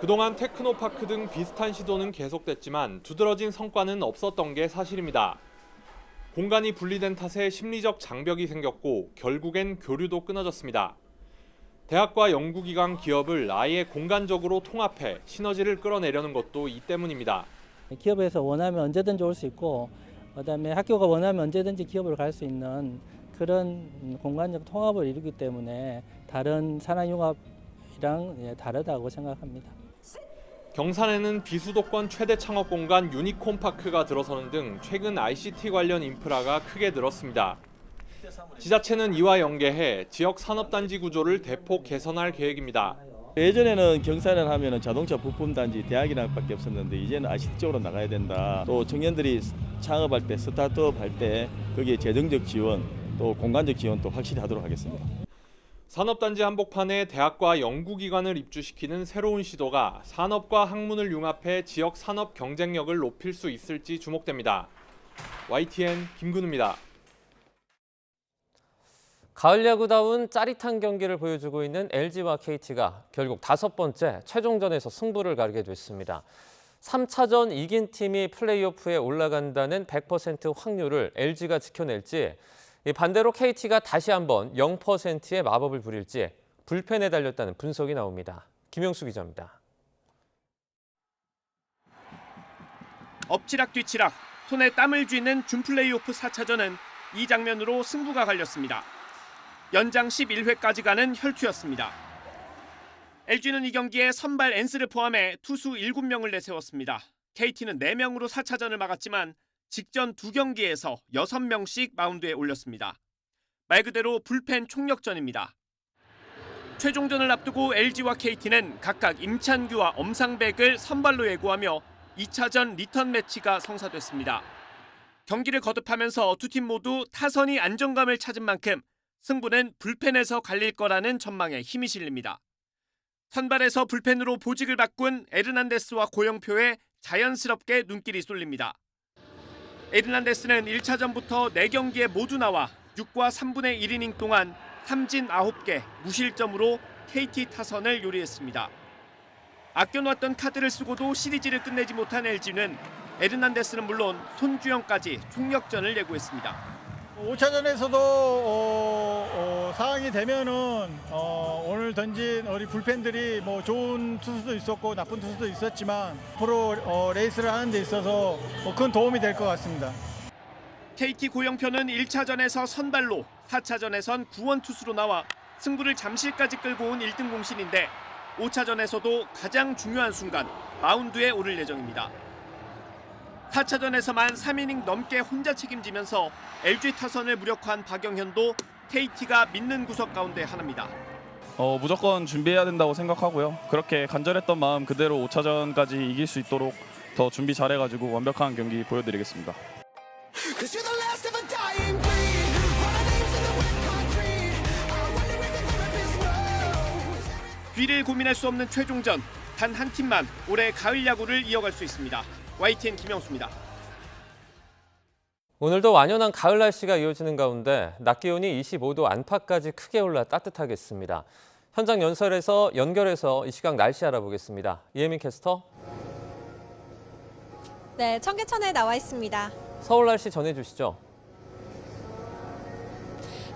그동안 테크노파크 등 비슷한 시도는 계속됐지만 두드러진 성과는 없었던 게 사실입니다. 공간이 분리된 탓에 심리적 장벽이 생겼고 결국엔 교류도 끊어졌습니다. 대학과 연구기관, 기업을 아예 공간적으로 통합해 시너지를 끌어내려는 것도 이 때문입니다. 기업에서 원하면 언제든지 올 수 있고 그다음에 학교가 원하면 언제든지 기업으로 갈 수 있는 그런 공간적 통합을 이루기 때문에 다른 산학융합이랑 다르다고 생각합니다. 경산에는 비수도권 최대 창업 공간 유니콘파크가 들어서는 등 최근 ICT 관련 인프라가 크게 늘었습니다. 지자체는 이와 연계해 지역 산업단지 구조를 대폭 개선할 계획입니다. 예전에는 경산을 하면 자동차 부품단지, 대학이랑 밖에 없었는데 이제는 ICT 쪽으로 나가야 된다. 또 청년들이 창업할 때, 스타트업 할 때 거기에 재정적 지원, 또 공간적 지원도 확실히 하도록 하겠습니다. 산업단지 한복판에 대학과 연구기관을 입주시키는 새로운 시도가 산업과 학문을 융합해 지역 산업 경쟁력을 높일 수 있을지 주목됩니다. YTN 김근우입니다. 가을 야구다운 짜릿한 경기를 보여주고 있는 LG와 KT가 결국 5번째 최종전에서 승부를 가르게 됐습니다. 3차전 이긴 팀이 플레이오프에 올라간다는 100% 확률을 LG가 지켜낼지 반대로 KT가 다시 한번 0%의 마법을 부릴지 불펜에 달렸다는 분석이 나옵니다. 김영수 기자입니다. 엎치락 뒤치락 손에 땀을 쥐는 준 플레이오프 4차전은 이 장면으로 승부가 갈렸습니다. 연장 11회까지 가는 혈투였습니다. LG는 이 경기에 선발 엔스를 포함해 투수 7명을 내세웠습니다. KT는 4명으로 4차전을 막았지만 직전 2경기에서 6명씩 마운드에 올렸습니다. 말 그대로 불펜 총력전입니다. 최종전을 앞두고 LG와 KT는 각각 임찬규와 엄상백을 선발로 예고하며 2차전 리턴 매치가 성사됐습니다. 경기를 거듭하면서 두 팀 모두 타선이 안정감을 찾은 만큼 승부는 불펜에서 갈릴 거라는 전망에 힘이 실립니다. 선발에서 불펜으로 보직을 바꾼 에르난데스와 고영표에 자연스럽게 눈길이 쏠립니다. 에르난데스는 1차전부터 4경기에 모두 나와 6과 3분의 1이닝 동안 삼진 9개, 무실점으로 KT 타선을 요리했습니다. 아껴놨던 카드를 쓰고도 시리즈를 끝내지 못한 LG는 에르난데스는 물론 손주영까지 총력전을 예고했습니다. 5차전에서도 상황이 되면은 오늘 던진 우리 불펜들이 뭐 좋은 투수도 있었고 나쁜 투수도 있었지만 앞으로 레이스를 하는 데 있어서 큰 도움이 될 것 같습니다. KT 고영표는 1차전에서 선발로 4차전에선 구원 투수로 나와 승부를 잠실까지 끌고 온 1등 공신인데 5차전에서도 가장 중요한 순간 마운드에 오를 예정입니다. 4차전에서만 3이닝 넘게 혼자 책임지면서 LG 타선을 무력화한 박영현도 KT가 믿는 구석 가운데 하나입니다. 무조건 준비해야 된다고 생각하고요. 그렇게 간절했던 마음 그대로 5차전까지 이길 수 있도록 더 준비 잘해가지고 완벽한 경기 보여드리겠습니다. 뒤를 고민할 수 없는 최종전, 단 한 팀만 올해 가을 야구를 이어갈 수 있습니다. YTN 김영수입니다. 오늘도 완연한 가을 날씨가 이어지는 가운데 낮 기온이 25도 안팎까지 크게 올라 따뜻하겠습니다. 현장 연결해서 이 시각 날씨 알아보겠습니다. 이혜민 캐스터. 네, 청계천에 나와 있습니다. 서울 날씨 전해주시죠.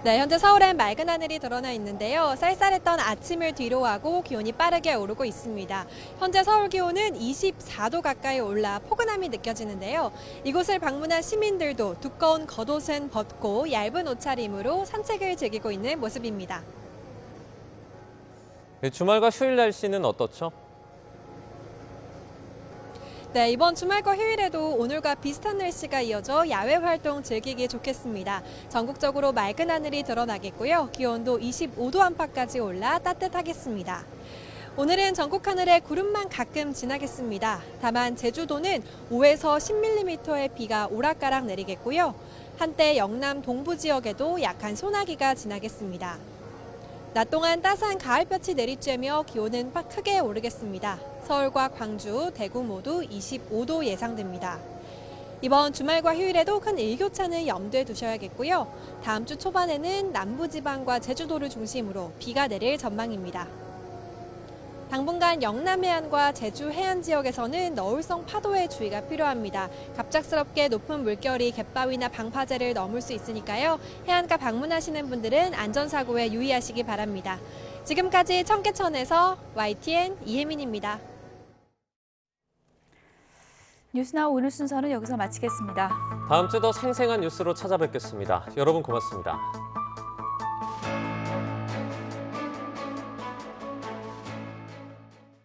네, 현재 서울엔 맑은 하늘이 드러나 있는데요. 쌀쌀했던 아침을 뒤로하고 기온이 빠르게 오르고 있습니다. 현재 서울 기온은 24도 가까이 올라 포근함이 느껴지는데요. 이곳을 방문한 시민들도 두꺼운 겉옷은 벗고 얇은 옷차림으로 산책을 즐기고 있는 모습입니다. 주말과 휴일 날씨는 어떻죠? 네, 이번 주말과 휴일에도 오늘과 비슷한 날씨가 이어져 야외 활동 즐기기 좋겠습니다. 전국적으로 맑은 하늘이 드러나겠고요. 기온도 25도 안팎까지 올라 따뜻하겠습니다. 오늘은 전국 하늘에 구름만 가끔 지나겠습니다. 다만 제주도는 5에서 10mm의 비가 오락가락 내리겠고요. 한때 영남 동부 지역에도 약한 소나기가 지나겠습니다. 낮 동안 따스한 가을볕이 내리쬐며 기온은 크게 오르겠습니다. 서울과 광주, 대구 모두 25도 예상됩니다. 이번 주말과 휴일에도 큰 일교차는 염두에 두셔야겠고요. 다음 주 초반에는 남부지방과 제주도를 중심으로 비가 내릴 전망입니다. 당분간 영남 해안과 제주 해안 지역에서는 너울성 파도에 주의가 필요합니다. 갑작스럽게 높은 물결이 갯바위나 방파제를 넘을 수 있으니까요. 해안가 방문하시는 분들은 안전사고에 유의하시기 바랍니다. 지금까지 청계천에서 YTN 이혜민입니다. 뉴스나우 오늘 순서는 여기서 마치겠습니다. 다음 주 더 생생한 뉴스로 찾아뵙겠습니다. 여러분 고맙습니다.